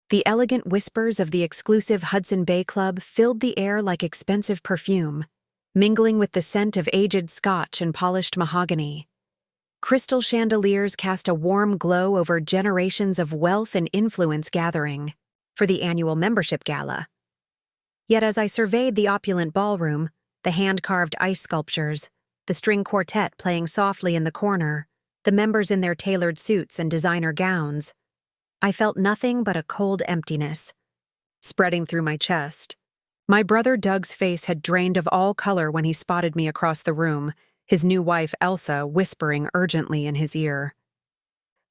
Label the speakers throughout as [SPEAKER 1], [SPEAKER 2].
[SPEAKER 1] The elegant whispers of the exclusive Hudson Bay Club filled the air like expensive perfume, mingling with the scent of aged scotch and polished mahogany. Crystal chandeliers cast a warm glow over generations of wealth and influence gathering for the annual membership gala. Yet as I surveyed the opulent ballroom, the hand-carved ice sculptures, the string quartet playing softly in the corner, the members in their tailored suits and designer gowns, I felt nothing but a cold emptiness spreading through my chest. My brother Doug's face had drained of all color when he spotted me across the room, his new wife Elsa whispering urgently in his ear.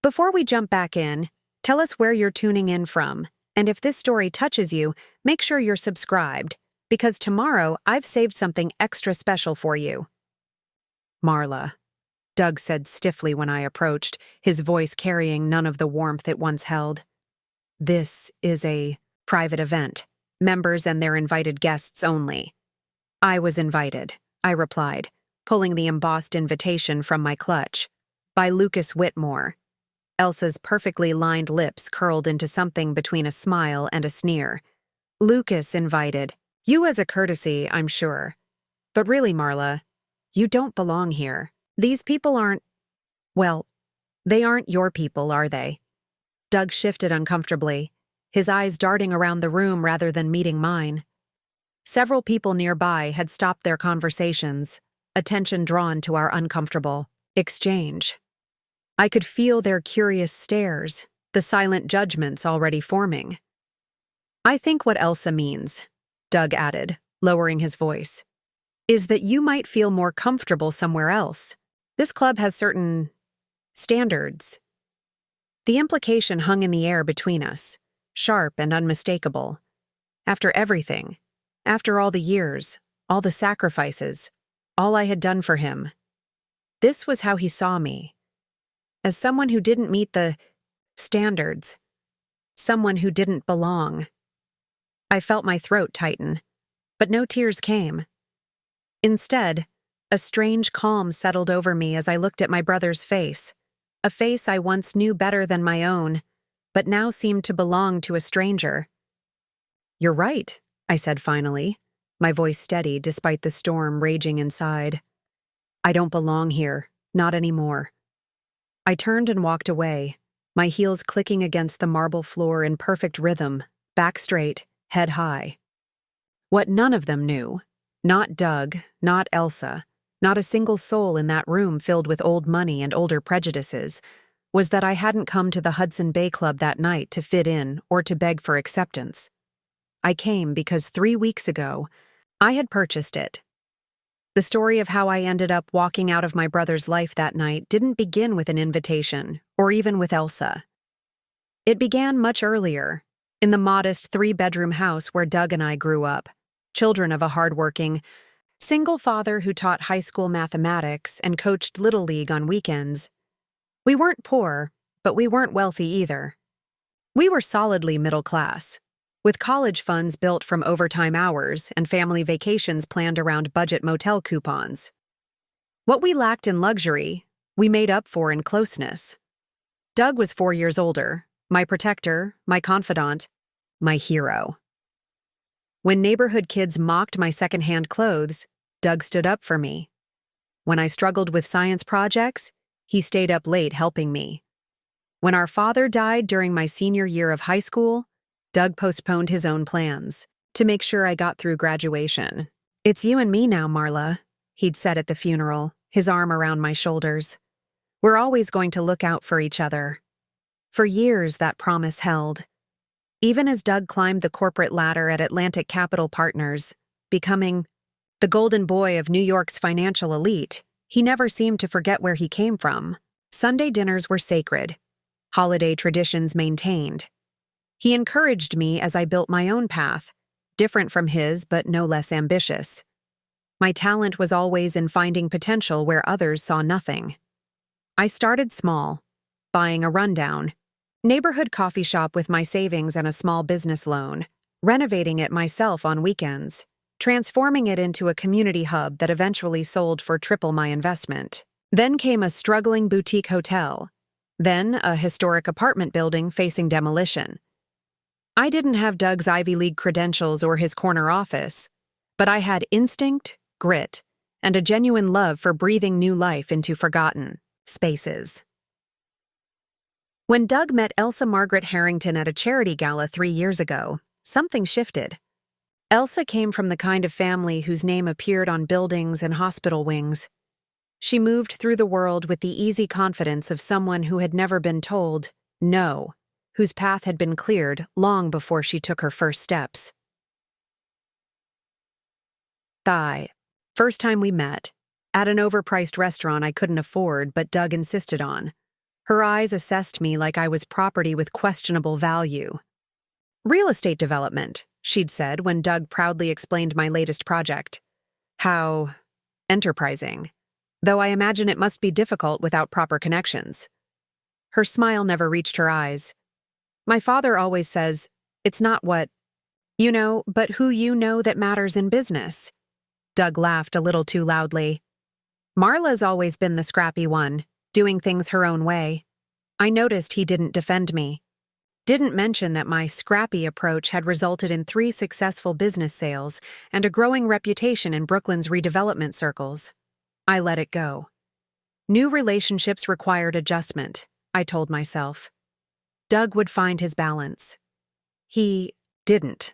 [SPEAKER 1] Before we jump back in, tell us where you're tuning in from, and if this story touches you, make sure you're subscribed, because tomorrow I've saved something extra special for you. Marla, Doug said stiffly when I approached, his voice carrying none of the warmth it once held. This is a private event, members and their invited guests only. I was invited, I replied, pulling the embossed invitation from my clutch. By Lucas Whitmore. Elsa's perfectly lined lips curled into something between a smile and a sneer. Lucas invited. You as a courtesy, I'm sure. But really, Marla, you don't belong here. These people aren't… well, they aren't your people, are they? Doug shifted uncomfortably, his eyes darting around the room rather than meeting mine. Several people nearby had stopped their conversations, attention drawn to our uncomfortable exchange. I could feel their curious stares, the silent judgments already forming. I think what Elsa means, Doug added, lowering his voice, is that you might feel more comfortable somewhere else. This club has certain standards. The implication hung in the air between us, sharp and unmistakable. After everything, after all the years, all the sacrifices, all I had done for him, this was how he saw me. As someone who didn't meet the standards, someone who didn't belong. I felt my throat tighten, but no tears came. Instead, a strange calm settled over me as I looked at my brother's face, a face I once knew better than my own, but now seemed to belong to a stranger. You're right, I said finally, my voice steady despite the storm raging inside. I don't belong here, not anymore. I turned and walked away, my heels clicking against the marble floor in perfect rhythm, back straight, head high. What none of them knew, not Doug, not Elsa, not a single soul in that room filled with old money and older prejudices, was that I hadn't come to the Hudson Bay Club that night to fit in or to beg for acceptance. I came because 3 weeks ago, I had purchased it. The story of how I ended up walking out of my brother's life that night didn't begin with an invitation, or even with Elsa. It began much earlier, in the modest 3-bedroom house where Doug and I grew up, children of a hardworking, single father who taught high school mathematics and coached Little League on weekends. We weren't poor, but we weren't wealthy either. We were solidly middle class, with college funds built from overtime hours and family vacations planned around budget motel coupons. What we lacked in luxury, we made up for in closeness. Doug was 4 years older, my protector, my confidant, my hero. When neighborhood kids mocked my secondhand clothes, Doug stood up for me. When I struggled with science projects, he stayed up late helping me. When our father died during my senior year of high school, Doug postponed his own plans to make sure I got through graduation. It's you and me now, Marla, he'd said at the funeral, his arm around my shoulders. We're always going to look out for each other. For years, that promise held. Even as Doug climbed the corporate ladder at Atlantic Capital Partners, becoming the golden boy of New York's financial elite, he never seemed to forget where he came from. Sunday dinners were sacred, holiday traditions maintained. He encouraged me as I built my own path, different from his but no less ambitious. My talent was always in finding potential where others saw nothing. I started small, buying a rundown neighborhood coffee shop with my savings and a small business loan, renovating it myself on weekends, transforming it into a community hub that eventually sold for triple my investment. Then came a struggling boutique hotel, then a historic apartment building facing demolition. I didn't have Doug's Ivy League credentials or his corner office, but I had instinct, grit, and a genuine love for breathing new life into forgotten spaces. When Doug met Elsa Margaret Harrington at a charity gala 3 years ago, something shifted. Elsa came from the kind of family whose name appeared on buildings and hospital wings. She moved through the world with the easy confidence of someone who had never been told no, whose path had been cleared long before she took her first steps. First time we met, at an overpriced restaurant I couldn't afford but Doug insisted on. Her eyes assessed me like I was property with questionable value. Real estate development, she'd said when Doug proudly explained my latest project. How enterprising. Though I imagine it must be difficult without proper connections. Her smile never reached her eyes. My father always says, it's not what you know, but who you know that matters in business. Doug laughed a little too loudly. Marla's always been the scrappy one, doing things her own way. I noticed he didn't defend me. Didn't mention that my scrappy approach had resulted in 3 successful business sales and a growing reputation in Brooklyn's redevelopment circles. I let it go. New relationships required adjustment, I told myself. Doug would find his balance. He didn't.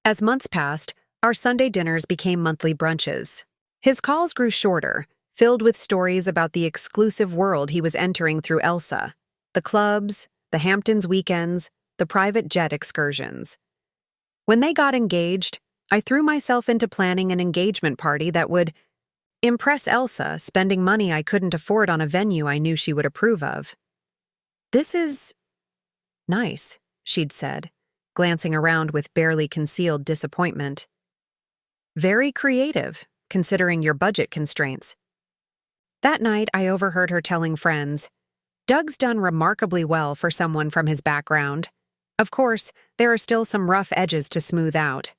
[SPEAKER 1] As months passed, our Sunday dinners became monthly brunches. His calls grew shorter, filled with stories about the exclusive world he was entering through Elsa, the clubs, the Hamptons weekends, the private jet excursions. When they got engaged, I threw myself into planning an engagement party that would impress Elsa, spending money I couldn't afford on a venue I knew she would approve of. This is nice, she'd said, glancing around with barely concealed disappointment. Very creative, considering your budget constraints. That night, I overheard her telling friends, Doug's done remarkably well for someone from his background. Of course, there are still some rough edges to smooth out.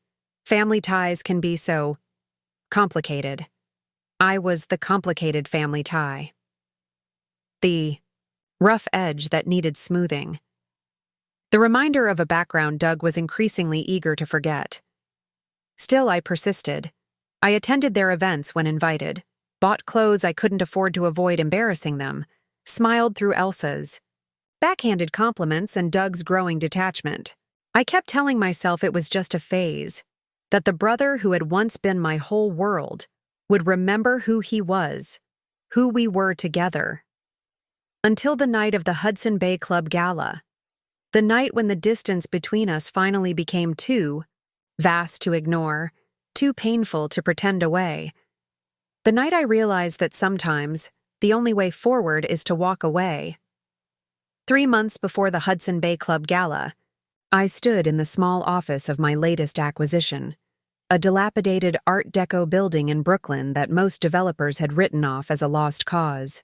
[SPEAKER 1] Family ties can be so complicated. I was the complicated family tie. The rough edge that needed smoothing. The reminder of a background Doug was increasingly eager to forget. Still, I persisted. I attended their events when invited, bought clothes I couldn't afford to avoid embarrassing them, smiled through Elsa's backhanded compliments and Doug's growing detachment. I kept telling myself it was just a phase, that the brother who had once been my whole world would remember who he was, who we were together. Until the night of the Hudson Bay Club Gala, the night when the distance between us finally became too vast to ignore, too painful to pretend away. The night I realized that sometimes the only way forward is to walk away. 3 months before the Hudson Bay Club Gala, I stood in the small office of my latest acquisition, a dilapidated Art Deco building in Brooklyn that most developers had written off as a lost cause.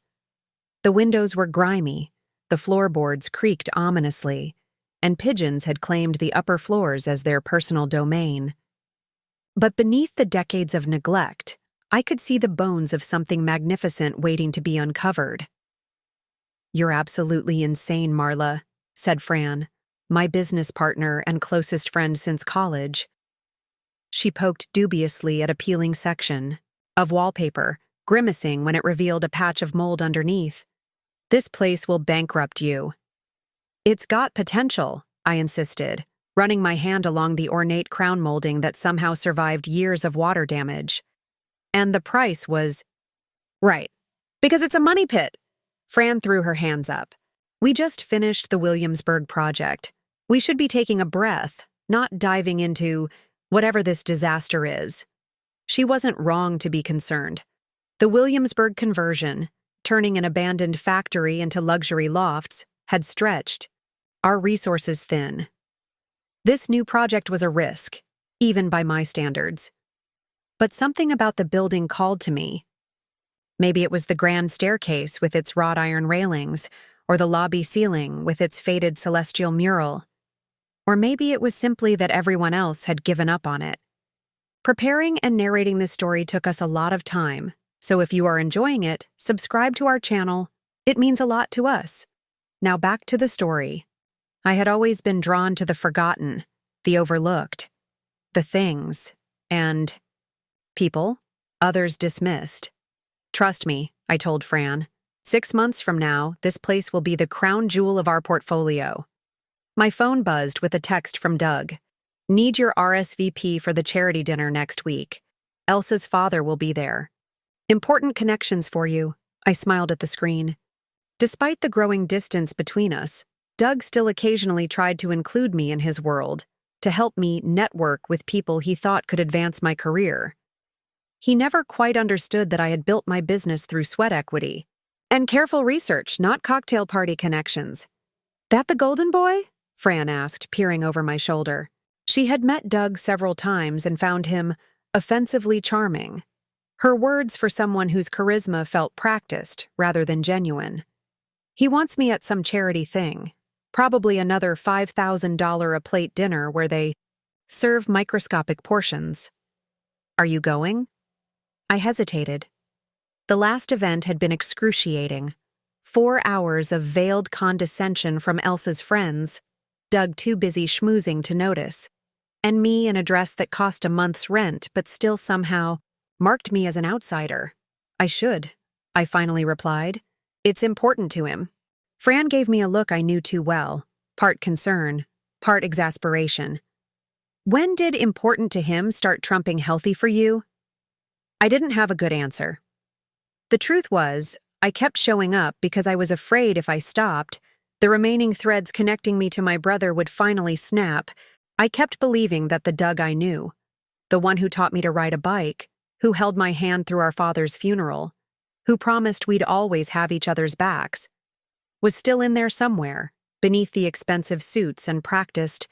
[SPEAKER 1] The windows were grimy, the floorboards creaked ominously, and pigeons had claimed the upper floors as their personal domain. But beneath the decades of neglect, I could see the bones of something magnificent waiting to be uncovered. You're absolutely insane, Marla, said Fran, my business partner and closest friend since college. She poked dubiously at a peeling section of wallpaper, grimacing when it revealed a patch of mold underneath. This place will bankrupt you. It's got potential, I insisted, running my hand along the ornate crown molding that somehow survived years of water damage. And the price was right, because it's a money pit. Fran threw her hands up. We just finished the Williamsburg project. We should be taking a breath, not diving into whatever this disaster is. She wasn't wrong to be concerned. The Williamsburg conversion, turning an abandoned factory into luxury lofts, had stretched our resources thin. This new project was a risk, even by my standards. But something about the building called to me. Maybe it was the grand staircase with its wrought iron railings, or the lobby ceiling with its faded celestial mural. Or maybe it was simply that everyone else had given up on it. Preparing and narrating this story took us a lot of time, so if you are enjoying it, subscribe to our channel. It means a lot to us. Now back to the story. I had always been drawn to the forgotten, the overlooked, the things, and people, others dismissed. Trust me, I told Fran. 6 months from now, this place will be the crown jewel of our portfolio. My phone buzzed with a text from Doug. Need your RSVP for the charity dinner next week. Elsa's father will be there. Important connections for you, I smiled at the screen. Despite the growing distance between us, Doug still occasionally tried to include me in his world, to help me network with people he thought could advance my career. He never quite understood that I had built my business through sweat equity and careful research, not cocktail party connections. That the golden boy? Fran asked, peering over my shoulder. She had met Doug several times and found him offensively charming. Her words for someone whose charisma felt practiced rather than genuine. He wants me at some charity thing, probably another $5,000 a plate dinner where they serve microscopic portions. Are you going? I hesitated. The last event had been excruciating. 4 hours of veiled condescension from Elsa's friends, Doug too busy schmoozing to notice, and me in a dress that cost a month's rent but still somehow marked me as an outsider. I should, I finally replied. It's important to him. Fran gave me a look I knew too well, part concern, part exasperation. When did important to him start trumping healthy for you? I didn't have a good answer. The truth was, I kept showing up because I was afraid if I stopped, the remaining threads connecting me to my brother would finally snap. I kept believing that the Doug I knew, the one who taught me to ride a bike, who held my hand through our father's funeral, who promised we'd always have each other's backs, was still in there somewhere, beneath the expensive suits and practiced,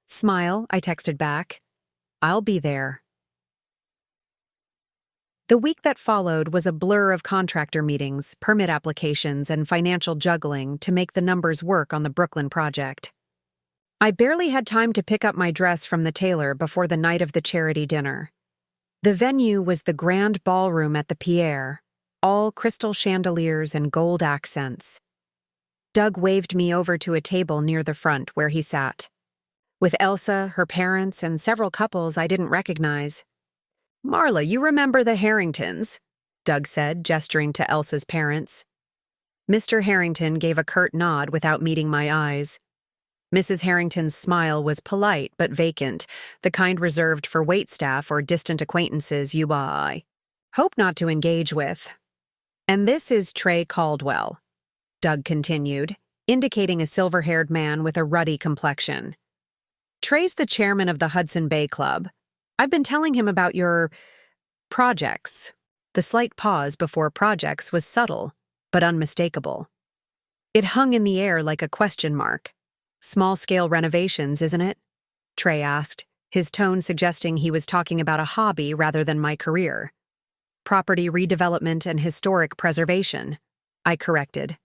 [SPEAKER 1] "Smile," I texted back. "I'll be there." The week that followed was a blur of contractor meetings, permit applications, and financial juggling to make the numbers work on the Brooklyn project. I barely had time to pick up my dress from the tailor before the night of the charity dinner. The venue was the grand ballroom at the Pierre, all crystal chandeliers and gold accents. Doug waved me over to a table near the front where he sat, with Elsa, her parents, and several couples I didn't recognize. "Marla, you remember the Harringtons?" Doug said, gesturing to Elsa's parents. Mr. Harrington gave a curt nod without meeting my eyes. Mrs. Harrington's smile was polite but vacant, the kind reserved for waitstaff or distant acquaintances you hope not to engage with. "And this is Trey Caldwell," Doug continued, indicating a silver-haired man with a ruddy complexion. "Trey's the chairman of the Hudson Bay Club. I've been telling him about your projects." The slight pause before projects was subtle, but unmistakable. It hung in the air like a question mark. "Small-scale renovations, isn't it?" Trey asked, his tone suggesting he was talking about a hobby rather than my career. "Property redevelopment and historic preservation," I corrected.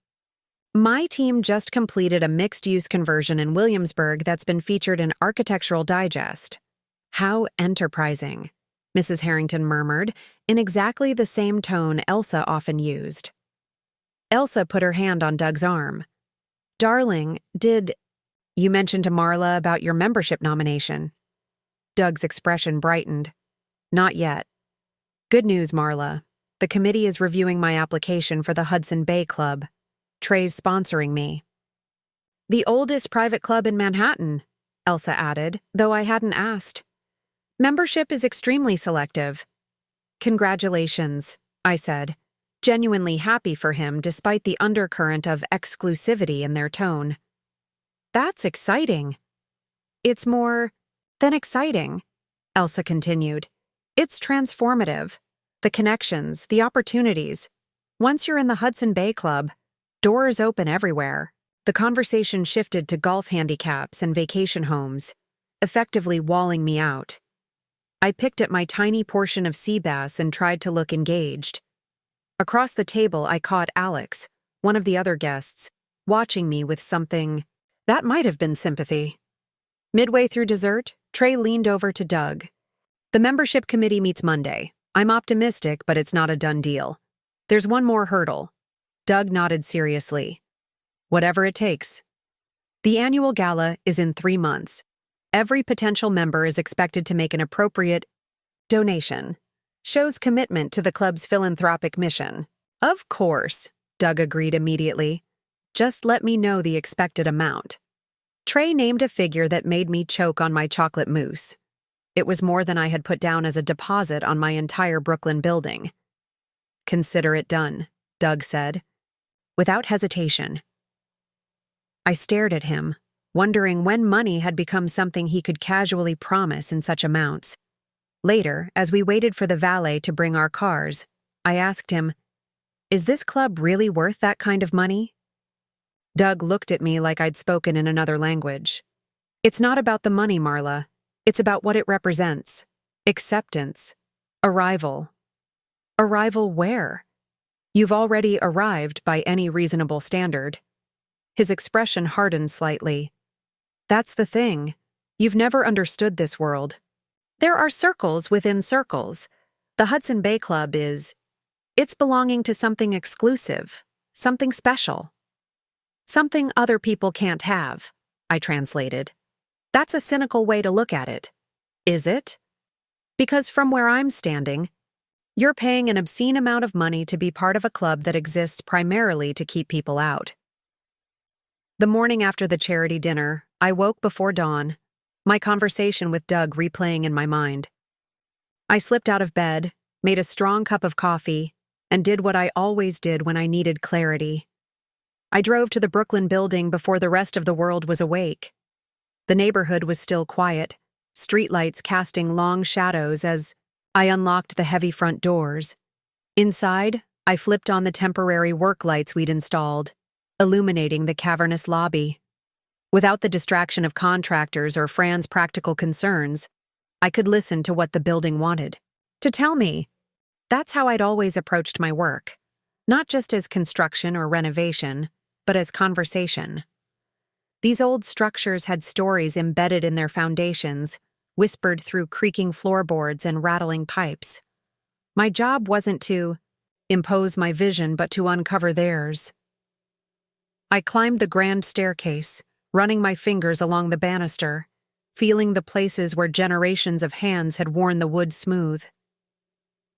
[SPEAKER 1] "My team just completed a mixed-use conversion in Williamsburg that's been featured in Architectural Digest." "How enterprising," Mrs. Harrington murmured, in exactly the same tone Elsa often used. Elsa put her hand on Doug's arm. "Darling, did you mention to Marla about your membership nomination?" Doug's expression brightened. "Not yet. Good news, Marla. The committee is reviewing my application for the Hudson Bay Club. Trey's sponsoring me." "The oldest private club in Manhattan," Elsa added, though I hadn't asked. "Membership is extremely selective." "Congratulations," I said, genuinely happy for him despite the undercurrent of exclusivity in their tone. "That's exciting." "It's more than exciting," Elsa continued. "It's transformative. The connections, the opportunities. Once you're in the Hudson Bay Club, doors open everywhere." The conversation shifted to golf handicaps and vacation homes, effectively walling me out. I picked at my tiny portion of sea bass and tried to look engaged. Across the table, I caught Alex, one of the other guests, watching me with something that might have been sympathy. Midway through dessert, Trey leaned over to Doug. "The membership committee meets Monday. I'm optimistic, but it's not a done deal. There's one more hurdle." Doug nodded seriously. "Whatever it takes." The annual gala is in 3 months. Every potential member is expected to make an appropriate donation. Shows commitment to the club's philanthropic mission. Of course, Doug agreed immediately. Just let me know the expected amount. Trey named a figure that made me choke on my chocolate mousse. It was more than I had put down as a deposit on my entire Brooklyn building. Consider it done, Doug said, without hesitation. I stared at him, wondering when money had become something he could casually promise in such amounts. Later, as we waited for the valet to bring our cars, I asked him, "Is this club really worth that kind of money?" Doug looked at me like I'd spoken in another language. "It's not about the money, Marla. It's about what it represents. Acceptance. Arrival." "Arrival where?" "You've already arrived by any reasonable standard." His expression hardened slightly. "That's the thing. You've never understood this world. There are circles within circles. The Hudson Bay Club it's belonging to something exclusive, something special. Something other people can't have," I translated. "That's a cynical way to look at it." "Is it?" "Because from where I'm standing, you're paying an obscene amount of money to be part of a club that exists primarily to keep people out." The morning after the charity dinner, I woke before dawn, my conversation with Doug replaying in my mind. I slipped out of bed, made a strong cup of coffee, and did what I always did when I needed clarity. I drove to the Brooklyn building before the rest of the world was awake. The neighborhood was still quiet, streetlights casting long shadows as I unlocked the heavy front doors. Inside, I flipped on the temporary work lights we'd installed, illuminating the cavernous lobby. Without the distraction of contractors or Fran's practical concerns, I could listen to what the building wanted to tell me. That's how I'd always approached my work, not just as construction or renovation, but as conversation. These old structures had stories embedded in their foundations, whispered through creaking floorboards and rattling pipes. My job wasn't to impose my vision, but to uncover theirs. I climbed the grand staircase, running my fingers along the banister, feeling the places where generations of hands had worn the wood smooth.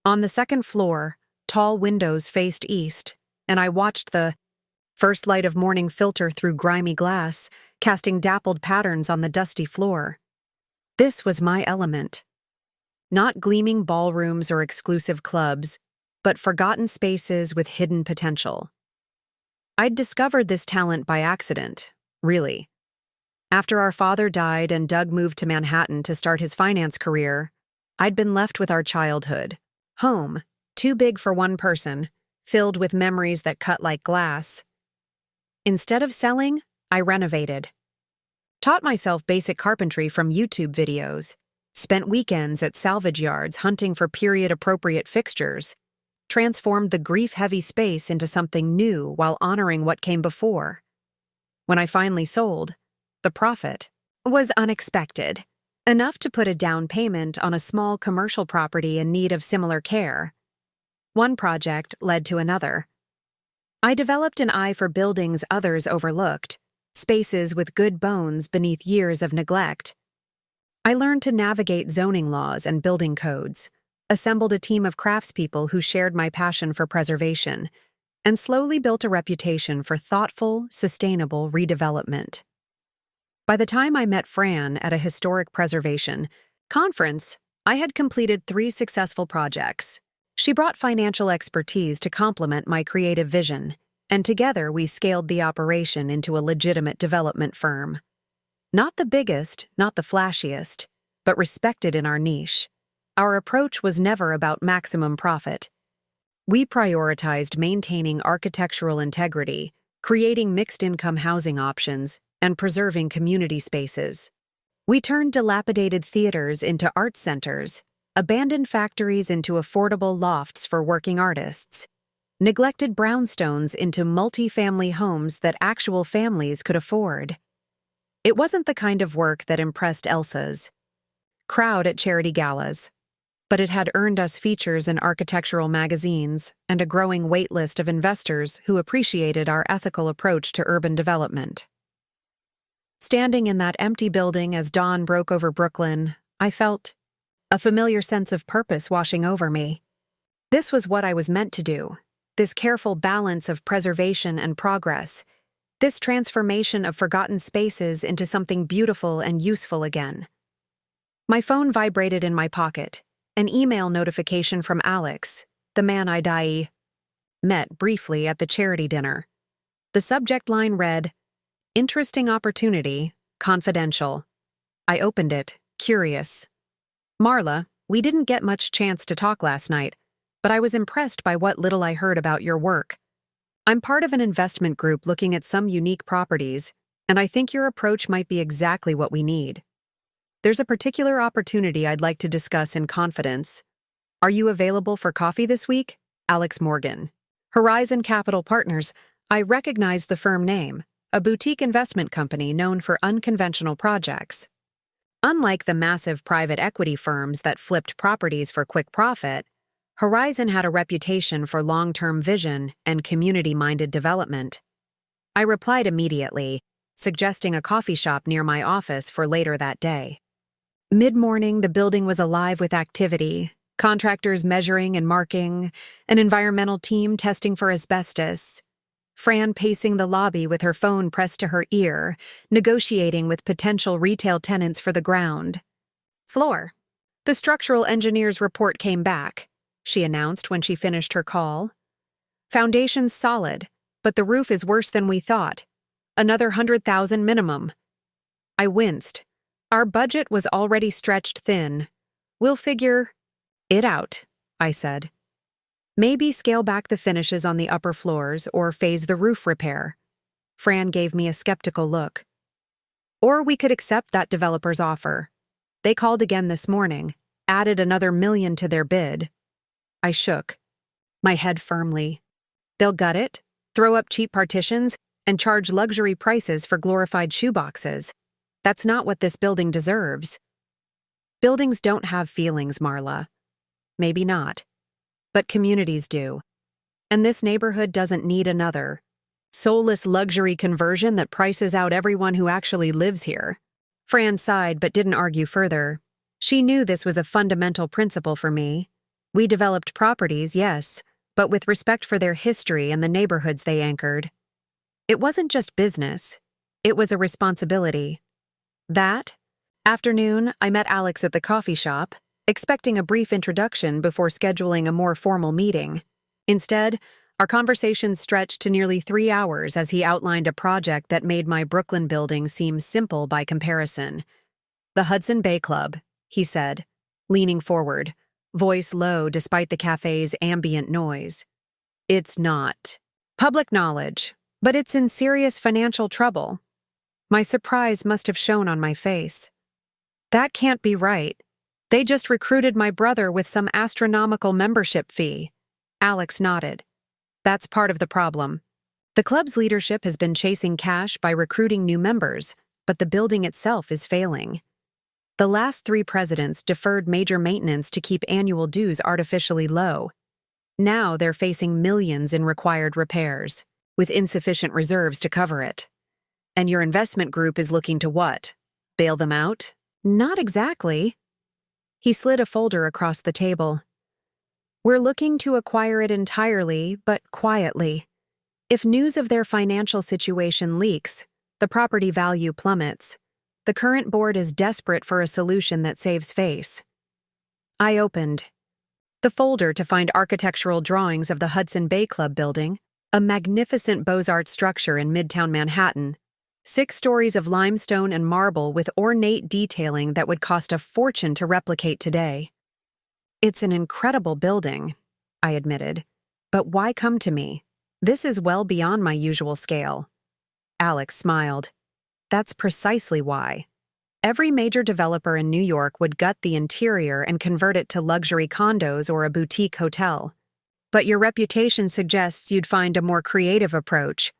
[SPEAKER 1] On the second floor, tall windows faced east, and I watched the first light of morning filter through grimy glass, casting dappled patterns on the dusty floor. This was my element. Not gleaming ballrooms or exclusive clubs, but forgotten spaces with hidden potential. I'd discovered this talent by accident, really. After our father died and Doug moved to Manhattan to start his finance career, I'd been left with our childhood. Home, too big for one person, filled with memories that cut like glass. Instead of selling, I renovated. Taught myself basic carpentry from YouTube videos, spent weekends at salvage yards hunting for period-appropriate fixtures, transformed the grief-heavy space into something new while honoring what came before. When I finally sold, the profit was unexpected, enough to put a down payment on a small commercial property in need of similar care. One project led to another. I developed an eye for buildings others overlooked, spaces with good bones beneath years of neglect. I learned to navigate zoning laws and building codes, assembled a team of craftspeople who shared my passion for preservation, and slowly built a reputation for thoughtful, sustainable redevelopment. By the time I met Fran at a historic preservation conference, I had completed 3 successful projects. She brought financial expertise to complement my creative vision, and together we scaled the operation into a legitimate development firm. Not the biggest, not the flashiest, but respected in our niche. Our approach was never about maximum profit. We prioritized maintaining architectural integrity, creating mixed-income housing options, and preserving community spaces. We turned dilapidated theaters into art centers, abandoned factories into affordable lofts for working artists, neglected brownstones into multi-family homes that actual families could afford. It wasn't the kind of work that impressed Elsa's crowd at charity galas, but it had earned us features in architectural magazines and a growing waitlist of investors who appreciated our ethical approach to urban development. Standing in that empty building as dawn broke over Brooklyn, I felt a familiar sense of purpose washing over me. This was what I was meant to do, this careful balance of preservation and progress, this transformation of forgotten spaces into something beautiful and useful again. My phone vibrated in my pocket, an email notification from Alex, the man I met briefly at the charity dinner. The subject line read, "Interesting opportunity, confidential." I opened it, curious. "Marla, we didn't get much chance to talk last night, but I was impressed by what little I heard about your work. I'm part of an investment group looking at some unique properties, and I think your approach might be exactly what we need. There's a particular opportunity I'd like to discuss in confidence. Are you available for coffee this week? Alex Morgan. Horizon Capital Partners. I recognize the firm name, a boutique investment company known for unconventional projects. Unlike the massive private equity firms that flipped properties for quick profit, Horizon had a reputation for long-term vision and community-minded development. I replied immediately, suggesting a coffee shop near my office for later that day. Mid-morning, the building was alive with activity, contractors measuring and marking, an environmental team testing for asbestos, Fran pacing the lobby with her phone pressed to her ear, negotiating with potential retail tenants for the ground floor. The structural engineer's report came back, she announced when she finished her call. Foundation's solid, but the roof is worse than we thought. Another 100,000 minimum. I winced. Our budget was already stretched thin. We'll figure it out, I said. Maybe scale back the finishes on the upper floors or phase the roof repair. Fran gave me a skeptical look. Or we could accept that developer's offer. They called again this morning, added another $1 million to their bid. I shook, my head firmly. They'll gut it, throw up cheap partitions, and charge luxury prices for glorified shoeboxes. That's not what this building deserves. Buildings don't have feelings, Marla. Maybe not. But communities do. And this neighborhood doesn't need another soulless luxury conversion that prices out everyone who actually lives here. Fran sighed but didn't argue further. She knew this was a fundamental principle for me. We developed properties, yes, but with respect for their history and the neighborhoods they anchored. It wasn't just business. It was a responsibility. That afternoon, I met Alex at the coffee shop, expecting a brief introduction before scheduling a more formal meeting. Instead, our conversation stretched to nearly 3 hours as he outlined a project that made my Brooklyn building seem simple by comparison. The Hudson Bay Club, he said, leaning forward, voice low despite the cafe's ambient noise. It's not public knowledge, but it's in serious financial trouble. My surprise must have shown on my face. That can't be right. They just recruited my brother with some astronomical membership fee. Alex nodded. That's part of the problem. The club's leadership has been chasing cash by recruiting new members, but the building itself is failing. The last 3 presidents deferred major maintenance to keep annual dues artificially low. Now they're facing millions in required repairs, with insufficient reserves to cover it. And your investment group is looking to what? Bail them out? Not exactly. He slid a folder across the table. We're looking to acquire it entirely, but quietly. If news of their financial situation leaks, the property value plummets. The current board is desperate for a solution that saves face. I opened the folder to find architectural drawings of the Hudson Bay Club building, a magnificent Beaux-Arts structure in Midtown Manhattan. 6 stories of limestone and marble with ornate detailing that would cost a fortune to replicate today. It's an incredible building, I admitted. But why come to me? This is well beyond my usual scale. Alex smiled. That's precisely why. Every major developer in New York would gut the interior and convert it to luxury condos or a boutique hotel. But your reputation suggests you'd find a more creative approach,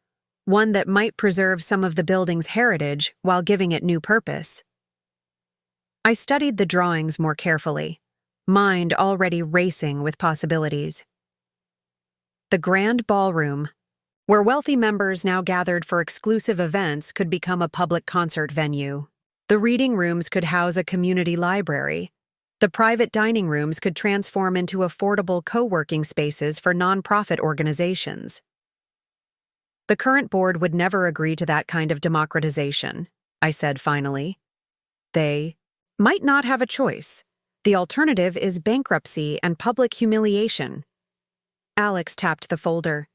[SPEAKER 1] one that might preserve some of the building's heritage while giving it new purpose. I studied the drawings more carefully, mind already racing with possibilities. The grand ballroom, where wealthy members now gathered for exclusive events could become a public concert venue. The reading rooms could house a community library. The private dining rooms could transform into affordable co-working spaces for nonprofit organizations. The current board would never agree to that kind of democratization, I said finally. They might not have a choice. The alternative is bankruptcy and public humiliation. Alex tapped the folder.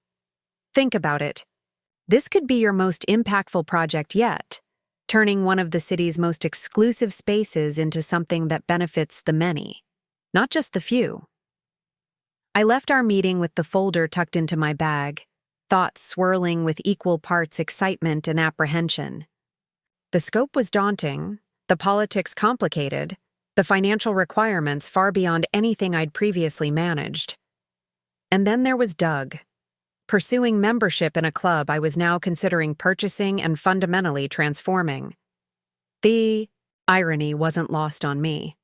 [SPEAKER 1] Think about it. This could be your most impactful project yet, turning one of the city's most exclusive spaces into something that benefits the many, not just the few. I left our meeting with the folder tucked into my bag, thoughts swirling with equal parts excitement and apprehension. The scope was daunting, the politics complicated, the financial requirements far beyond anything I'd previously managed. And then there was Doug. Pursuing membership in a club I was now considering purchasing and fundamentally transforming. The irony wasn't lost on me.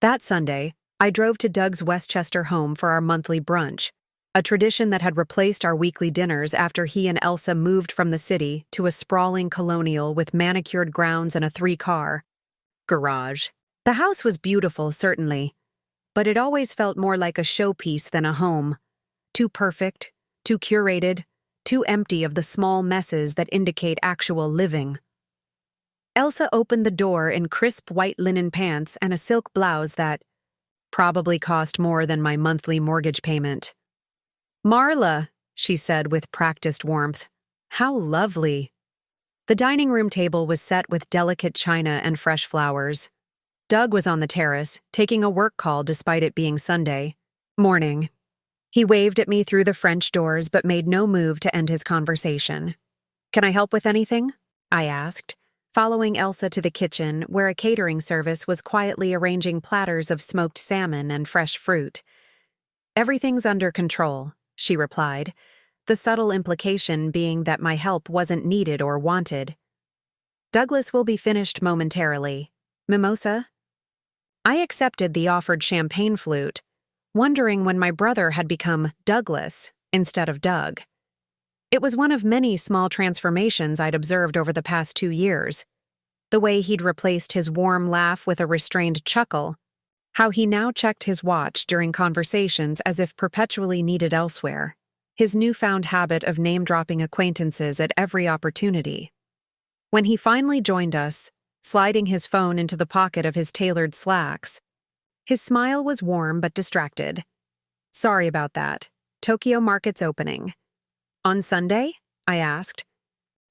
[SPEAKER 1] That Sunday, I drove to Doug's Westchester home for our monthly brunch, a tradition that had replaced our weekly dinners after he and Elsa moved from the city to a sprawling colonial with manicured grounds and a 3-car garage. The house was beautiful, certainly, but it always felt more like a showpiece than a home. Too perfect, too curated, too empty of the small messes that indicate actual living. Elsa opened the door in crisp white linen pants and a silk blouse that probably cost more than my monthly mortgage payment. "Marla," she said with practiced warmth. "How lovely." The dining room table was set with delicate china and fresh flowers. Doug was on the terrace, taking a work call despite it being Sunday morning. He waved at me through the French doors but made no move to end his conversation. "Can I help with anything?" I asked, following Elsa to the kitchen where a catering service was quietly arranging platters of smoked salmon and fresh fruit. "Everything's under control," she replied, the subtle implication being that my help wasn't needed or wanted. "Douglas will be finished momentarily. Mimosa?" I accepted the offered champagne flute, wondering when my brother had become Douglas instead of Doug. It was one of many small transformations I'd observed over the past 2 years. The way he'd replaced his warm laugh with a restrained chuckle, how he now checked his watch during conversations as if perpetually needed elsewhere, his newfound habit of name-dropping acquaintances at every opportunity. When he finally joined us, sliding his phone into the pocket of his tailored slacks, his smile was warm but distracted. "Sorry about that. Tokyo Market's opening." "On Sunday?" I asked.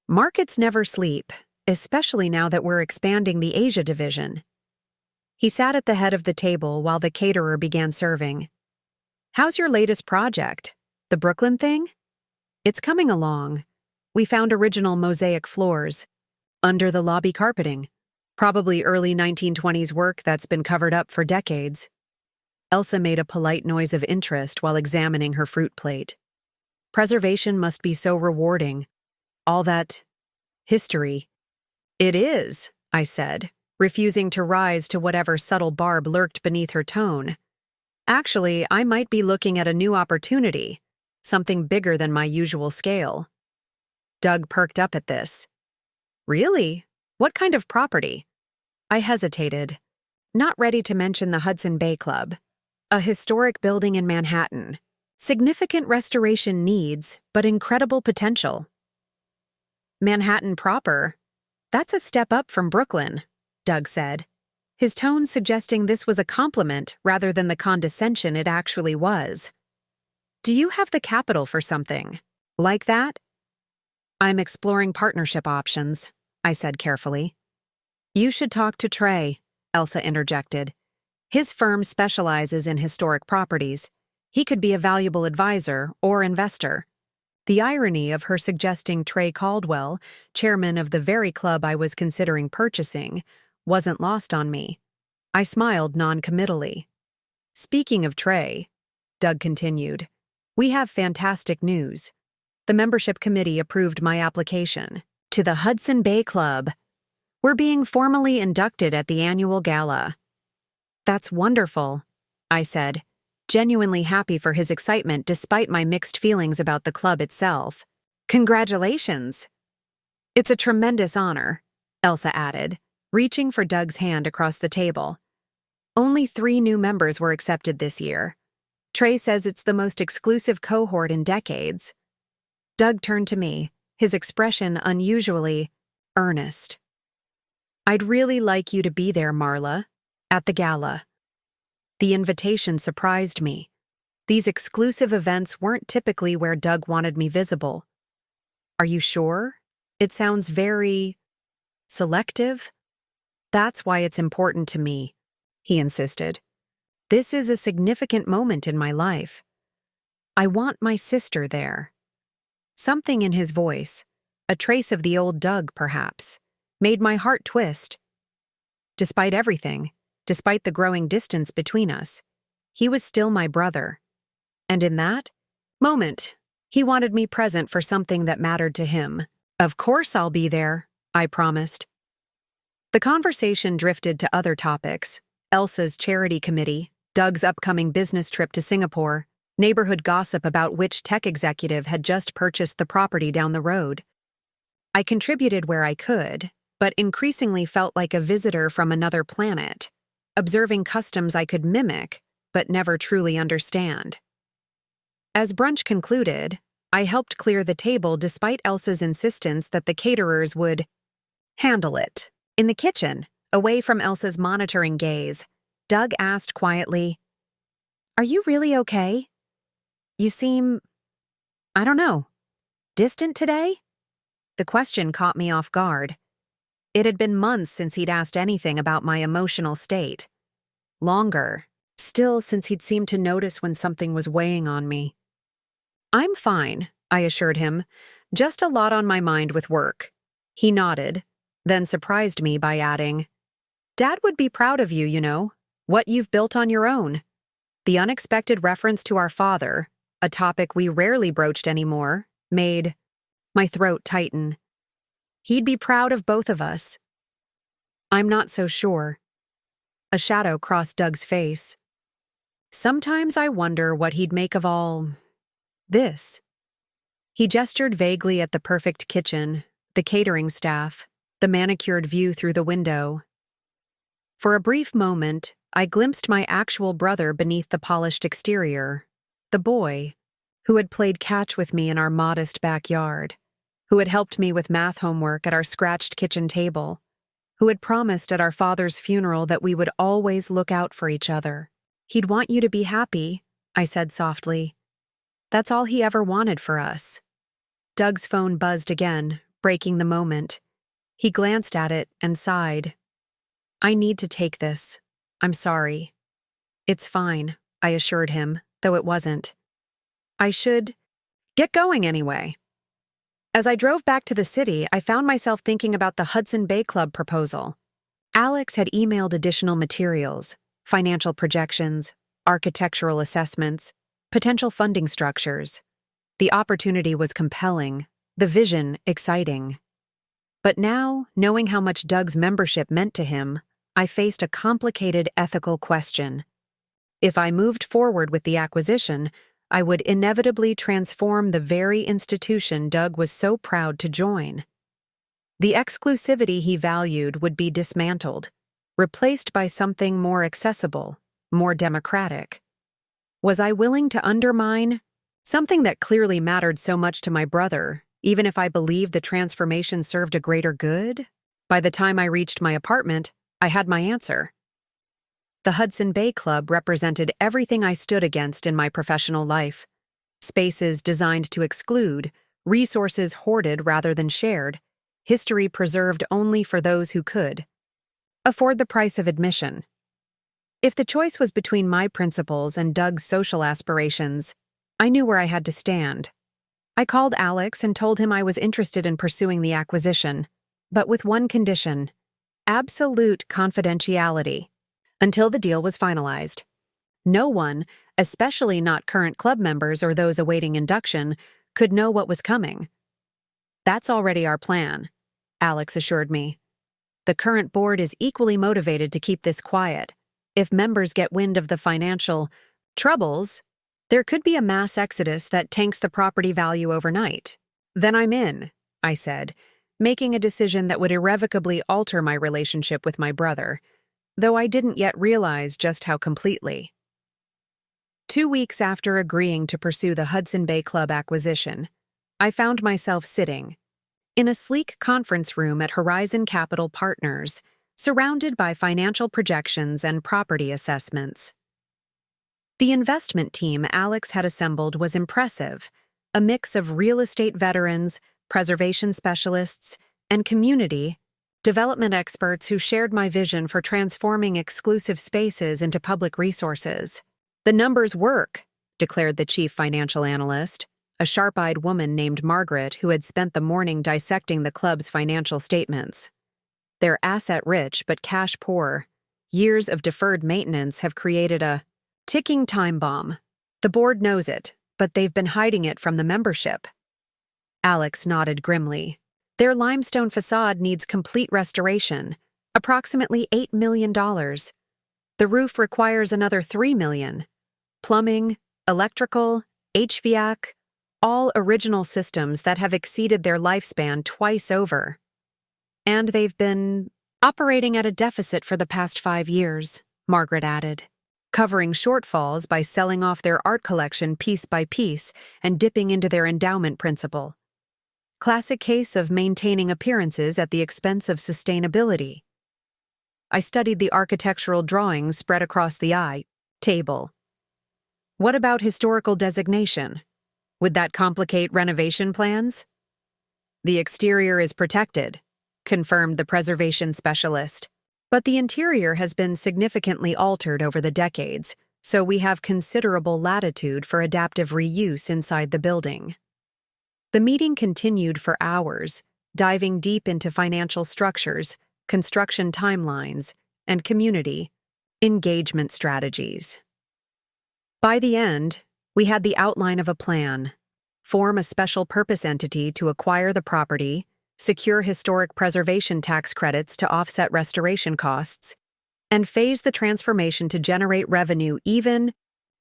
[SPEAKER 1] "Markets never sleep, especially now that we're expanding the Asia division." He sat at the head of the table while the caterer began serving. "How's your latest project? The Brooklyn thing?" "It's coming along. We found original mosaic floors under the lobby carpeting. Probably early 1920s work that's been covered up for decades." Elsa made a polite noise of interest while examining her fruit plate. "Preservation must be so rewarding. All that history." "It is," I said, refusing to rise to whatever subtle barb lurked beneath her tone. "Actually, I might be looking at a new opportunity, something bigger than my usual scale." Doug perked up at this. "Really? What kind of property?" I hesitated, not ready to mention the Hudson Bay Club, a historic building in Manhattan. Significant restoration needs, but incredible potential. "Manhattan proper? That's a step up from Brooklyn," Doug said, his tone suggesting this was a compliment rather than the condescension it actually was. "Do you have the capital for something like that?" "I'm exploring partnership options," I said carefully. "You should talk to Trey," Elsa interjected. "His firm specializes in historic properties. He could be a valuable advisor or investor." The irony of her suggesting Trey Caldwell, chairman of the very club I was considering purchasing, wasn't lost on me. I smiled non-committally. "Speaking of Trey," Doug continued, "we have fantastic news. The membership committee approved my application to the Hudson Bay Club. We're being formally inducted at the annual gala." "That's wonderful," I said, genuinely happy for his excitement despite my mixed feelings about the club itself. Congratulations! It's a tremendous honor, Elsa added, reaching for Doug's hand across the table. Only 3 new members were accepted this year. Trey says it's the most exclusive cohort in decades. Doug turned to me, his expression unusually earnest. I'd really like you to be there, Marla, at the gala. The invitation surprised me. These exclusive events weren't typically where Doug wanted me visible. Are you sure? It sounds very selective. That's why it's important to me, he insisted. This is a significant moment in my life. I want my sister there. Something in his voice, a trace of the old Doug perhaps, made my heart twist. Despite everything, despite the growing distance between us, he was still my brother. And in that moment, he wanted me present for something that mattered to him. Of course I'll be there, I promised. The conversation drifted to other topics: Elsa's charity committee, Doug's upcoming business trip to Singapore, neighborhood gossip about which tech executive had just purchased the property down the road. I contributed where I could, but increasingly felt like a visitor from another planet, observing customs I could mimic, but never truly understand. As brunch concluded, I helped clear the table despite Elsa's insistence that the caterers would handle it. In the kitchen, away from Elsa's monitoring gaze, Doug asked quietly, "Are you really okay? You seem, I don't know, distant today?" The question caught me off guard. It had been months since he'd asked anything about my emotional state. Longer, still, since he'd seemed to notice when something was weighing on me. "I'm fine," I assured him, "just a lot on my mind with work." He nodded, then surprised me by adding, "Dad would be proud of you, you know, what you've built on your own." The unexpected reference to our father, a topic we rarely broached anymore, made my throat tighten. He'd be proud of both of us. I'm not so sure. A shadow crossed Doug's face. Sometimes I wonder what he'd make of all this. He gestured vaguely at the perfect kitchen, the catering staff, the manicured view through the window. For a brief moment, I glimpsed my actual brother beneath the polished exterior, the boy who had played catch with me in our modest backyard, who had helped me with math homework at our scratched kitchen table, who had promised at our father's funeral that we would always look out for each other. "He'd want you to be happy," I said softly. "That's all he ever wanted for us." Doug's phone buzzed again, breaking the moment. He glanced at it and sighed. "I need to take this. I'm sorry." "It's fine," I assured him, though it wasn't. "I should get going anyway." As I drove back to the city, I found myself thinking about the Hudson Bay Club proposal. Alex had emailed additional materials, financial projections, architectural assessments, potential funding structures. The opportunity was compelling, the vision exciting. But now, knowing how much Doug's membership meant to him, I faced a complicated ethical question. If I moved forward with the acquisition, I would inevitably transform the very institution Doug was so proud to join. The exclusivity he valued would be dismantled, replaced by something more accessible, more democratic. Was I willing to undermine something that clearly mattered so much to my brother, even if I believed the transformation served a greater good? By the time I reached my apartment, I had my answer. The Hudson Bay Club represented everything I stood against in my professional life. Spaces designed to exclude, resources hoarded rather than shared, history preserved only for those who could afford the price of admission. If the choice was between my principles and Doug's social aspirations, I knew where I had to stand. I called Alex and told him I was interested in pursuing the acquisition, but with one condition: absolute confidentiality, until the deal was finalized. No one, especially not current club members or those awaiting induction, could know what was coming. "That's already our plan," Alex assured me. "The current board is equally motivated to keep this quiet. If members get wind of the financial Troubles? There could be a mass exodus that tanks the property value overnight. Then I'm in, I said, making a decision that would irrevocably alter my relationship with my brother, though I didn't yet realize just how completely. 2 weeks after agreeing to pursue the Hudson Bay Club acquisition, I found myself sitting in a sleek conference room at Horizon Capital Partners, surrounded by financial projections and property assessments. The investment team Alex had assembled was impressive, a mix of real estate veterans, preservation specialists, and community development experts who shared my vision for transforming exclusive spaces into public resources. "The numbers work," declared the chief financial analyst, a sharp-eyed woman named Margaret who had spent the morning dissecting the club's financial statements. "They're asset-rich but cash-poor. Years of deferred maintenance have created a ticking time bomb. The board knows it, but they've been hiding it from the membership." Alex nodded grimly. "Their limestone facade needs complete restoration, approximately $8 million. The roof requires another $3 million. Plumbing, electrical, HVAC, all original systems that have exceeded their lifespan twice over. And they've been operating at a deficit for the past 5 years," Margaret added, covering shortfalls by selling off their art collection piece by piece and dipping into their endowment principal. Classic case of maintaining appearances at the expense of sustainability. I studied the architectural drawings spread across the table. "What about historical designation? Would that complicate renovation plans?" "The exterior is protected," confirmed the preservation specialist, "but the interior has been significantly altered over the decades, so we have considerable latitude for adaptive reuse inside the building." The meeting continued for hours, diving deep into financial structures, construction timelines, and community engagement strategies. By the end, we had the outline of a plan: form a special purpose entity to acquire the property, secure historic preservation tax credits to offset restoration costs, and phase the transformation to generate revenue even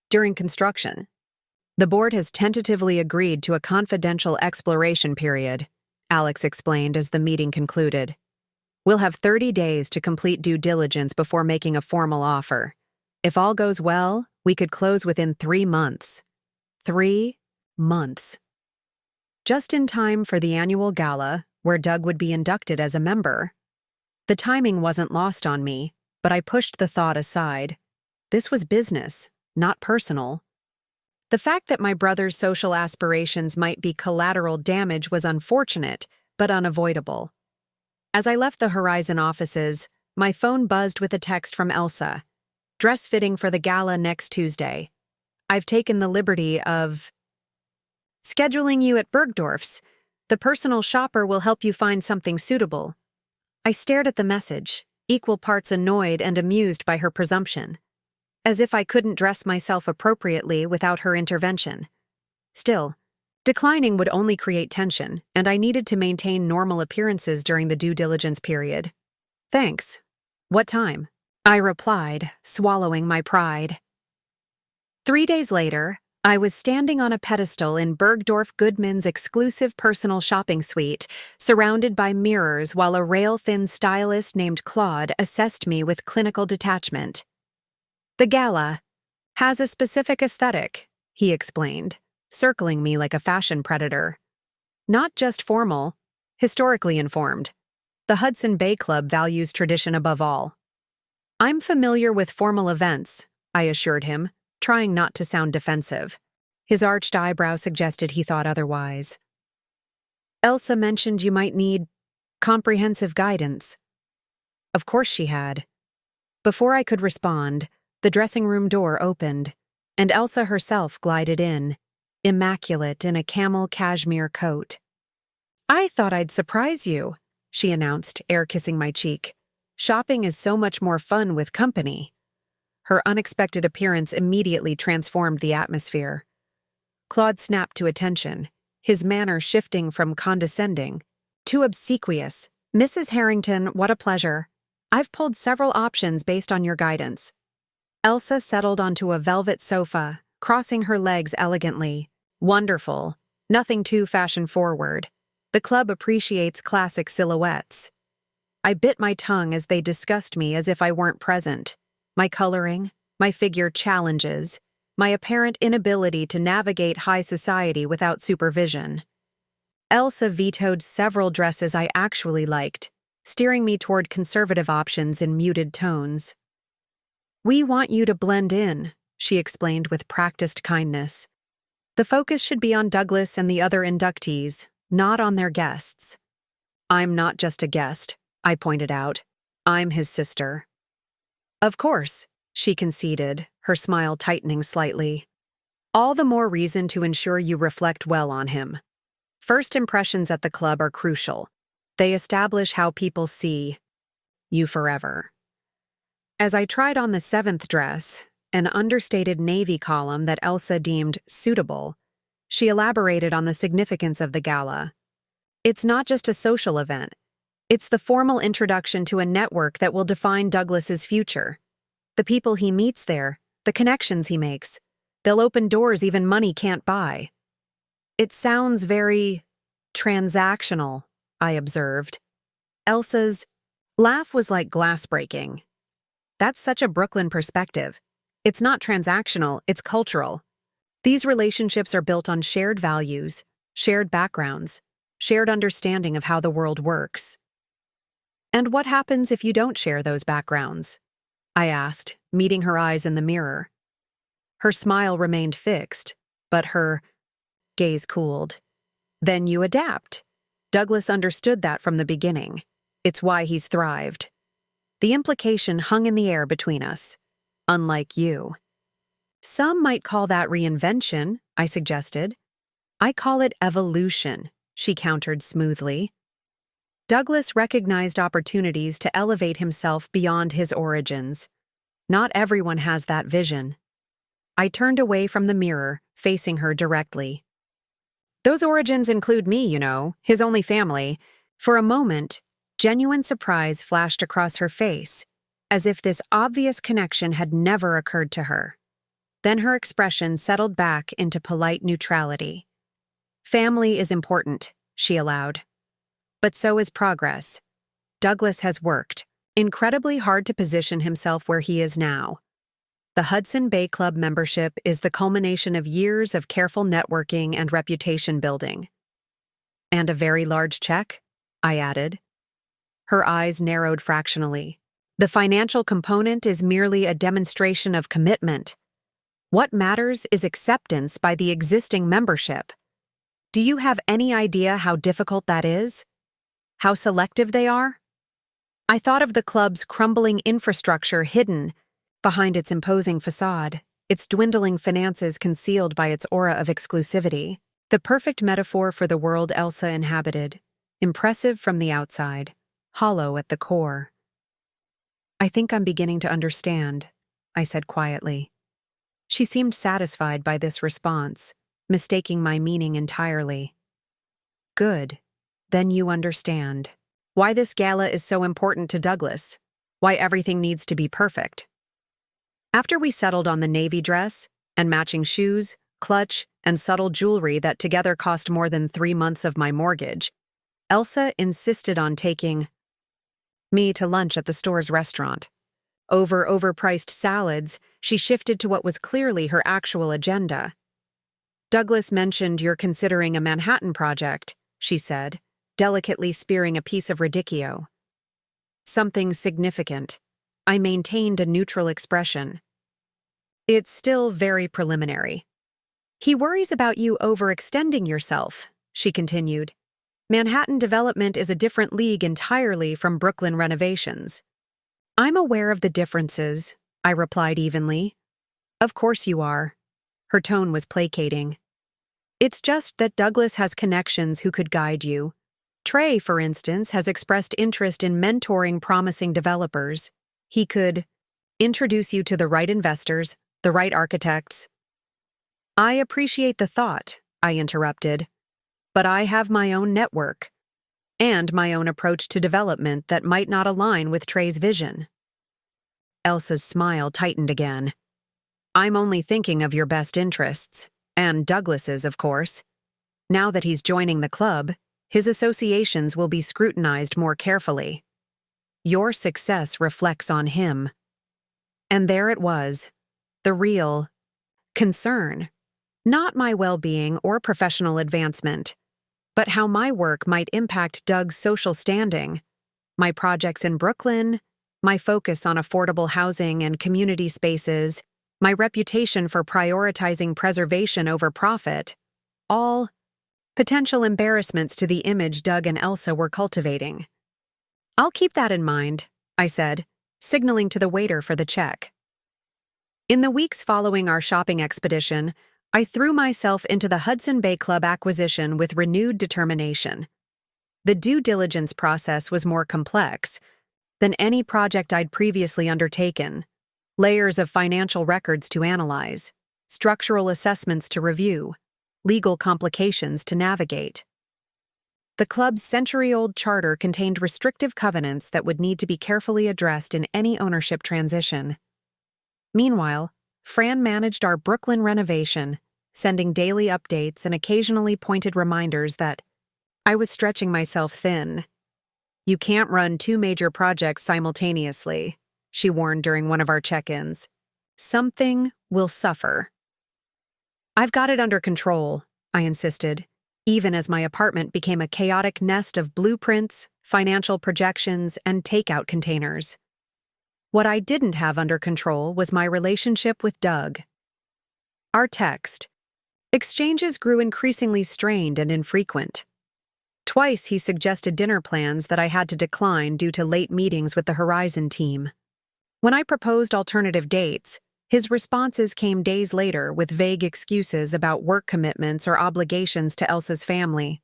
[SPEAKER 1] during construction. "The board has tentatively agreed to a confidential exploration period," Alex explained as the meeting concluded. "We'll have 30 days to complete due diligence before making a formal offer. If all goes well, we could close within 3 months. 3 months. Just in time for the annual gala, where Doug would be inducted as a member. The timing wasn't lost on me, but I pushed the thought aside. This was business, not personal. The fact that my brother's social aspirations might be collateral damage was unfortunate, but unavoidable. As I left the Horizon offices, my phone buzzed with a text from Elsa. "Dress fitting for the gala next Tuesday. I've taken the liberty of scheduling you at Bergdorf's. The personal shopper will help you find something suitable." I stared at the message, equal parts annoyed and amused by her presumption, as if I couldn't dress myself appropriately without her intervention. Still, declining would only create tension, and I needed to maintain normal appearances during the due diligence period. "Thanks. What time?" I replied, swallowing my pride. 3 days later, I was standing on a pedestal in Bergdorf Goodman's exclusive personal shopping suite, surrounded by mirrors while a rail-thin stylist named Claude assessed me with clinical detachment. "The gala has a specific aesthetic," he explained, circling me like a fashion predator. "Not just formal, historically informed. The Hudson Bay Club values tradition above all." "I'm familiar with formal events," I assured him, trying not to sound defensive. His arched eyebrow suggested he thought otherwise. "Elsa mentioned you might need comprehensive guidance." Of course she had. Before I could respond, the dressing room door opened, and Elsa herself glided in, immaculate in a camel cashmere coat. "I thought I'd surprise you," she announced, air-kissing my cheek. "Shopping is so much more fun with company." Her unexpected appearance immediately transformed the atmosphere. Claude snapped to attention, his manner shifting from condescending to obsequious. "Mrs. Harrington, what a pleasure. I've pulled several options based on your guidance." Elsa settled onto a velvet sofa, crossing her legs elegantly. Wonderful. Nothing too fashion-forward. The club appreciates classic silhouettes. I bit my tongue as they discussed me as if I weren't present. My coloring, my figure challenges, my apparent inability to navigate high society without supervision. Elsa vetoed several dresses I actually liked, steering me toward conservative options in muted tones. "We want you to blend in," she explained with practiced kindness. "The focus should be on Douglas and the other inductees, not on their guests." "I'm not just a guest," I pointed out. "I'm his sister." "Of course," she conceded, her smile tightening slightly. "All the more reason to ensure you reflect well on him. First impressions at the club are crucial. They establish how people see you forever." As I tried on the 7th dress, an understated navy column that Elsa deemed suitable, she elaborated on the significance of the gala. "It's not just a social event. It's the formal introduction to a network that will define Douglas's future. The people he meets there, the connections he makes, they'll open doors even money can't buy." "It sounds very transactional," I observed. Elsa's laugh was like glass breaking. "That's such a Brooklyn perspective. It's not transactional, it's cultural. These relationships are built on shared values, shared backgrounds, shared understanding of how the world works." "And what happens if you don't share those backgrounds?" I asked, meeting her eyes in the mirror. Her smile remained fixed, but her gaze cooled. "Then you adapt." Douglas understood that from the beginning. It's why he's thrived. The implication hung in the air between us. "Unlike you." "Some might call that reinvention," I suggested. "I call it evolution," she countered smoothly. Douglas recognized opportunities to elevate himself beyond his origins. Not everyone has that vision. I turned away from the mirror, facing her directly. "Those origins include me, you know, his only family." For a moment, genuine surprise flashed across her face, as if this obvious connection had never occurred to her. Then her expression settled back into polite neutrality. "Family is important," she allowed. "But so is progress. Douglas has worked incredibly hard to position himself where he is now. The Hudson Bay Club membership is the culmination of years of careful networking and reputation building." "And a very large check?" I added. Her eyes narrowed fractionally. "The financial component is merely a demonstration of commitment. What matters is acceptance by the existing membership. Do you have any idea how difficult that is? How selective they are?" I thought of the club's crumbling infrastructure hidden behind its imposing facade, its dwindling finances concealed by its aura of exclusivity. The perfect metaphor for the world Elsa inhabited, impressive from the outside, hollow at the core. "I think I'm beginning to understand," I said quietly. She seemed satisfied by this response, mistaking my meaning entirely. "Good. Then you understand. Why this gala is so important to Douglas. Why everything needs to be perfect." After we settled on the navy dress, and matching shoes, clutch, and subtle jewelry that together cost more than 3 months of my mortgage, Elsa insisted on taking me to lunch at the store's restaurant. Over overpriced salads, she shifted to what was clearly her actual agenda. "Douglas mentioned you're considering a Manhattan project," she said, delicately spearing a piece of radicchio. "Something significant." I maintained a neutral expression. "It's still very preliminary." "He worries about you overextending yourself," she continued. "Manhattan development is a different league entirely from Brooklyn renovations." "I'm aware of the differences," I replied evenly. "Of course you are." Her tone was placating. "It's just that Douglas has connections who could guide you. Trey, for instance, has expressed interest in mentoring promising developers. He could introduce you to the right investors, the right architects." "I appreciate the thought," I interrupted, "but I have my own network and my own approach to development that might not align with Trey's vision." Elsa's smile tightened again. I'm only thinking of your best interests, and Douglas's, of course. Now that he's joining the club, his associations will be scrutinized more carefully. Your success reflects on him. And there it was, the real concern. Not my well-being or professional advancement, but how my work might impact Doug's social standing, my projects in Brooklyn, my focus on affordable housing and community spaces, my reputation for prioritizing preservation over profit, all potential embarrassments to the image Doug and Elsa were cultivating. I'll keep that in mind, I said, signaling to the waiter for the check. In the weeks following our shopping expedition, I threw myself into the Hudson Bay Club acquisition with renewed determination. The due diligence process was more complex than any project I'd previously undertaken. Layers of financial records to analyze, structural assessments to review, legal complications to navigate. The club's century-old charter contained restrictive covenants that would need to be carefully addressed in any ownership transition. Meanwhile, Fran managed our Brooklyn renovation, sending daily updates and occasionally pointed reminders that I was stretching myself thin. You can't run two major projects simultaneously, she warned during one of our check-ins. Something will suffer. I've got it under control, I insisted, even as my apartment became a chaotic nest of blueprints, financial projections, and takeout containers. What I didn't have under control was my relationship with Doug. Our text exchanges grew increasingly strained and infrequent. Twice he suggested dinner plans that I had to decline due to late meetings with the Horizon team. When I proposed alternative dates, his responses came days later with vague excuses about work commitments or obligations to Elsa's family.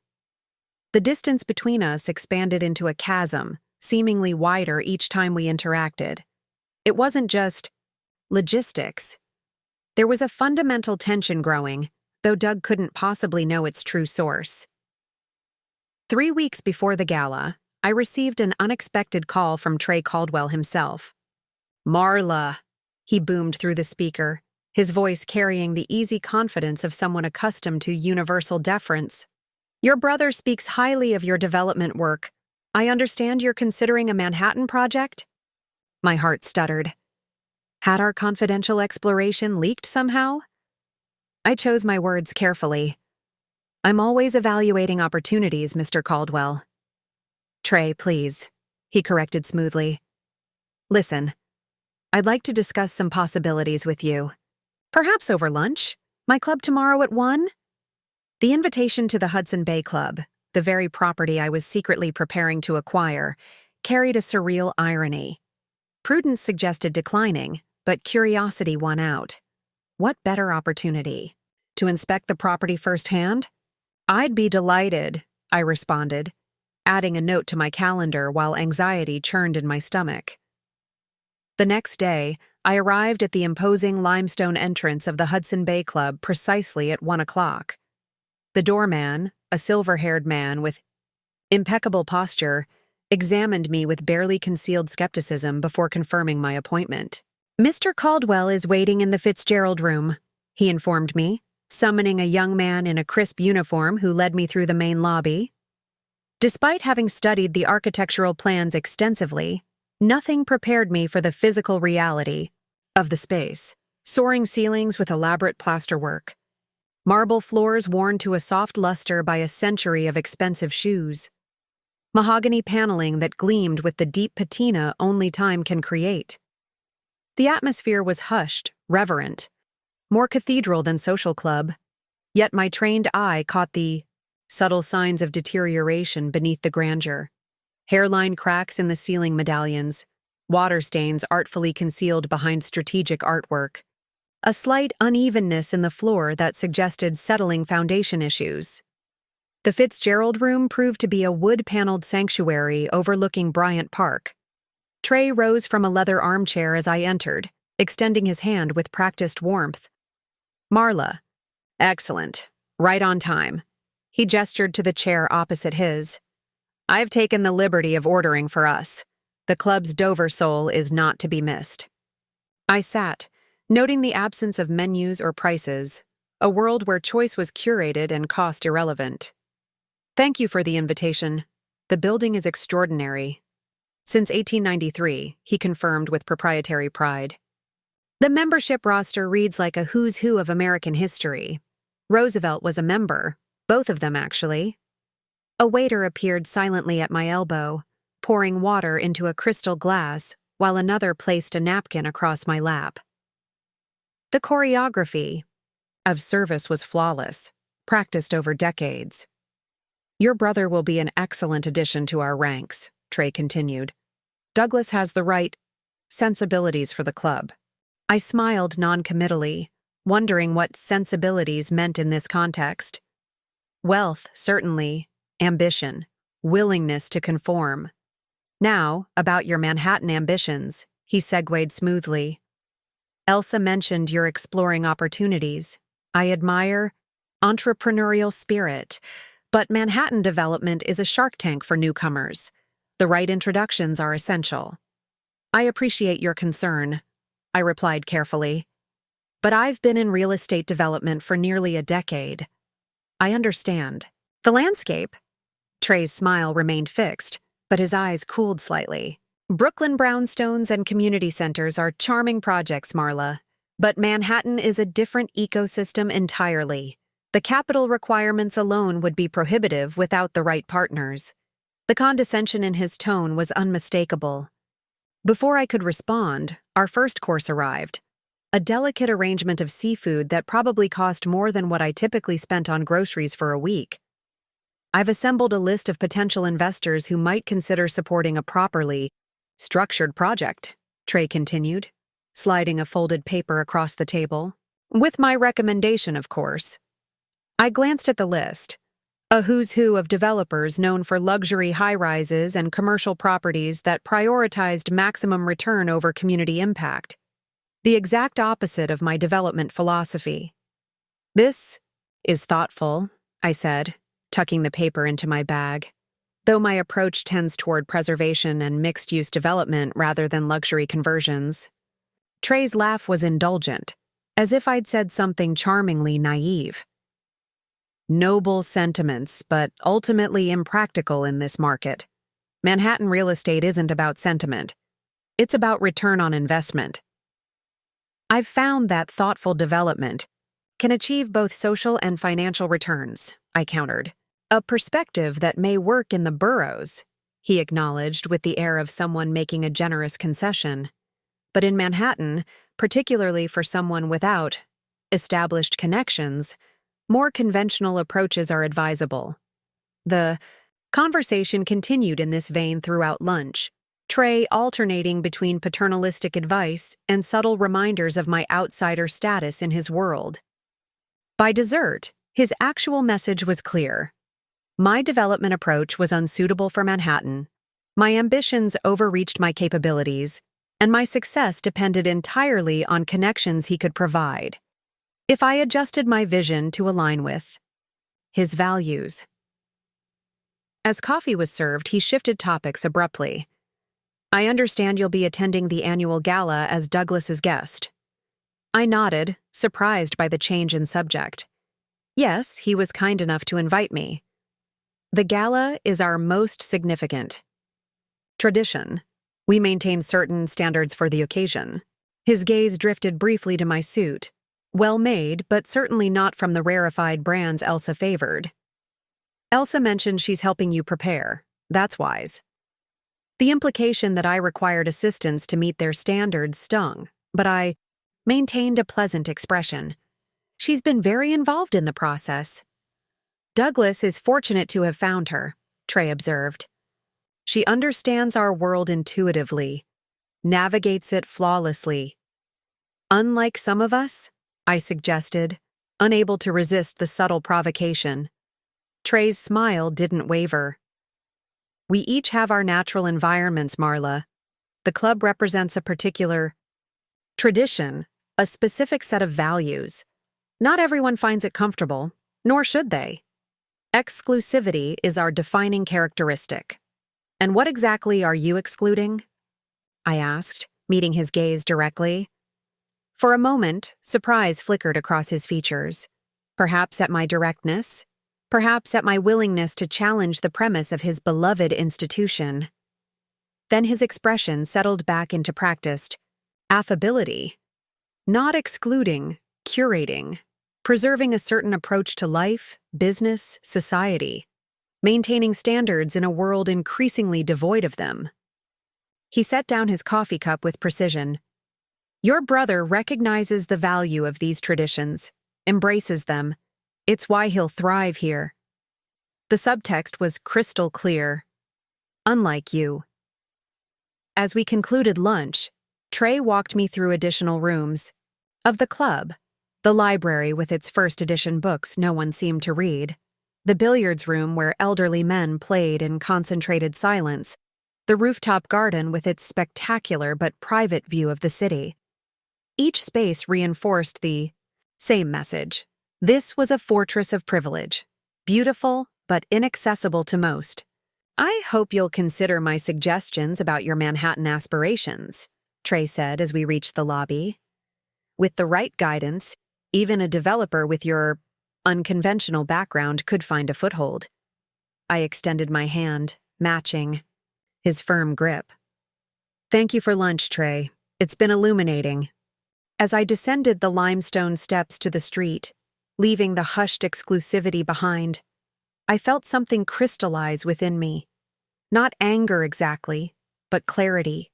[SPEAKER 1] The distance between us expanded into a chasm, seemingly wider each time we interacted. It wasn't just logistics. There was a fundamental tension growing, though Doug couldn't possibly know its true source. 3 weeks before the gala, I received an unexpected call from Trey Caldwell himself. Marla, he boomed through the speaker, his voice carrying the easy confidence of someone accustomed to universal deference. Your brother speaks highly of your development work. I understand you're considering a Manhattan project? My heart stuttered. Had our confidential exploration leaked somehow? I chose my words carefully. I'm always evaluating opportunities, Mr. Caldwell. Trey, please, he corrected smoothly. Listen, I'd like to discuss some possibilities with you. Perhaps over lunch? My club tomorrow at 1? The invitation to the Hudson Bay Club, the very property I was secretly preparing to acquire, carried a surreal irony. Prudence suggested declining, but curiosity won out. What better opportunity? To inspect the property firsthand? I'd be delighted, I responded, adding a note to my calendar while anxiety churned in my stomach. The next day, I arrived at the imposing limestone entrance of the Hudson Bay Club precisely at 1 o'clock. The doorman, a silver-haired man with impeccable posture, examined me with barely concealed skepticism before confirming my appointment. Mr. Caldwell is waiting in the Fitzgerald room, he informed me, summoning a young man in a crisp uniform who led me through the main lobby. Despite having studied the architectural plans extensively, nothing prepared me for the physical reality of the space. Soaring ceilings with elaborate plasterwork, marble floors worn to a soft luster by a century of expensive shoes, mahogany paneling that gleamed with the deep patina only time can create. The atmosphere was hushed, reverent, more cathedral than social club, yet my trained eye caught the subtle signs of deterioration beneath the grandeur. Hairline cracks in the ceiling medallions, water stains artfully concealed behind strategic artwork, a slight unevenness in the floor that suggested settling foundation issues. The Fitzgerald room proved to be a wood-paneled sanctuary overlooking Bryant Park. Trey rose from a leather armchair as I entered, extending his hand with practiced warmth. Marla. Excellent. Right on time. He gestured to the chair opposite his. I've taken the liberty of ordering for us. The club's Dover sole is not to be missed. I sat, noting the absence of menus or prices, a world where choice was curated and cost irrelevant. Thank you for the invitation. The building is extraordinary. Since 1893, he confirmed with proprietary pride. The membership roster reads like a who's who of American history. Roosevelt was a member, both of them actually. A waiter appeared silently at my elbow, pouring water into a crystal glass while another placed a napkin across my lap. The choreography of service was flawless, practiced over decades. Your brother will be an excellent addition to our ranks, Trey continued. Douglas has the right sensibilities for the club. I smiled non-committally, wondering what sensibilities meant in this context. Wealth, certainly. Ambition. Willingness to conform. Now, about your Manhattan ambitions, he segued smoothly. Elsa mentioned you're exploring opportunities. I admire entrepreneurial spirit, but Manhattan development is a shark tank for newcomers. The right introductions are essential. I appreciate your concern, I replied carefully. But I've been in real estate development for nearly a decade. I understand. The landscape? Trey's smile remained fixed, but his eyes cooled slightly. Brooklyn brownstones and community centers are charming projects, Marla. But Manhattan is a different ecosystem entirely. The capital requirements alone would be prohibitive without the right partners. The condescension in his tone was unmistakable. Before I could respond, our first course arrived. A delicate arrangement of seafood that probably cost more than what I typically spent on groceries for a week. I've assembled a list of potential investors who might consider supporting a properly structured project, Trey continued, sliding a folded paper across the table. With my recommendation, of course. I glanced at the list. A who's who of developers known for luxury high-rises and commercial properties that prioritized maximum return over community impact. The exact opposite of my development philosophy. This is thoughtful, I said, tucking the paper into my bag. Though my approach tends toward preservation and mixed-use development rather than luxury conversions. Trey's laugh was indulgent, as if I'd said something charmingly naive. Noble sentiments, but ultimately impractical in this market. Manhattan real estate isn't about sentiment. It's about return on investment. I've found that thoughtful development can achieve both social and financial returns, I countered. A perspective that may work in the boroughs, he acknowledged with the air of someone making a generous concession. But in Manhattan, particularly for someone without established connections, more conventional approaches are advisable. The conversation continued in this vein throughout lunch, Trey alternating between paternalistic advice and subtle reminders of my outsider status in his world. By dessert, his actual message was clear. My development approach was unsuitable for Manhattan. My ambitions overreached my capabilities, and my success depended entirely on connections he could provide. If I adjusted my vision to align with his values. As coffee was served, he shifted topics abruptly. I understand you'll be attending the annual gala as Douglas's guest. I nodded, surprised by the change in subject. Yes, he was kind enough to invite me. The gala is our most significant tradition. We maintain certain standards for the occasion. His gaze drifted briefly to my suit. Well made, but certainly not from the rarefied brands Elsa favored. Elsa mentioned she's helping you prepare. That's wise. The implication that I required assistance to meet their standards stung, but I maintained a pleasant expression. She's been very involved in the process. Douglas is fortunate to have found her, Trey observed. She understands our world intuitively, navigates it flawlessly. Unlike some of us, I suggested, unable to resist the subtle provocation. Trey's smile didn't waver. We each have our natural environments, Marla. The club represents a particular tradition, a specific set of values. Not everyone finds it comfortable, nor should they. Exclusivity is our defining characteristic. And what exactly are you excluding? I asked, meeting his gaze directly. For a moment, surprise flickered across his features. Perhaps at my directness, perhaps at my willingness to challenge the premise of his beloved institution. Then his expression settled back into practiced affability, not excluding, curating, preserving a certain approach to life, business, society, maintaining standards in a world increasingly devoid of them. He set down his coffee cup with precision. Your brother recognizes the value of these traditions, embraces them. It's why he'll thrive here. The subtext was crystal clear. Unlike you. As we concluded lunch, Trey walked me through additional rooms. Of the club, the library with its first edition books no one seemed to read, the billiards room where elderly men played in concentrated silence, the rooftop garden with its spectacular but private view of the city. Each space reinforced the same message. This was a fortress of privilege, beautiful but inaccessible to most. I hope you'll consider my suggestions about your Manhattan aspirations, Trey said as we reached the lobby. With the right guidance, even a developer with your unconventional background could find a foothold. I extended my hand, matching his firm grip. Thank you for lunch, Trey. It's been illuminating. As I descended the limestone steps to the street, leaving the hushed exclusivity behind, I felt something crystallize within me. Not anger exactly, but clarity.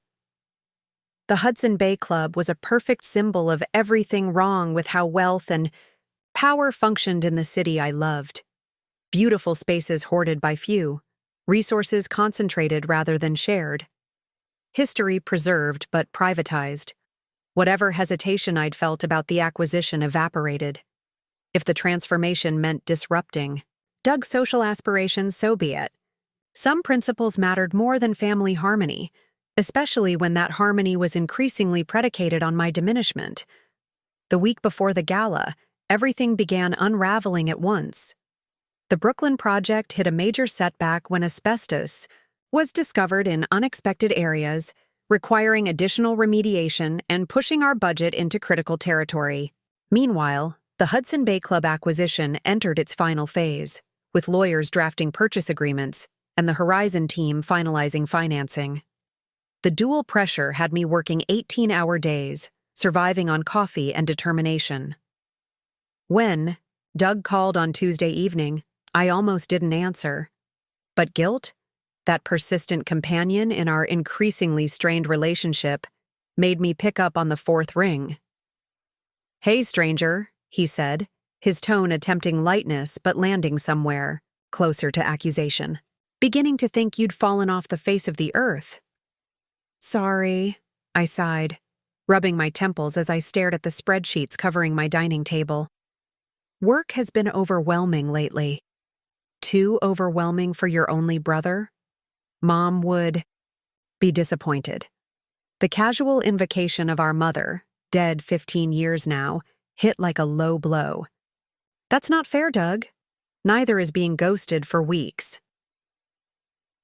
[SPEAKER 1] The Hudson Bay Club was a perfect symbol of everything wrong with how wealth and power functioned in the city I loved. Beautiful spaces hoarded by few, resources concentrated rather than shared. History preserved but privatized. Whatever hesitation I'd felt about the acquisition evaporated. If the transformation meant disrupting Doug's social aspirations, so be it. Some principles mattered more than family harmony, especially when that harmony was increasingly predicated on my diminishment. The week before the gala, everything began unraveling at once. The Brooklyn project hit a major setback when asbestos was discovered in unexpected areas, requiring additional remediation and pushing our budget into critical territory. Meanwhile, the Hudson Bay Club acquisition entered its final phase, with lawyers drafting purchase agreements and the Horizon team finalizing financing. The dual pressure had me working 18-hour days, surviving on coffee and determination. When Doug called on Tuesday evening, I almost didn't answer. But guilt, that persistent companion in our increasingly strained relationship, made me pick up on the fourth ring. Hey, stranger, he said, his tone attempting lightness but landing somewhere, closer to accusation. Beginning to think you'd fallen off the face of the earth. Sorry, I sighed, rubbing my temples as I stared at the spreadsheets covering my dining table. Work has been overwhelming lately. Too overwhelming for your only brother? Mom would be disappointed. The casual invocation of our mother, dead 15 years now, hit like a low blow. That's not fair, Doug. Neither is being ghosted for weeks.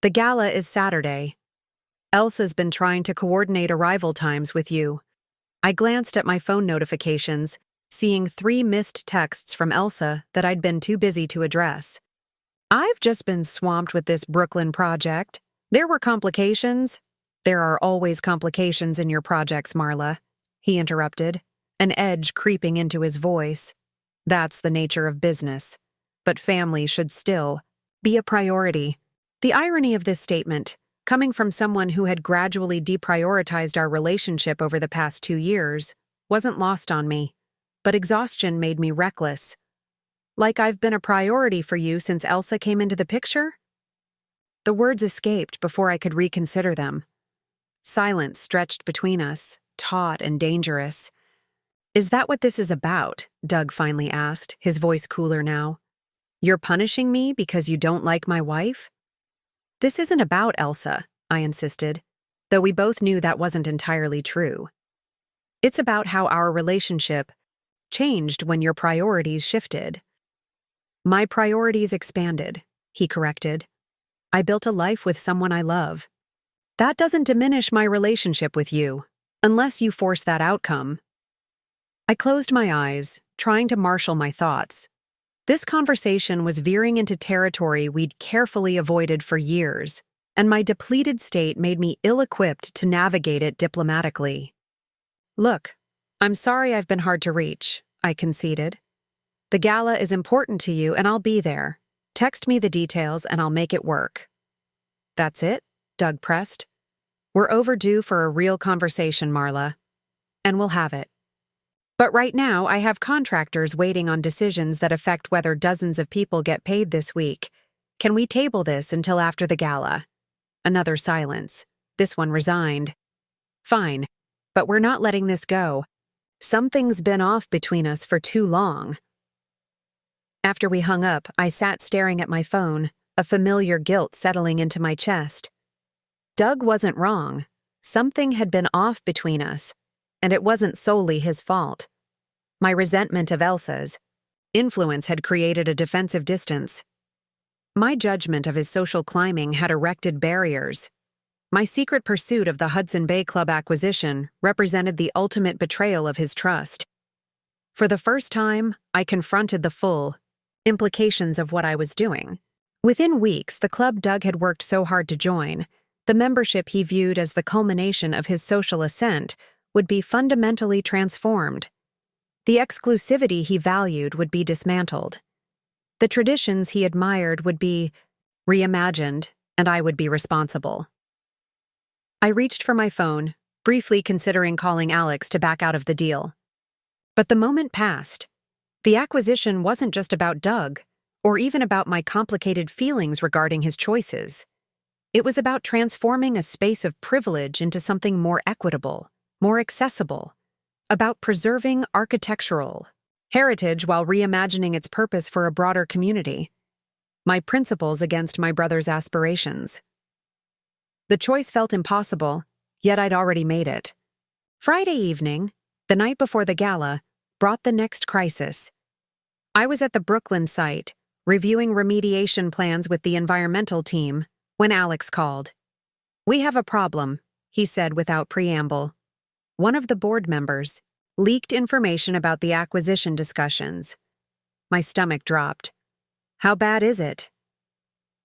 [SPEAKER 1] The gala is Saturday. Elsa's been trying to coordinate arrival times with you. I glanced at my phone notifications, seeing 3 missed texts from Elsa that I'd been too busy to address. I've just been swamped with this Brooklyn project. There were complications. There are always complications in your projects, Marla, he interrupted, an edge creeping into his voice. That's the nature of business. But family should still be a priority. The irony of this statement, coming from someone who had gradually deprioritized our relationship over the past 2 years, wasn't lost on me. But exhaustion made me reckless. Like I've been a priority for you since Elsa came into the picture? The words escaped before I could reconsider them. Silence stretched between us, taut and dangerous. Is that what this is about? Doug finally asked, his voice cooler now. You're punishing me because you don't like my wife? This isn't about Elsa, I insisted, though we both knew that wasn't entirely true. It's about how our relationship changed when your priorities shifted. My priorities expanded, he corrected. I built a life with someone I love. That doesn't diminish my relationship with you, unless you force that outcome. I closed my eyes, trying to marshal my thoughts. This conversation was veering into territory we'd carefully avoided for years, and my depleted state made me ill-equipped to navigate it diplomatically. "Look, I'm sorry I've been hard to reach," I conceded. "The gala is important to you and I'll be there. Text me the details and I'll make it work." "That's it?" Doug pressed. "We're overdue for a real conversation, Marla. And we'll have it. But right now, I have contractors waiting on decisions that affect whether dozens of people get paid this week. Can we table this until after the gala?" Another silence. This one resigned. "Fine, but we're not letting this go. Something's been off between us for too long." After we hung up, I sat staring at my phone, a familiar guilt settling into my chest. Doug wasn't wrong. Something had been off between us, and it wasn't solely his fault. My resentment of Elsa's influence had created a defensive distance. My judgment of his social climbing had erected barriers. My secret pursuit of the Hudson Bay Club acquisition represented the ultimate betrayal of his trust. For the first time, I confronted the full implications of what I was doing. Within weeks, the club Doug had worked so hard to join, the membership he viewed as the culmination of his social ascent, would be fundamentally transformed. The exclusivity he valued would be dismantled. The traditions he admired would be reimagined, and I would be responsible. I reached for my phone, briefly considering calling Alex to back out of the deal. But the moment passed. The acquisition wasn't just about Doug, or even about my complicated feelings regarding his choices. It was about transforming a space of privilege into something more equitable, more accessible, about preserving architectural heritage while reimagining its purpose for a broader community. My principles against my brother's aspirations. The choice felt impossible, yet I'd already made it. Friday evening, the night before the gala, brought the next crisis. I was at the Brooklyn site, reviewing remediation plans with the environmental team, when Alex called. "We have a problem," he said without preamble. One of the board members leaked information about the acquisition discussions. My stomach dropped. "How bad is it?"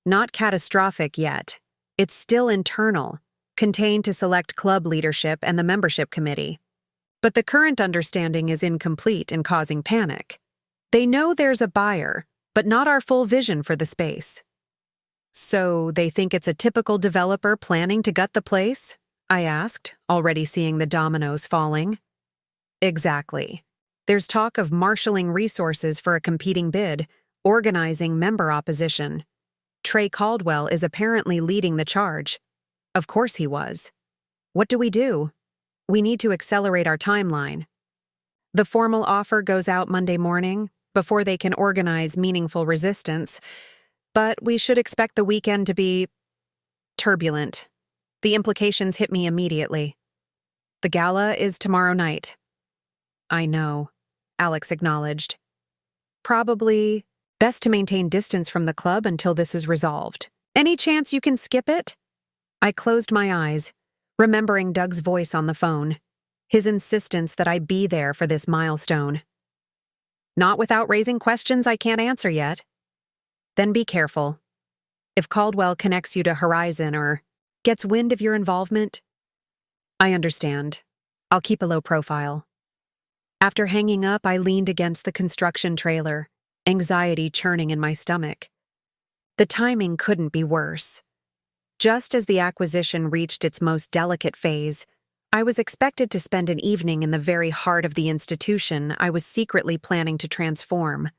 [SPEAKER 1] "Not catastrophic yet. It's still internal, contained to select club leadership and the membership committee. But the current understanding is incomplete and causing panic. They know there's a buyer, but not our full vision for the space." "So they think it's a typical developer planning to gut the place?" I asked, already seeing the dominoes falling. "Exactly. There's talk of marshaling resources for a competing bid, organizing member opposition. Trey Caldwell is apparently leading the charge." Of course he was. "What do we do?" "We need to accelerate our timeline. The formal offer goes out Monday morning, before they can organize meaningful resistance, but we should expect the weekend to be turbulent." The implications hit me immediately. "The gala is tomorrow night." "I know," Alex acknowledged. "Probably best to maintain distance from the club until this is resolved. Any chance you can skip it?" I closed my eyes, remembering Doug's voice on the phone, his insistence that I be there for this milestone. "Not without raising questions I can't answer yet." "Then be careful. If Caldwell connects you to Horizon or gets wind of your involvement." "I understand. I'll keep a low profile." After hanging up, I leaned against the construction trailer, anxiety churning in my stomach. The timing couldn't be worse. Just as the acquisition reached its most delicate phase, I was expected to spend an evening in the very heart of the institution I was secretly planning to transform,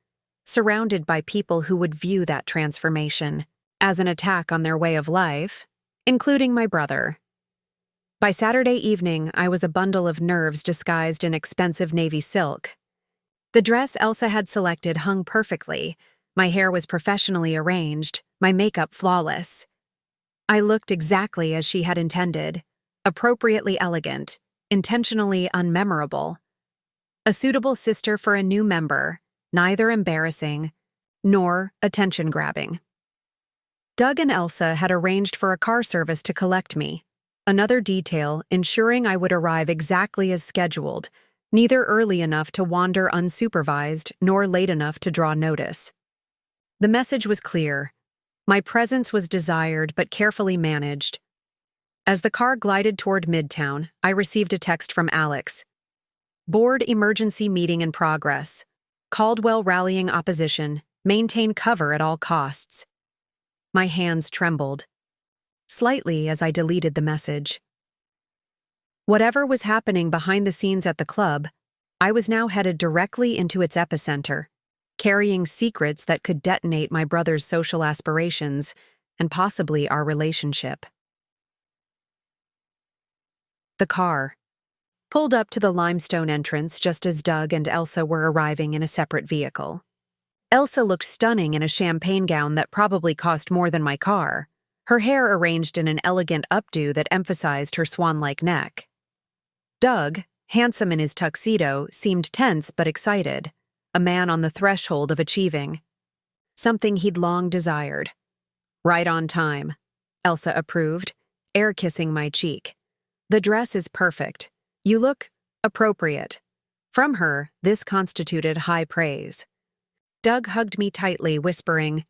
[SPEAKER 1] surrounded by people who would view that transformation as an attack on their way of life, including my brother. By Saturday evening, I was a bundle of nerves disguised in expensive navy silk. The dress Elsa had selected hung perfectly. My hair was professionally arranged, my makeup flawless. I looked exactly as she had intended, appropriately elegant, intentionally unmemorable. A suitable sister for a new member, neither embarrassing nor attention-grabbing. Doug and Elsa had arranged for a car service to collect me, another detail ensuring I would arrive exactly as scheduled, neither early enough to wander unsupervised nor late enough to draw notice. The message was clear. My presence was desired but carefully managed. As the car glided toward Midtown, I received a text from Alex. Board emergency meeting in progress. Caldwell rallying opposition. Maintain cover at all costs. My hands trembled slightly as I deleted the message. Whatever was happening behind the scenes at the club, I was now headed directly into its epicenter, carrying secrets that could detonate my brother's social aspirations and possibly our relationship. The car pulled up to the limestone entrance just as Doug and Elsa were arriving in a separate vehicle. Elsa looked stunning in a champagne gown that probably cost more than my car, her hair arranged in an elegant updo that emphasized her swan-like neck. Doug, handsome in his tuxedo, seemed tense but excited, a man on the threshold of achieving something he'd long desired. Right on time, Elsa approved, air-kissing my cheek. The dress is perfect. You look appropriate. From her, this constituted high praise. Doug hugged me tightly, whispering,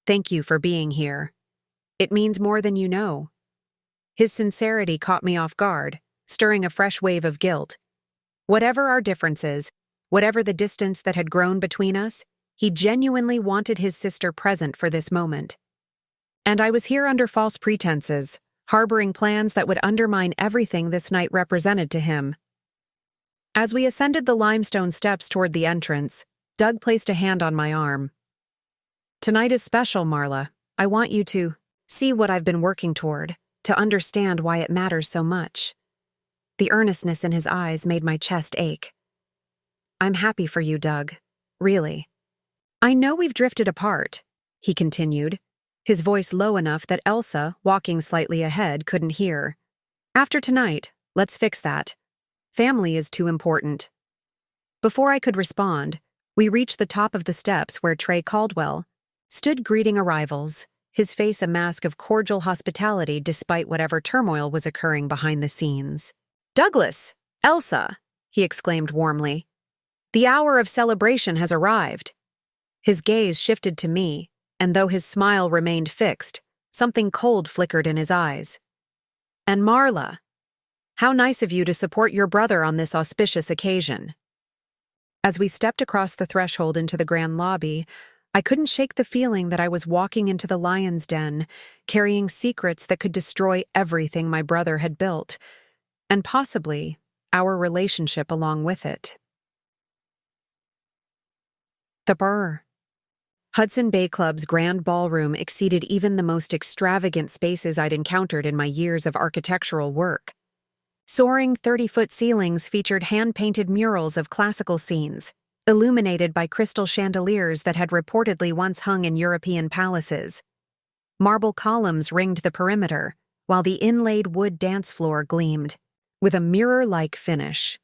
[SPEAKER 1] "Thank you for being here. It means more than you know." His sincerity caught me off guard, stirring a fresh wave of guilt. Whatever our differences, whatever the distance that had grown between us, he genuinely wanted his sister present for this moment. And I was here under false pretenses, harboring plans that would undermine everything this night represented to him. As we ascended the limestone steps toward the entrance, Doug placed a hand on my arm. "Tonight is special, Marla. I want you to see what I've been working toward, to understand why it matters so much." The earnestness in his eyes made my chest ache. "I'm happy for you, Doug. Really. I know we've drifted apart," he continued, his voice low enough that Elsa, walking slightly ahead, couldn't hear. "After tonight, let's fix that. Family is too important." Before I could respond, we reached the top of the steps where Trey Caldwell stood greeting arrivals, his face a mask of cordial hospitality despite whatever turmoil was occurring behind the scenes. "Douglas! Elsa!" he exclaimed warmly. "The hour of celebration has arrived." His gaze shifted to me, and though his smile remained fixed, something cold flickered in his eyes. "And Marla, how nice of you to support your brother on this auspicious occasion." As we stepped across the threshold into the grand lobby, I couldn't shake the feeling that I was walking into the lion's den, carrying secrets that could destroy everything my brother had built, and possibly our relationship along with it. The Burr. Hudson Bay Club's grand ballroom exceeded even the most extravagant spaces I'd encountered in my years of architectural work. Soaring 30-foot ceilings featured hand-painted murals of classical scenes, illuminated by crystal chandeliers that had reportedly once hung in European palaces. Marble columns ringed the perimeter, while the inlaid wood dance floor gleamed, with a mirror-like finish.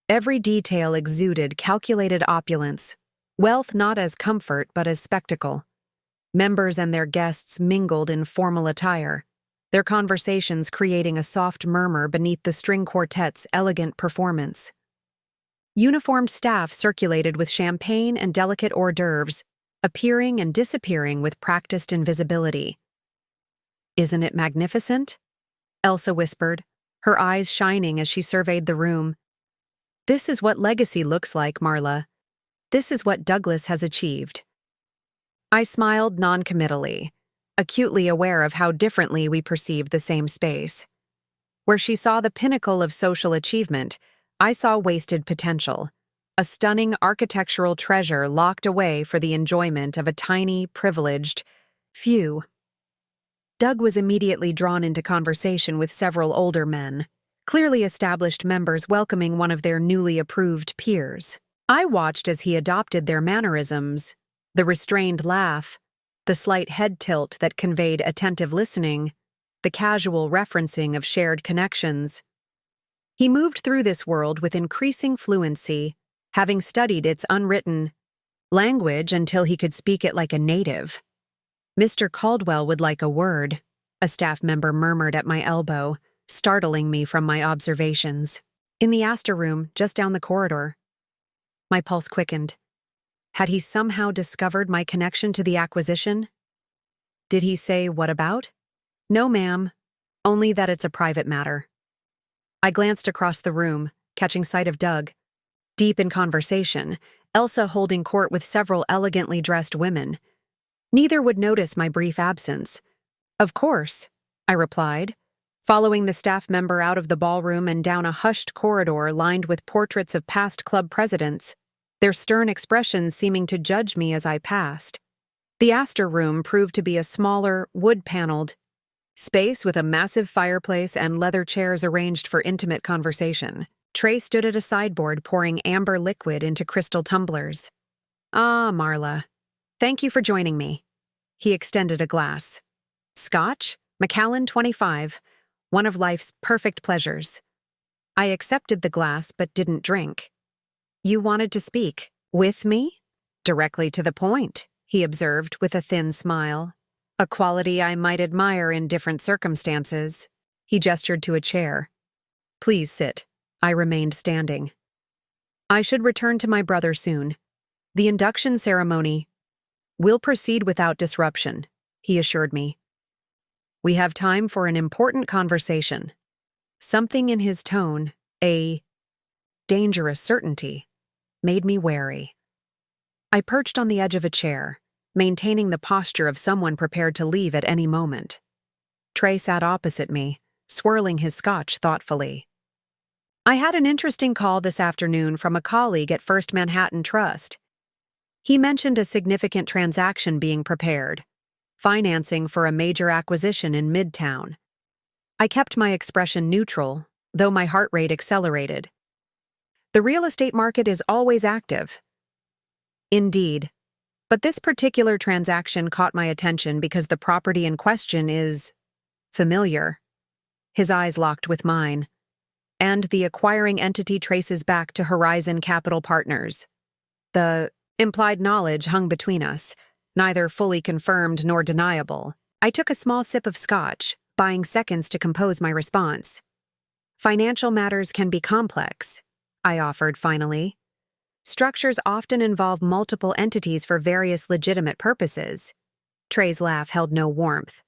[SPEAKER 1] Every detail exuded calculated opulence, wealth not as comfort but as spectacle. Members and their guests mingled in formal attire, their conversations creating a soft murmur beneath the string quartet's elegant performance. Uniformed staff circulated with champagne and delicate hors d'oeuvres, appearing and disappearing with practiced invisibility. "Isn't it magnificent?" Elsa whispered, her eyes shining as she surveyed the room. "This is what legacy looks like, Marla. This is what Douglas has achieved." I smiled noncommittally, acutely aware of how differently we perceived the same space. Where she saw the pinnacle of social achievement, I saw wasted potential, a stunning architectural treasure locked away for the enjoyment of a tiny, privileged few. Doug was immediately drawn into conversation with several older men, clearly established members welcoming one of their newly approved peers. I watched as he adopted their mannerisms, the restrained laugh, the slight head tilt that conveyed attentive listening, the casual referencing of shared connections. He moved through this world with increasing fluency, having studied its unwritten language until he could speak it like a native. "Mr. Caldwell would like a word," a staff member murmured at my elbow, startling me from my observations. In the Astor room, just down the corridor. My pulse quickened. Had he somehow discovered my connection to the acquisition? Did he say what about? No, ma'am. Only that it's a private matter. I glanced across the room, catching sight of Doug, deep in conversation, Elsa holding court with several elegantly dressed women. Neither would notice my brief absence. Of course, I replied, following the staff member out of the ballroom and down a hushed corridor lined with portraits of past club presidents, their stern expressions seeming to judge me as I passed. The Astor room proved to be a smaller, wood-paneled space with a massive fireplace and leather chairs arranged for intimate conversation. Trey stood at a sideboard pouring amber liquid into crystal tumblers. Ah, Marla. Thank you for joining me. He extended a glass. Scotch, Macallan 25, one of life's perfect pleasures. I accepted the glass but didn't drink. You wanted to speak with me? Directly to the point, he observed with a thin smile. A quality I might admire in different circumstances. He gestured to a chair. Please sit. I remained standing. I should return to my brother soon. The induction ceremony will proceed without disruption, he assured me. We have time for an important conversation. Something in his tone, a dangerous certainty, made me wary. I perched on the edge of a chair, maintaining the posture of someone prepared to leave at any moment. Trey sat opposite me, swirling his scotch thoughtfully. I had an interesting call this afternoon from a colleague at First Manhattan Trust. He mentioned a significant transaction being prepared, financing for a major acquisition in Midtown. I kept my expression neutral, though my heart rate accelerated. The real estate market is always active. Indeed. But this particular transaction caught my attention because the property in question is familiar. His eyes locked with mine. And the acquiring entity traces back to Horizon Capital Partners. The implied knowledge hung between us, neither fully confirmed nor deniable. I took a small sip of scotch, buying seconds to compose my response. Financial matters can be complex, I offered finally. Structures often involve multiple entities for various legitimate purposes. Trey's laugh held no warmth.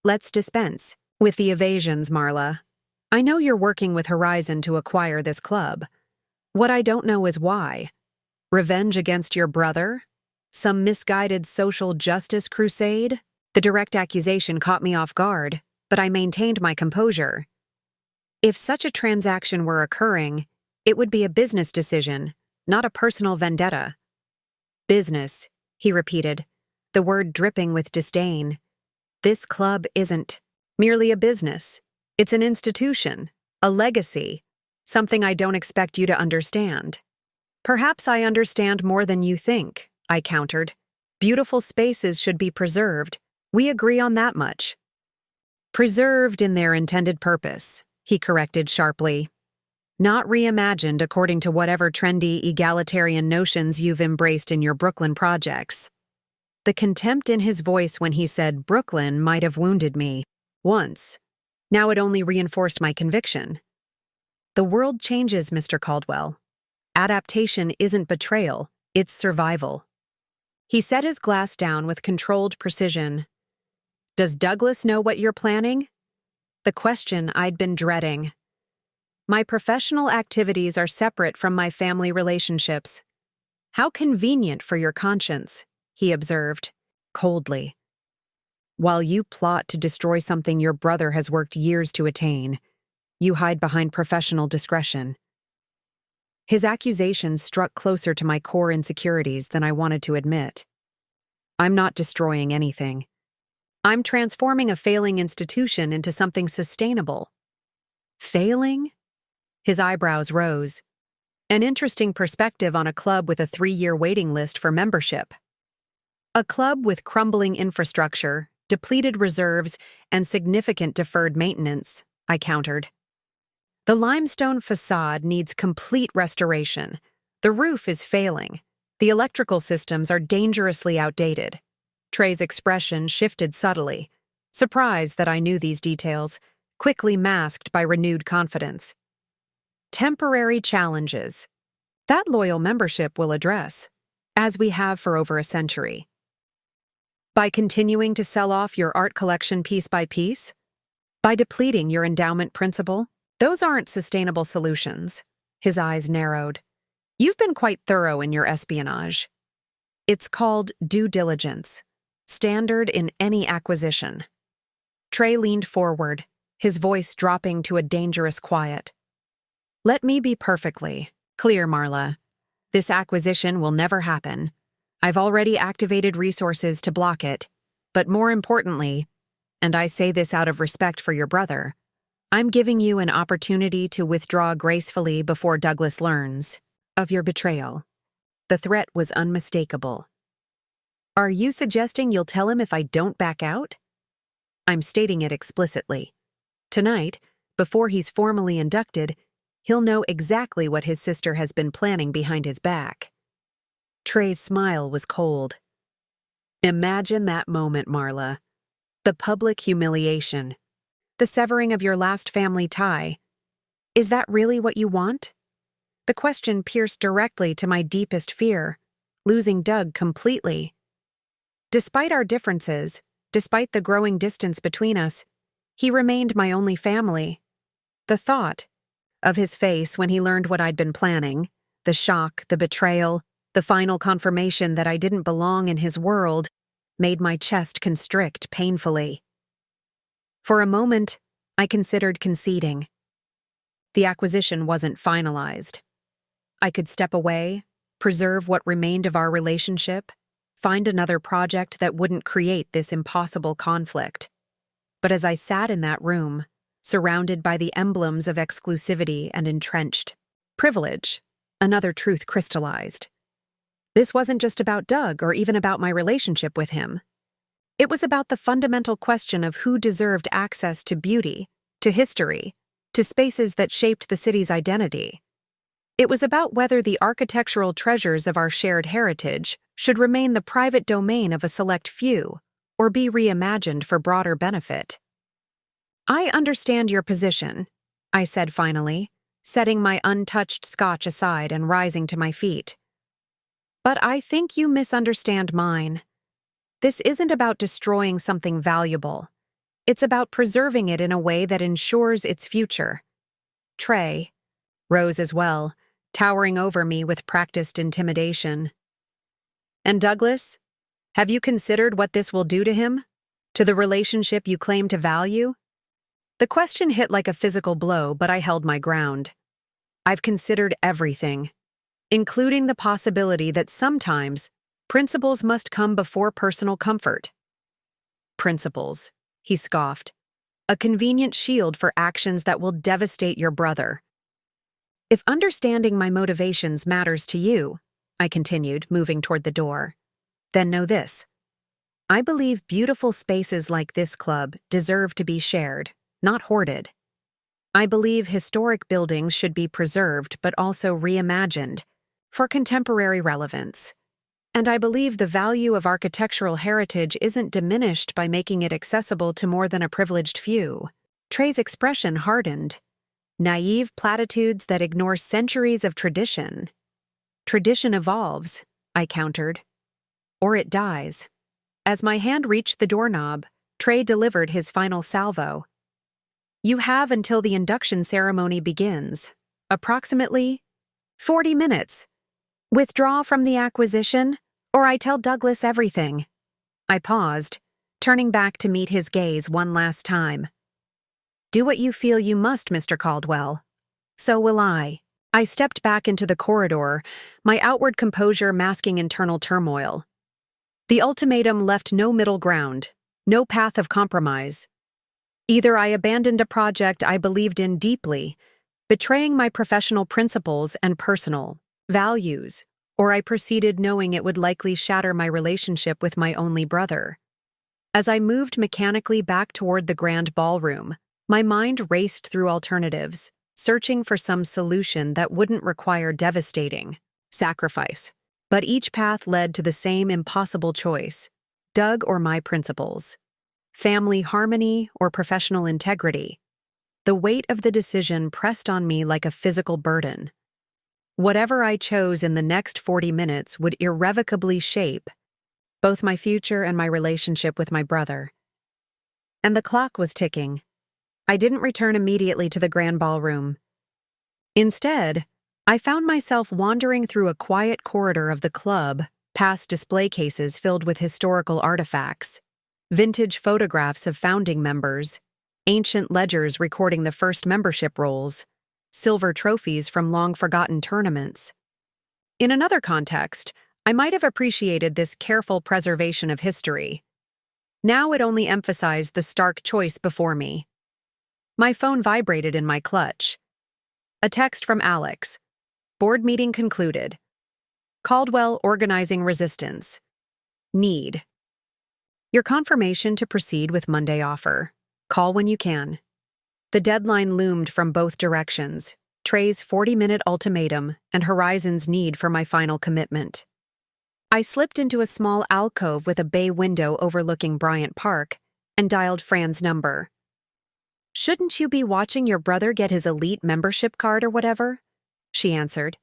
[SPEAKER 1] Let's dispense with the evasions, Marla. I know you're working with Horizon to acquire this club. What I don't know is why. Revenge against your brother? Some misguided social justice crusade? The direct accusation caught me off guard, but I maintained my composure. If such a transaction were occurring, it would be a business decision, not a personal vendetta. Business, he repeated, the word dripping with disdain. This club isn't merely a business. It's an institution, a legacy, something I don't expect you to understand. Perhaps I understand more than you think, I countered. Beautiful spaces should be preserved. We agree on that much. Preserved in their intended purpose, he corrected sharply. Not reimagined according to whatever trendy egalitarian notions you've embraced in your Brooklyn projects. The contempt in his voice when he said Brooklyn might have wounded me. Once. Now it only reinforced my conviction. The world changes, Mr. Caldwell. Adaptation isn't betrayal, it's survival. He set his glass down with controlled precision. Does Douglas know what you're planning? The question I'd been dreading. My professional activities are separate from my family relationships. How convenient for your conscience, he observed, coldly. While you plot to destroy something your brother has worked years to attain, you hide behind professional discretion. His accusations struck closer to my core insecurities than I wanted to admit. I'm not destroying anything. I'm transforming a failing institution into something sustainable. Failing? His eyebrows rose. An interesting perspective on a club with a 3-year waiting list for membership. A club with crumbling infrastructure, depleted reserves, and significant deferred maintenance, I countered. The limestone facade needs complete restoration. The roof is failing. The electrical systems are dangerously outdated. Trey's expression shifted subtly, surprised that I knew these details, quickly masked by renewed confidence. Temporary challenges. That loyal membership will address, as we have for over a century. By continuing to sell off your art collection piece by piece? By depleting your endowment principal? Those aren't sustainable solutions. His eyes narrowed. You've been quite thorough in your espionage. It's called due diligence, standard in any acquisition. Trey leaned forward, his voice dropping to a dangerous quiet. Let me be perfectly clear, Marla. This acquisition will never happen. I've already activated resources to block it, but more importantly, and I say this out of respect for your brother, I'm giving you an opportunity to withdraw gracefully before Douglas learns of your betrayal. The threat was unmistakable. Are you suggesting you'll tell him if I don't back out? I'm stating it explicitly. Tonight, before he's formally inducted, he'll know exactly what his sister has been planning behind his back. Trey's smile was cold. Imagine that moment, Marla. The public humiliation. The severing of your last family tie. Is that really what you want? The question pierced directly to my deepest fear, losing Doug completely. Despite our differences, despite the growing distance between us, he remained my only family. The thought of his face when he learned what I'd been planning, the shock, the betrayal, the final confirmation that I didn't belong in his world, made my chest constrict painfully. For a moment, I considered conceding. The acquisition wasn't finalized. I could step away, preserve what remained of our relationship, find another project that wouldn't create this impossible conflict. But as I sat in that room, surrounded by the emblems of exclusivity and entrenched privilege, another truth crystallized. This wasn't just about Doug or even about my relationship with him. It was about the fundamental question of who deserved access to beauty, to history, to spaces that shaped the city's identity. It was about whether the architectural treasures of our shared heritage should remain the private domain of a select few or be reimagined for broader benefit. I understand your position, I said finally, setting my untouched scotch aside and rising to my feet. But I think you misunderstand mine. This isn't about destroying something valuable. It's about preserving it in a way that ensures its future. Trey rose as well, towering over me with practiced intimidation. And Douglas, have you considered what this will do to him? To the relationship you claim to value? The question hit like a physical blow, but I held my ground. I've considered everything, including the possibility that sometimes principles must come before personal comfort. Principles, he scoffed. A convenient shield for actions that will devastate your brother. If understanding my motivations matters to you, I continued, moving toward the door, then know this. I believe beautiful spaces like this club deserve to be shared, not hoarded. I believe historic buildings should be preserved but also reimagined for contemporary relevance. And I believe the value of architectural heritage isn't diminished by making it accessible to more than a privileged few. Trey's expression hardened. Naive platitudes that ignore centuries of tradition. Tradition evolves, I countered. Or it dies. As my hand reached the doorknob, Trey delivered his final salvo. You have until the induction ceremony begins. Approximately 40 minutes. Withdraw from the acquisition, or I tell Douglas everything. I paused, turning back to meet his gaze one last time. Do what you feel you must, Mr. Caldwell. So will I. I stepped back into the corridor, my outward composure masking internal turmoil. The ultimatum left no middle ground, no path of compromise. Either I abandoned a project I believed in deeply, betraying my professional principles and personal values, or I proceeded knowing it would likely shatter my relationship with my only brother. As I moved mechanically back toward the grand ballroom, my mind raced through alternatives, searching for some solution that wouldn't require devastating sacrifice. But each path led to the same impossible choice: Doug or my principles, family harmony or professional integrity. The weight of the decision pressed on me like a physical burden. Whatever I chose in the next 40 minutes would irrevocably shape both my future and my relationship with my brother. And the clock was ticking. I didn't return immediately to the grand ballroom. Instead, I found myself wandering through a quiet corridor of the club, past display cases filled with historical artifacts, vintage photographs of founding members, ancient ledgers recording the first membership rolls, silver trophies from long-forgotten tournaments. In another context, I might have appreciated this careful preservation of history. Now it only emphasized the stark choice before me. My phone vibrated in my clutch. A text from Alex. Board meeting concluded. Caldwell organizing resistance. Need. Your confirmation to proceed with Monday offer. Call when you can. The deadline loomed from both directions. Trey's 40-minute ultimatum and Horizon's need for my final commitment. I slipped into a small alcove with a bay window overlooking Bryant Park and dialed Fran's number. Shouldn't you be watching your brother get his elite membership card or whatever? She answered,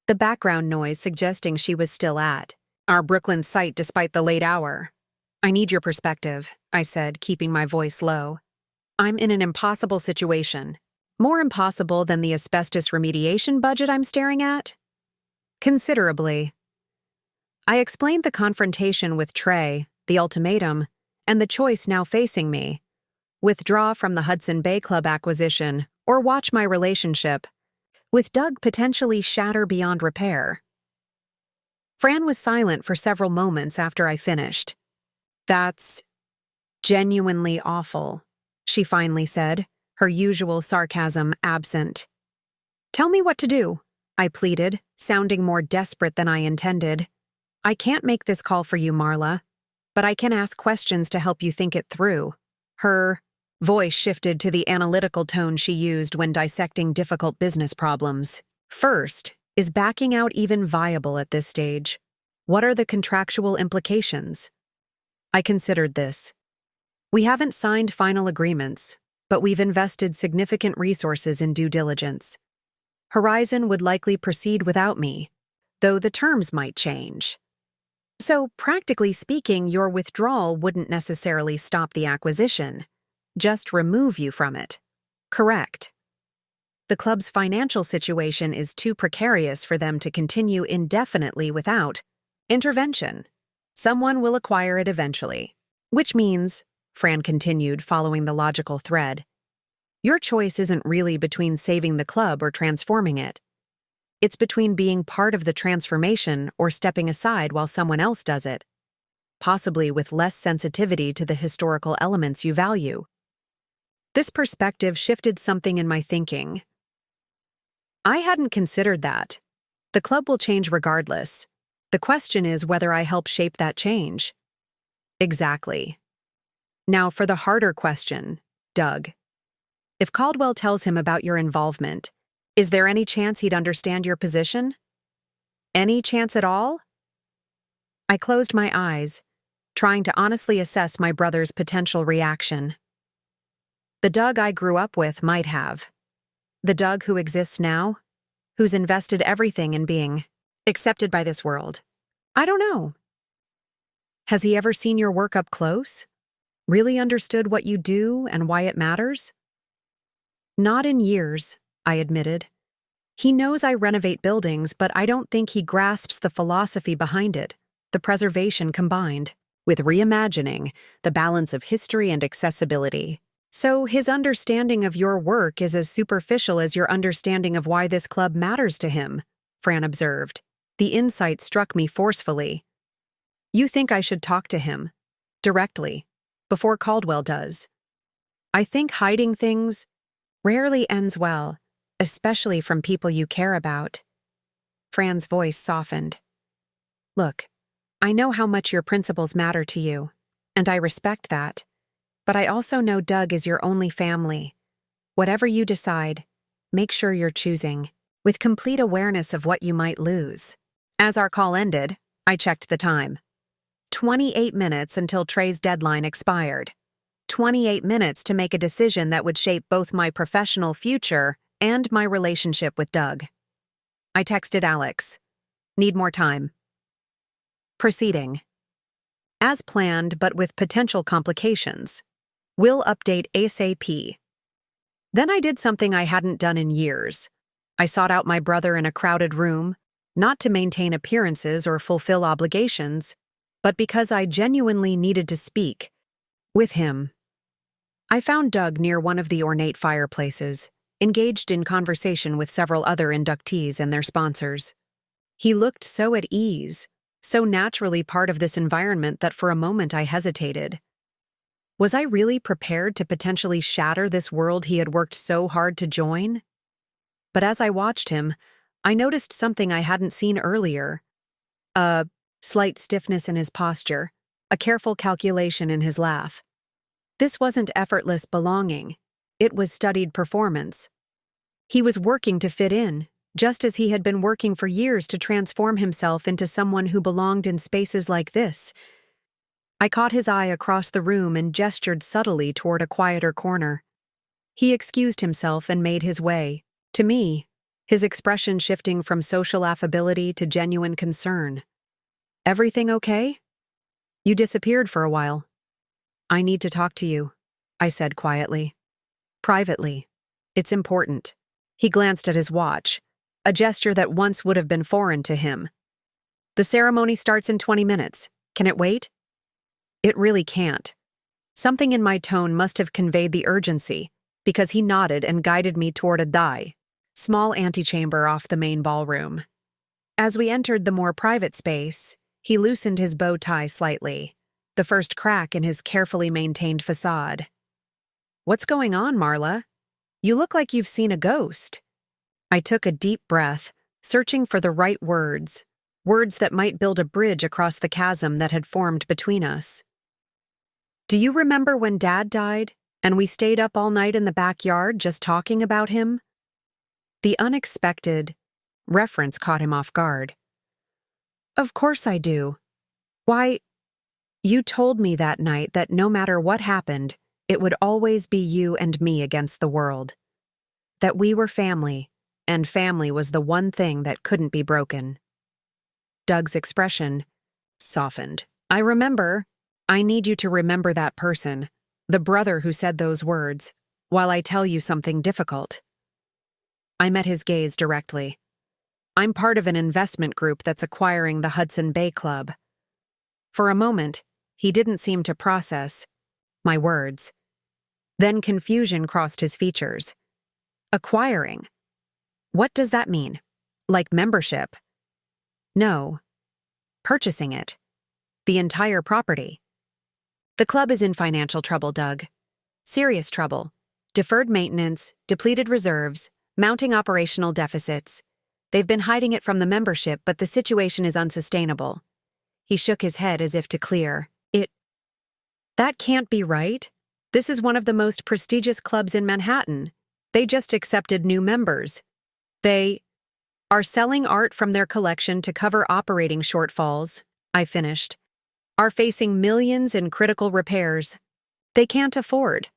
[SPEAKER 1] the background noise suggesting she was still at our Brooklyn site despite the late hour. I need your perspective, I said, keeping my voice low. I'm in an impossible situation. More impossible than the asbestos remediation budget I'm staring at? Considerably. I explained the confrontation with Trey, the ultimatum, and the choice now facing me. Withdraw from the Hudson Bay Club acquisition or watch my relationship, with Doug potentially shatter beyond repair. Fran was silent for several moments after I finished. That's genuinely awful, she finally said, her usual sarcasm absent. Tell me what to do, I pleaded, sounding more desperate than I intended. I can't make this call for you, Marla, but I can ask questions to help you think it through. Her voice shifted to the analytical tone she used when dissecting difficult business problems. First, is backing out even viable at this stage? What are the contractual implications? I considered this. We haven't signed final agreements, but we've invested significant resources in due diligence. Horizon would likely proceed without me, though the terms might change. So, practically speaking, your withdrawal wouldn't necessarily stop the acquisition, just remove you from it. Correct. The club's financial situation is too precarious for them to continue indefinitely without intervention. Someone will acquire it eventually. Which means, Fran continued, following the logical thread, your choice isn't really between saving the club or transforming it. It's between being part of the transformation or stepping aside while someone else does it, possibly with less sensitivity to the historical elements you value. This perspective shifted something in my thinking. I hadn't considered that. The club will change regardless. The question is whether I help shape that change. Exactly. Now for the harder question, Doug. If Caldwell tells him about your involvement, is there any chance he'd understand your position? Any chance at all? I closed my eyes, trying to honestly assess my brother's potential reaction. The Doug I grew up with might have. The Doug who exists now, who's invested everything in being accepted by this world. I don't know. Has he ever seen your work up close? Really understood what you do and why it matters? Not in years, I admitted. He knows I renovate buildings, but I don't think he grasps the philosophy behind it, the preservation combined with reimagining, the balance of history and accessibility. So his understanding of your work is as superficial as your understanding of why this club matters to him, Fran observed. The insight struck me forcefully. You think I should talk to him, directly, before Caldwell does. I think hiding things rarely ends well, especially from people you care about. Fran's voice softened. Look, I know how much your principles matter to you, and I respect that. But I also know Doug is your only family. Whatever you decide, make sure you're choosing, with complete awareness of what you might lose. As our call ended, I checked the time. 28 minutes until Trey's deadline expired. 28 minutes to make a decision that would shape both my professional future and my relationship with Doug. I texted Alex. Need more time. Proceeding. As planned, but with potential complications. Will update ASAP. Then I did something I hadn't done in years. I sought out my brother in a crowded room, not to maintain appearances or fulfill obligations, but because I genuinely needed to speak with him. I found Doug near one of the ornate fireplaces, engaged in conversation with several other inductees and their sponsors. He looked so at ease, so naturally part of this environment that for a moment I hesitated. Was I really prepared to potentially shatter this world he had worked so hard to join? But as I watched him, I noticed something I hadn't seen earlier. A slight stiffness in his posture, a careful calculation in his laugh. This wasn't effortless belonging. It was studied performance. He was working to fit in, just as he had been working for years to transform himself into someone who belonged in spaces like this. I caught his eye across the room and gestured subtly toward a quieter corner. He excused himself and made his way. To me, his expression shifting from social affability to genuine concern. Everything okay? You disappeared for a while. I need to talk to you, I said quietly. Privately. It's important. He glanced at his watch, a gesture that once would have been foreign to him. The ceremony starts in 20 minutes. Can it wait? It really can't. Something in my tone must have conveyed the urgency, because he nodded and guided me toward a small antechamber off the main ballroom. As we entered the more private space, he loosened his bow tie slightly, the first crack in his carefully maintained facade. What's going on, Marla? You look like you've seen a ghost. I took a deep breath, searching for the right words that might build a bridge across the chasm that had formed between us. Do you remember when Dad died, and we stayed up all night in the backyard just talking about him? The unexpected reference caught him off guard. Of course I do. Why, you told me that night that no matter what happened, it would always be you and me against the world. That we were family, and family was the one thing that couldn't be broken. Doug's expression softened. I remember. I need you to remember that person, the brother who said those words, while I tell you something difficult. I met his gaze directly. I'm part of an investment group that's acquiring the Hudson Bay Club. For a moment, he didn't seem to process my words. Then confusion crossed his features. Acquiring? What does that mean? Like membership? No. Purchasing it. The entire property. The club is in financial trouble, Doug. Serious trouble. Deferred maintenance, depleted reserves, mounting operational deficits. They've been hiding it from the membership, but the situation is unsustainable. He shook his head as if to clear. That can't be right. This is one of the most prestigious clubs in Manhattan. They just accepted new members. They are selling art from their collection to cover operating shortfalls, I finished. Are facing millions in critical repairs they can't afford.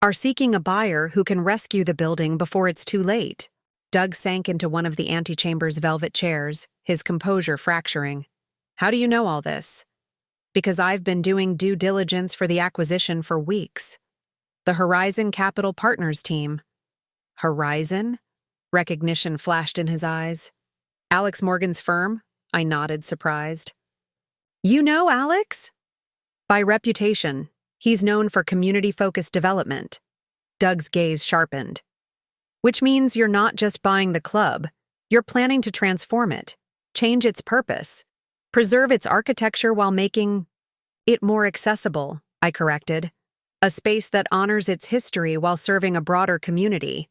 [SPEAKER 1] Are seeking a buyer who can rescue the building before it's too late. Doug sank into one of the antechamber's velvet chairs, his composure fracturing. How do you know all this? Because I've been doing due diligence for the acquisition for weeks. The Horizon Capital Partners team. Horizon? Recognition flashed in his eyes. Alex Morgan's firm? I nodded, surprised. You know Alex? By reputation, he's known for community-focused development. Doug's gaze sharpened. Which means you're not just buying the club, you're planning to transform it, change its purpose, preserve its architecture while making it more accessible, I corrected. A space that honors its history while serving a broader community.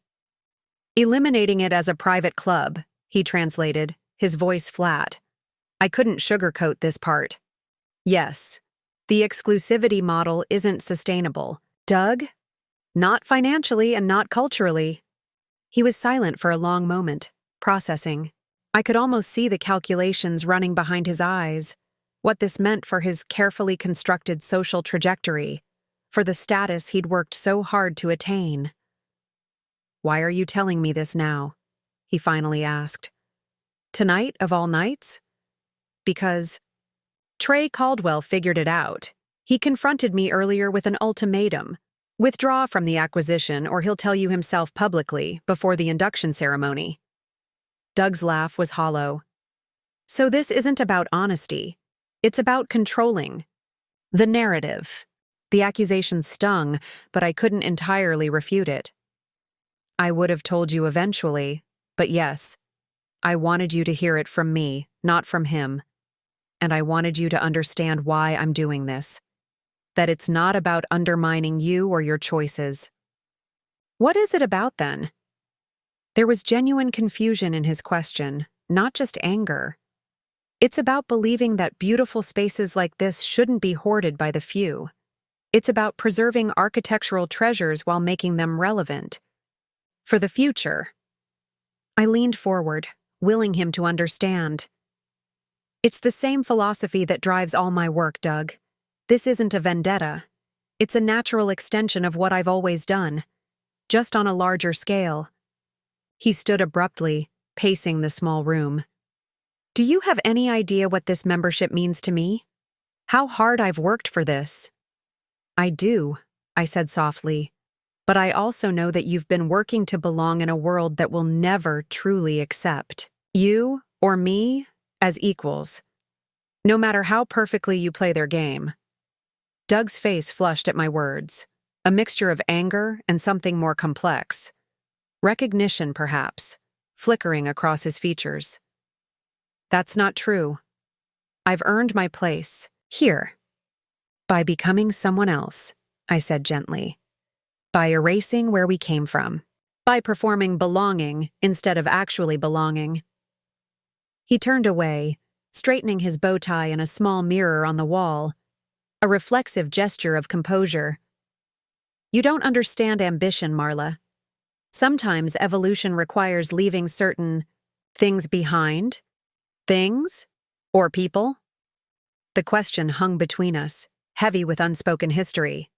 [SPEAKER 1] Eliminating it as a private club, he translated, his voice flat. I couldn't sugarcoat this part. Yes, the exclusivity model isn't sustainable. Doug? Not financially and not culturally. He was silent for a long moment, processing. I could almost see the calculations running behind his eyes, what this meant for his carefully constructed social trajectory. for the status he'd worked so hard to attain. "Why are you telling me this now?" he finally asked. "Tonight of all nights?" "Because Trey Caldwell figured it out. He confronted me earlier with an ultimatum. Withdraw from the acquisition or he'll tell you himself publicly before the induction ceremony." Doug's laugh was hollow. "So this isn't about honesty. It's about controlling the narrative." The accusation stung, but I couldn't entirely refute it. "I would have told you eventually, but yes, I wanted you to hear it from me, not from him. And I wanted you to understand why I'm doing this. That it's not about undermining you or your choices." "What is it about then?" There was genuine confusion in his question, not just anger. "It's about believing that beautiful spaces like this shouldn't be hoarded by the few. It's about preserving architectural treasures while making them relevant for the future." I leaned forward, willing him to understand. "It's the same philosophy that drives all my work, Doug. This isn't a vendetta. It's a natural extension of what I've always done, just on a larger scale." He stood abruptly, pacing the small room. "Do you have any idea what this membership means to me? How hard I've worked for this?" "I do," I said softly, "but I also know that you've been working to belong in a world that will never truly accept you or me as equals, no matter how perfectly you play their game." Doug's face flushed at my words, a mixture of anger and something more complex. Recognition, perhaps, flickering across his features. "That's not true. I've earned my place here by becoming someone else," I said gently. "By erasing where we came from. By performing belonging instead of actually belonging." He turned away, straightening his bow tie in a small mirror on the wall, a reflexive gesture of composure. "You don't understand ambition, Marla. Sometimes evolution requires leaving certain things behind. Things? Or people?" The question hung between us, heavy with unspoken history.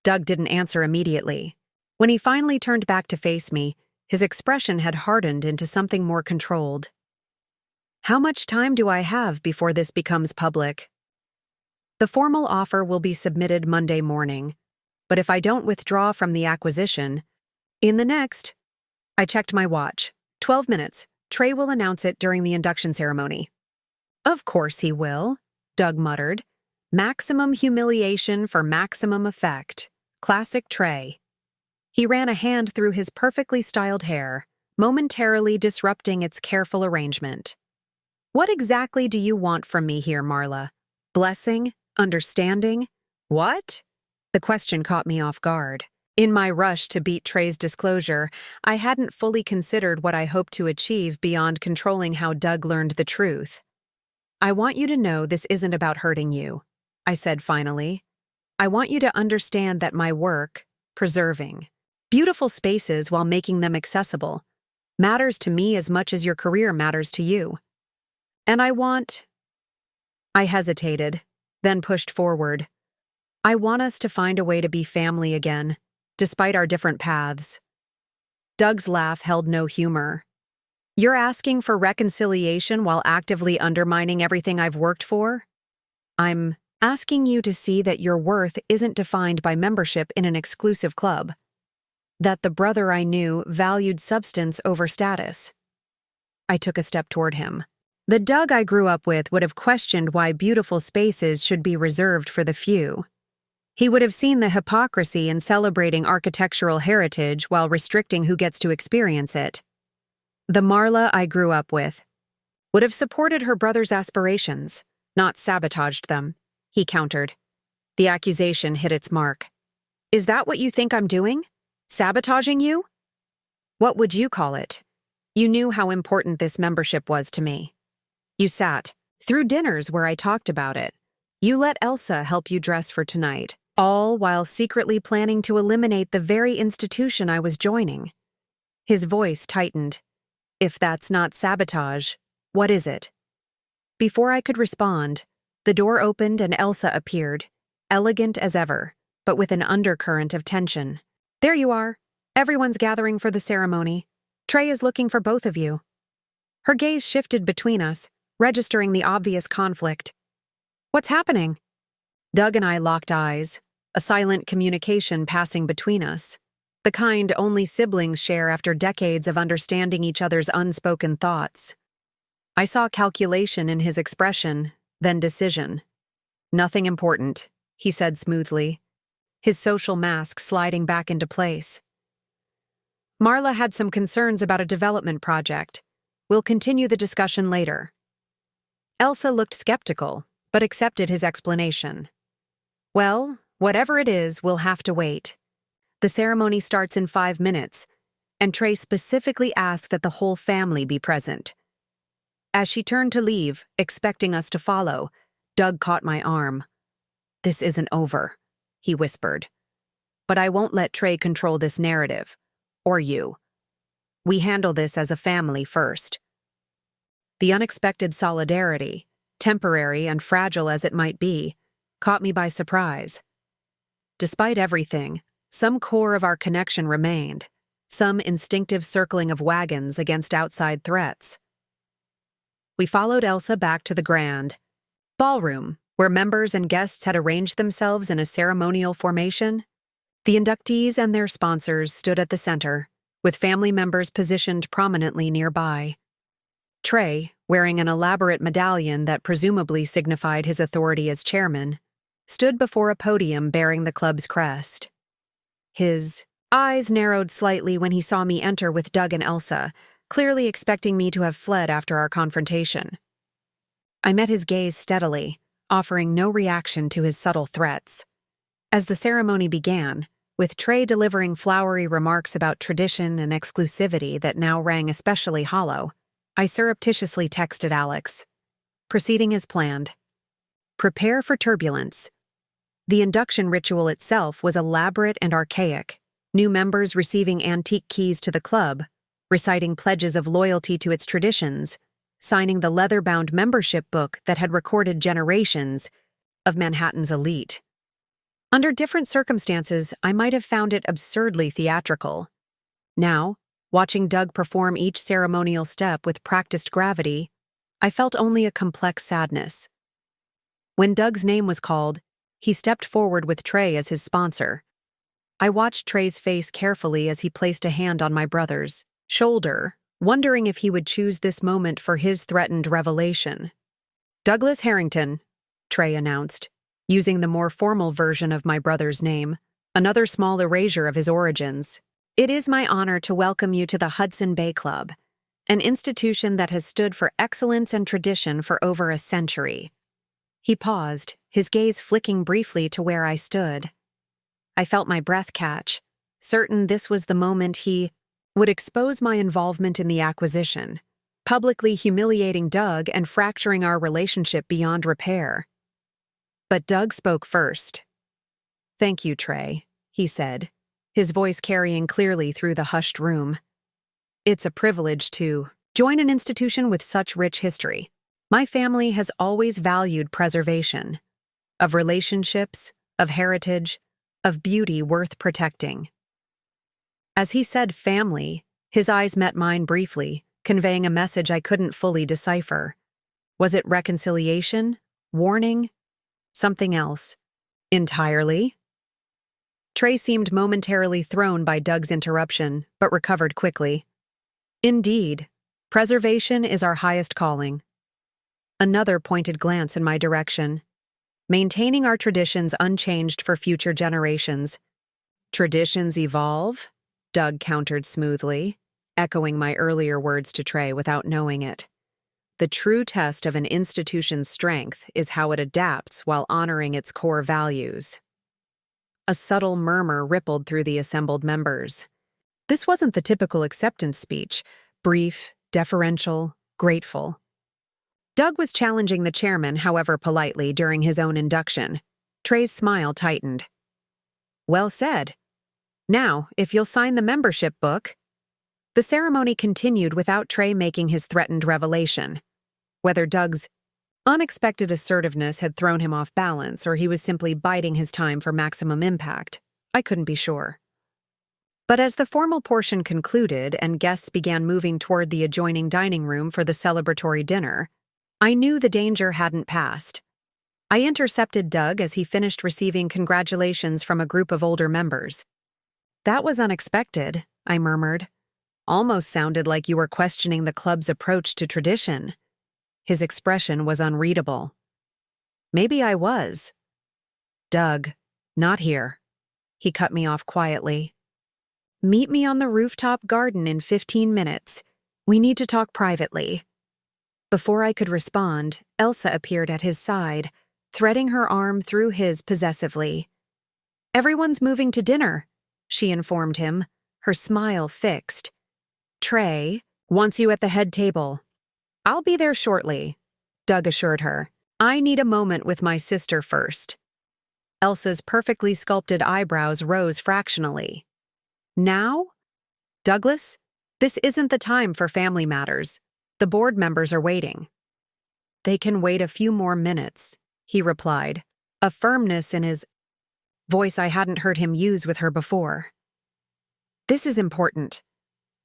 [SPEAKER 1] Doug didn't answer immediately. When he finally turned back to face me, his expression had hardened into something more controlled. "How much time do I have before this becomes public?" "The formal offer will be submitted Monday morning, but if I don't withdraw from the acquisition, in the next..." I checked my watch. 12 minutes. Trey will announce it during the induction ceremony. "Of course he will," Doug muttered. "Maximum humiliation for maximum effect. Classic Trey." He ran a hand through his perfectly styled hair, momentarily disrupting its careful arrangement. "What exactly do you want from me here, Marla? Blessing? Understanding? What?" The question caught me off guard. In my rush to beat Trey's disclosure, I hadn't fully considered what I hoped to achieve beyond controlling how Doug learned the truth. "I want you to know this isn't about hurting you," I said finally. "I want you to understand that my work, preserving beautiful spaces while making them accessible, matters to me as much as your career matters to you. And I hesitated, then pushed forward. "I want us to find a way to be family again, despite our different paths." Doug's laugh held no humor. "You're asking for reconciliation while actively undermining everything I've worked for?" "I'm asking you to see that your worth isn't defined by membership in an exclusive club. That the brother I knew valued substance over status." I took a step toward him. The Doug I grew up with would have questioned why beautiful spaces should be reserved for the few. He would have seen the hypocrisy in celebrating architectural heritage while restricting who gets to experience it. The Marla I grew up with would have supported her brother's aspirations, not sabotaged them, he countered. The accusation hit its mark. "Is that what you think I'm doing? Sabotaging you?" "What would you call it? You knew how important this membership was to me. You sat through dinners where I talked about it. You let Elsa help you dress for tonight, all while secretly planning to eliminate the very institution I was joining." His voice tightened. "If that's not sabotage, what is it?" Before I could respond, the door opened and Elsa appeared, elegant as ever, but with an undercurrent of tension. There you are. Everyone's gathering for the ceremony. Trey is looking for both of you. Her gaze shifted between us, registering the obvious conflict. What's happening? Doug and I locked eyes, a silent communication passing between us, the kind only siblings share after decades of understanding each other's unspoken thoughts. I saw calculation in his expression, then decision. Nothing important, he said smoothly, his social mask sliding back into place. Marla had some concerns about a development project. We'll continue the discussion later. Elsa looked skeptical, but accepted his explanation. Well, whatever it is, we'll have to wait. The ceremony starts in 5 minutes, and Trey specifically asked that the whole family be present. As she turned to leave, expecting us to follow, Doug caught my arm. This isn't over, he whispered. But I won't let Trey control this narrative. Or you. We handle this as a family first. The unexpected solidarity, temporary and fragile as it might be, caught me by surprise. Despite everything, some core of our connection remained, some instinctive circling of wagons against outside threats. We followed Elsa back to the grand ballroom, where members and guests had arranged themselves in a ceremonial formation. The inductees and their sponsors stood at the center, with family members positioned prominently nearby. Trey, wearing an elaborate medallion that presumably signified his authority as chairman, stood before a podium bearing the club's crest. His eyes narrowed slightly when he saw me enter with Doug and Elsa, clearly expecting me to have fled after our confrontation. I met his gaze steadily, offering no reaction to his subtle threats. As the ceremony began, with Trey delivering flowery remarks about tradition and exclusivity that now rang especially hollow, I surreptitiously texted Alex. Proceeding as planned. Prepare for turbulence. The induction ritual itself was elaborate and archaic, new members receiving antique keys to the club, reciting pledges of loyalty to its traditions, signing the leather-bound membership book that had recorded generations of Manhattan's elite. Under different circumstances, I might have found it absurdly theatrical. Now, watching Doug perform each ceremonial step with practiced gravity, I felt only a complex sadness. When Doug's name was called, he stepped forward with Trey as his sponsor. I watched Trey's face carefully as he placed a hand on my brother's shoulder, wondering if he would choose this moment for his threatened revelation. Douglas Harrington, Trey announced, using the more formal version of my brother's name, another small erasure of his origins. It is my honor to welcome you to the Hudson Bay Club, an institution that has stood for excellence and tradition for over a century. He paused, his gaze flicking briefly to where I stood. I felt my breath catch, certain this was the moment he would expose my involvement in the acquisition, publicly humiliating Doug and fracturing our relationship beyond repair. But Doug spoke first. Thank you, Trey, he said, his voice carrying clearly through the hushed room. It's a privilege to join an institution with such rich history. My family has always valued preservation, of relationships, of heritage, of beauty worth protecting. As he said family, his eyes met mine briefly, conveying a message I couldn't fully decipher. Was it reconciliation? Warning? Something else? Entirely? Trey seemed momentarily thrown by Doug's interruption, but recovered quickly. Indeed, preservation is our highest calling. Another pointed glance in my direction. Maintaining our traditions unchanged for future generations. Traditions evolve? Doug countered smoothly, echoing my earlier words to Trey without knowing it. The true test of an institution's strength is how it adapts while honoring its core values. A subtle murmur rippled through the assembled members. This wasn't the typical acceptance speech, brief, deferential, grateful. Doug was challenging the chairman, however politely, during his own induction. Trey's smile tightened. Well said. Now, if you'll sign the membership book. The ceremony continued without Trey making his threatened revelation. Whether Doug's Unexpected assertiveness had thrown him off balance, or he was simply biding his time for maximum impact. I couldn't be sure. But as the formal portion concluded and guests began moving toward the adjoining dining room for the celebratory dinner, I knew the danger hadn't passed. I intercepted Doug as he finished receiving congratulations from a group of older members. "That was unexpected," I murmured. "Almost sounded like you were questioning the club's approach to tradition." His expression was unreadable. Maybe I was. "Doug, not here." He cut me off quietly. "Meet me on the rooftop garden in 15 minutes. We need to talk privately." Before I could respond, Elsa appeared at his side, threading her arm through his possessively. "Everyone's moving to dinner," she informed him, her smile fixed. "Trey wants you at the head table." "I'll be there shortly," Doug assured her. "I need a moment with my sister first." Elsa's perfectly sculpted eyebrows rose fractionally. "Now? Douglas, this isn't the time for family matters. The board members are waiting." "They can wait a few more minutes," he replied, a firmness in his voice I hadn't heard him use with her before. "This is important."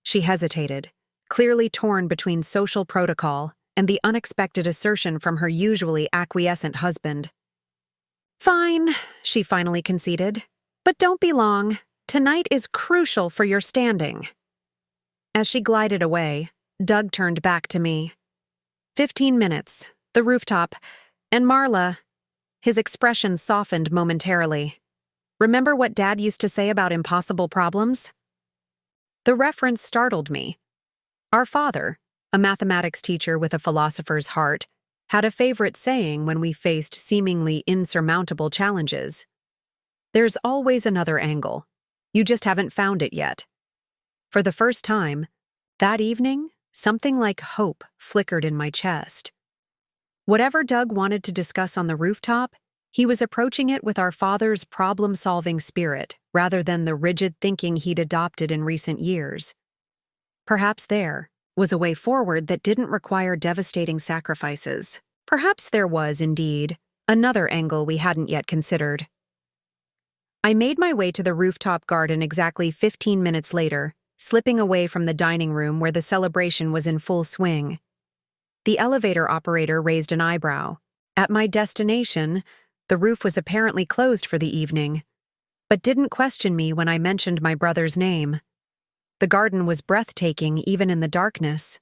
[SPEAKER 1] She hesitated, clearly torn between social protocol and the unexpected assertion from her usually acquiescent husband. "Fine," she finally conceded, "but don't be long. Tonight is crucial for your standing." As she glided away, Doug turned back to me. 15 minutes, the rooftop, and Marla." His expression softened momentarily. "Remember what Dad used to say about impossible problems?" The reference startled me. Our father, a mathematics teacher with a philosopher's heart, had a favorite saying when we faced seemingly insurmountable challenges. "There's always another angle. You just haven't found it yet." For the first time, that evening, something like hope flickered in my chest. Whatever Doug wanted to discuss on the rooftop, he was approaching it with our father's problem-solving spirit rather than the rigid thinking he'd adopted in recent years. Perhaps there was a way forward that didn't require devastating sacrifices. Perhaps there was, indeed, another angle we hadn't yet considered. I made my way to the rooftop garden exactly 15 minutes later, slipping away from the dining room where the celebration was in full swing. The elevator operator raised an eyebrow. At my destination, the roof was apparently closed for the evening, but didn't question me when I mentioned my brother's name. The garden was breathtaking even in the darkness.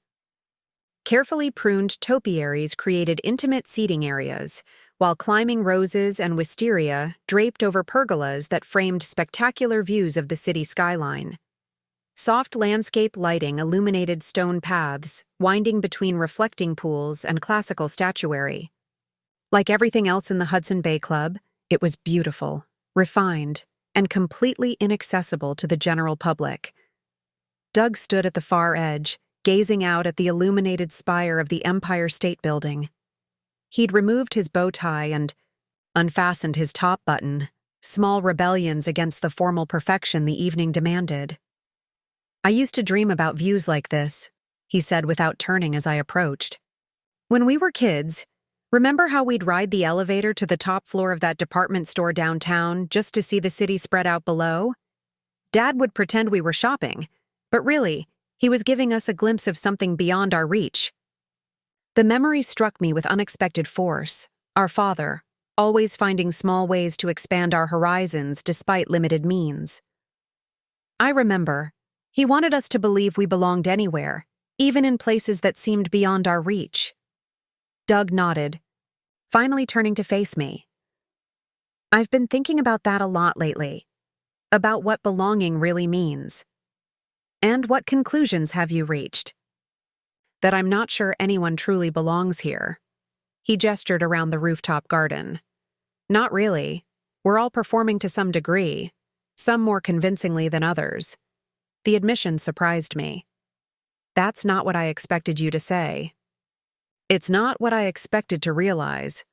[SPEAKER 1] Carefully pruned topiaries created intimate seating areas, while climbing roses and wisteria draped over pergolas that framed spectacular views of the city skyline. Soft landscape lighting illuminated stone paths, winding between reflecting pools and classical statuary. Like everything else in the Hudson Bay Club, it was beautiful, refined, and completely inaccessible to the general public. Doug stood at the far edge, gazing out at the illuminated spire of the Empire State Building. He'd removed his bow tie and unfastened his top button, small rebellions against the formal perfection the evening demanded. "I used to dream about views like this," he said without turning as I approached. "When we were kids, remember how we'd ride the elevator to the top floor of that department store downtown just to see the city spread out below? Dad would pretend we were shopping, but really, he was giving us a glimpse of something beyond our reach." The memory struck me with unexpected force. Our father, always finding small ways to expand our horizons despite limited means. I remember, he wanted us to believe we belonged anywhere, even in places that seemed beyond our reach. Doug nodded, finally turning to face me. "I've been thinking about that a lot lately, about what belonging really means." "And what conclusions have you reached?" "That I'm not sure anyone truly belongs here." He gestured around the rooftop garden. "Not really. We're all performing to some degree, some more convincingly than others." The admission surprised me. "That's not what I expected you to say." "It's not what I expected to realize."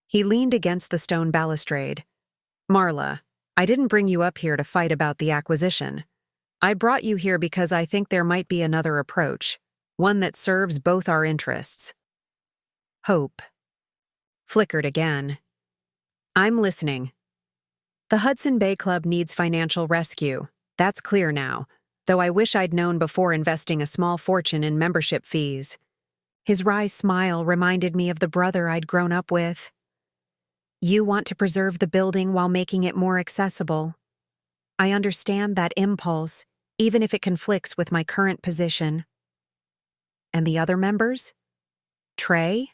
[SPEAKER 1] He leaned against the stone balustrade. "Marla, I didn't bring you up here to fight about the acquisition. I brought you here because I think there might be another approach, one that serves both our interests." Hope. flickered again. I'm listening. The Hudson Bay Club needs financial rescue. That's clear now, though I wish I'd known before investing a small fortune in membership fees. His wry smile reminded me of the brother I'd grown up with. You want to preserve the building while making it more accessible. I understand that impulse, even if it conflicts with my current position. And the other members? Trey?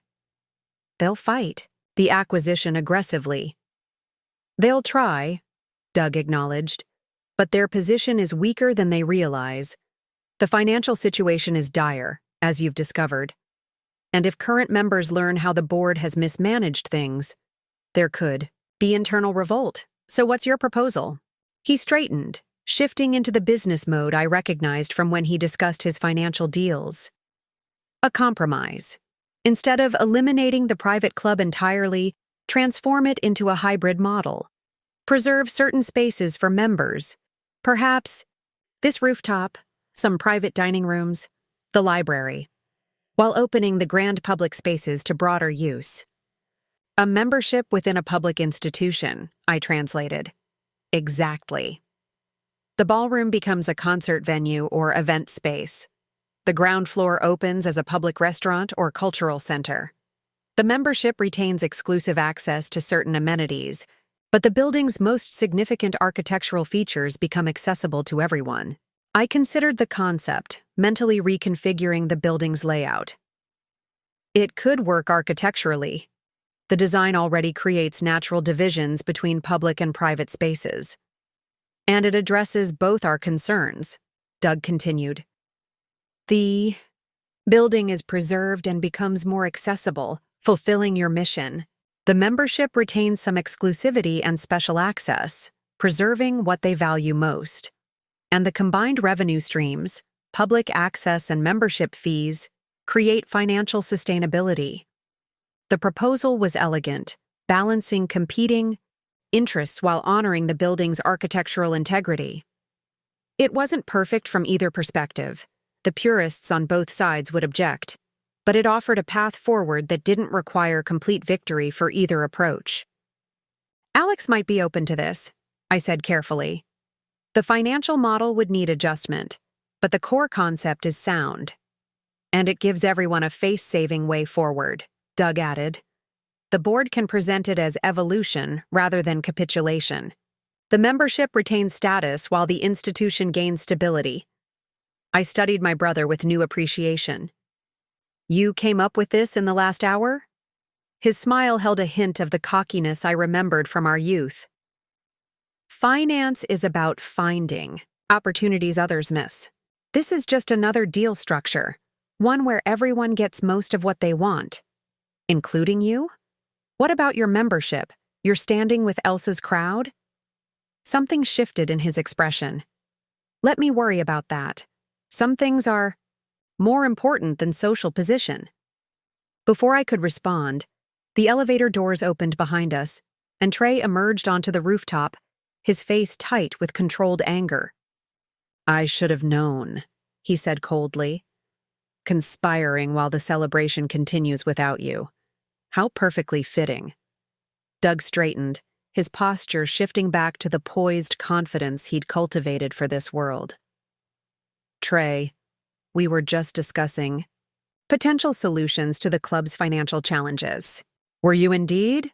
[SPEAKER 1] They'll fight the acquisition aggressively. They'll try, Doug acknowledged, but their position is weaker than they realize. The financial situation is dire, as you've discovered. And if current members learn how the board has mismanaged things, there could be internal revolt. So what's your proposal? He straightened, shifting into the business mode I recognized from when he discussed his financial deals. A compromise. Instead of eliminating the private club entirely, transform it into a hybrid model. Preserve certain spaces for members. Perhaps this rooftop, some private dining rooms, the library, while opening the grand public spaces to broader use. A membership within a public institution, I translated. Exactly. The ballroom becomes a concert venue or event space. The ground floor opens as a public restaurant or cultural center. The membership retains exclusive access to certain amenities, but the building's most significant architectural features become accessible to everyone. I considered the concept, mentally reconfiguring the building's layout. It could work architecturally. The design already creates natural divisions between public and private spaces. And it addresses both our concerns, Doug continued. The building is preserved and becomes more accessible, fulfilling your mission. The membership retains some exclusivity and special access, preserving what they value most. And the combined revenue streams, public access and membership fees, create financial sustainability. The proposal was elegant, balancing competing interests while honoring the building's architectural integrity. It wasn't perfect from either perspective. The purists on both sides would object, but it offered a path forward that didn't require complete victory for either approach. Alex might be open to this, I said carefully. The financial model would need adjustment, but the core concept is sound. And it gives everyone a face-saving way forward, Doug added. The board can present it as evolution rather than capitulation. The membership retains status while the institution gains stability. I studied my brother with new appreciation. You came up with this in the last hour? His smile held a hint of the cockiness I remembered from our youth. Finance is about finding opportunities others miss. This is just another deal structure, one where everyone gets most of what they want. Including you? What about your membership, your standing with Elsa's crowd? Something shifted in his expression. Let me worry about that. Some things are more important than social position. Before I could respond, the elevator doors opened behind us, and Trey emerged onto the rooftop, his face tight with controlled anger. I should have known, he said coldly. Conspiring while the celebration continues without you. How perfectly fitting. Doug straightened, his posture shifting back to the poised confidence he'd cultivated for this world. Trey, we were just discussing potential solutions to the club's financial challenges. Were you indeed?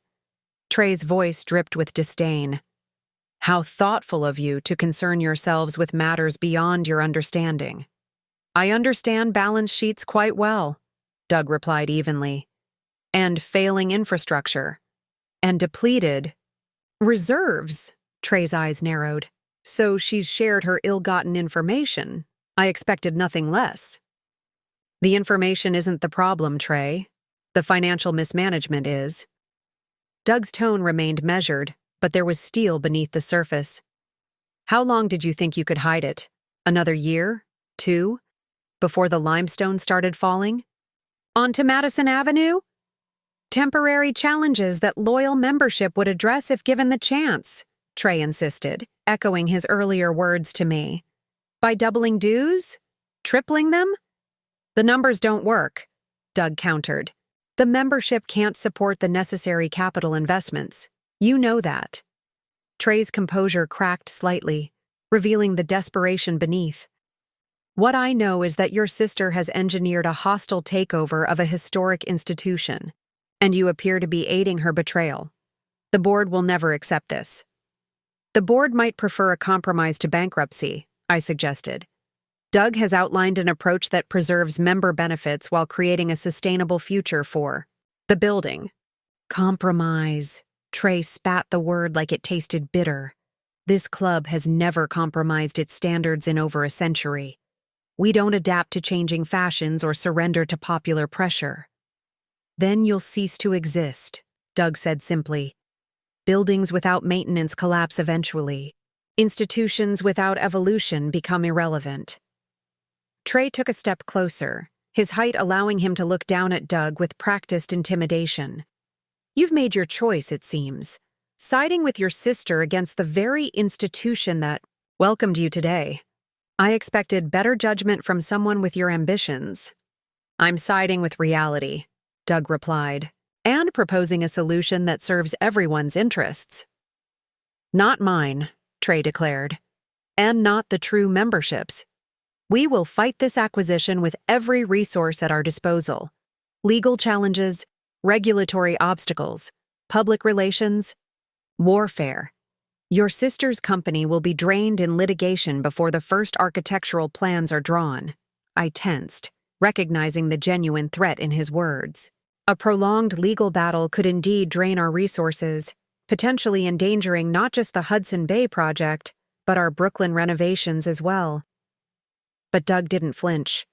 [SPEAKER 1] Trey's voice dripped with disdain. How thoughtful of you to concern yourselves with matters beyond your understanding. I understand balance sheets quite well, Doug replied evenly. And failing infrastructure. And depleted reserves, Trey's eyes narrowed. So she's shared her ill-gotten information. I expected nothing less. The information isn't the problem, Trey. The financial mismanagement is. Doug's tone remained measured, but there was steel beneath the surface. How long did you think you could hide it? Another year? 2? Before the limestone started falling? Onto Madison Avenue? Temporary challenges that loyal membership would address if given the chance, Trey insisted, echoing his earlier words to me. By doubling dues? Tripling them? The numbers don't work, Doug countered. The membership can't support the necessary capital investments. You know that. Trey's composure cracked slightly, revealing the desperation beneath. What I know is that your sister has engineered a hostile takeover of a historic institution, and you appear to be aiding her betrayal. The board will never accept this. The board might prefer a compromise to bankruptcy, I suggested. Doug has outlined an approach that preserves member benefits while creating a sustainable future for the building. Compromise. Trey spat the word like it tasted bitter. This club has never compromised its standards in over a century. We don't adapt to changing fashions or surrender to popular pressure. Then you'll cease to exist, Doug said simply. Buildings without maintenance collapse eventually. Institutions without evolution become irrelevant. Trey took a step closer, his height allowing him to look down at Doug with practiced intimidation. You've made your choice, it seems, siding with your sister against the very institution that welcomed you today. I expected better judgment from someone with your ambitions. I'm siding with reality, Doug replied, and proposing a solution that serves everyone's interests. Not mine, Trey declared, and not the true membership's. We will fight this acquisition with every resource at our disposal. Legal challenges, regulatory obstacles, public relations, warfare. Your sister's company will be drained in litigation before the first architectural plans are drawn. I tensed, recognizing the genuine threat in his words. A prolonged legal battle could indeed drain our resources, potentially endangering not just the Hudson Bay project, but our Brooklyn renovations as well. But Doug didn't flinch.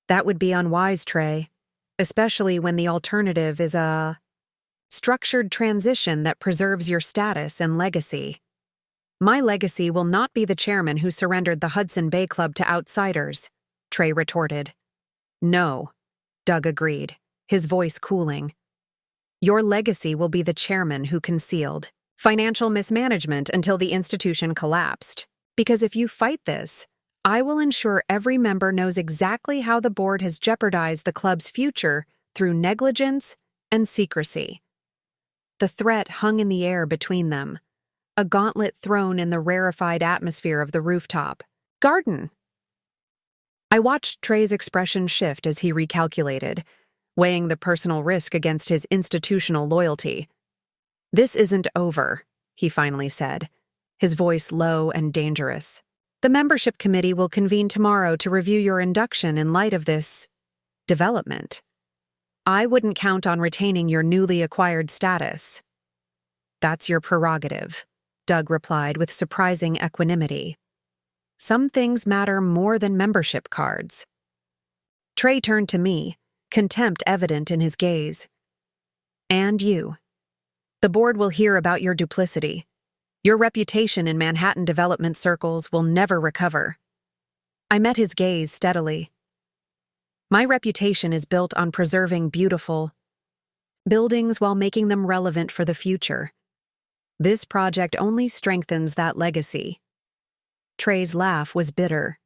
[SPEAKER 1] That would be unwise, Trey, especially when the alternative is a structured transition that preserves your status and legacy. My legacy will not be the chairman who surrendered the Hudson Bay Club to outsiders, Trey retorted. No, Doug agreed, his voice cooling. Your legacy will be the chairman who concealed financial mismanagement until the institution collapsed. Because if you fight this, I will ensure every member knows exactly how the board has jeopardized the club's future through negligence and secrecy. The threat hung in the air between them, a gauntlet thrown in the rarefied atmosphere of the rooftop garden. I watched Trey's expression shift as he recalculated, weighing the personal risk against his institutional loyalty. This isn't over, he finally said, his voice low and dangerous. The membership committee will convene tomorrow to review your induction in light of this development. I wouldn't count on retaining your newly acquired status. That's your prerogative, Doug replied with surprising equanimity. Some things matter more than membership cards. Trey turned to me, contempt evident in his gaze. And you. The board will hear about your duplicity. Your reputation in Manhattan development circles will never recover. I met his gaze steadily. My reputation is built on preserving beautiful buildings while making them relevant for the future. This project only strengthens that legacy. Trey's laugh was bitter.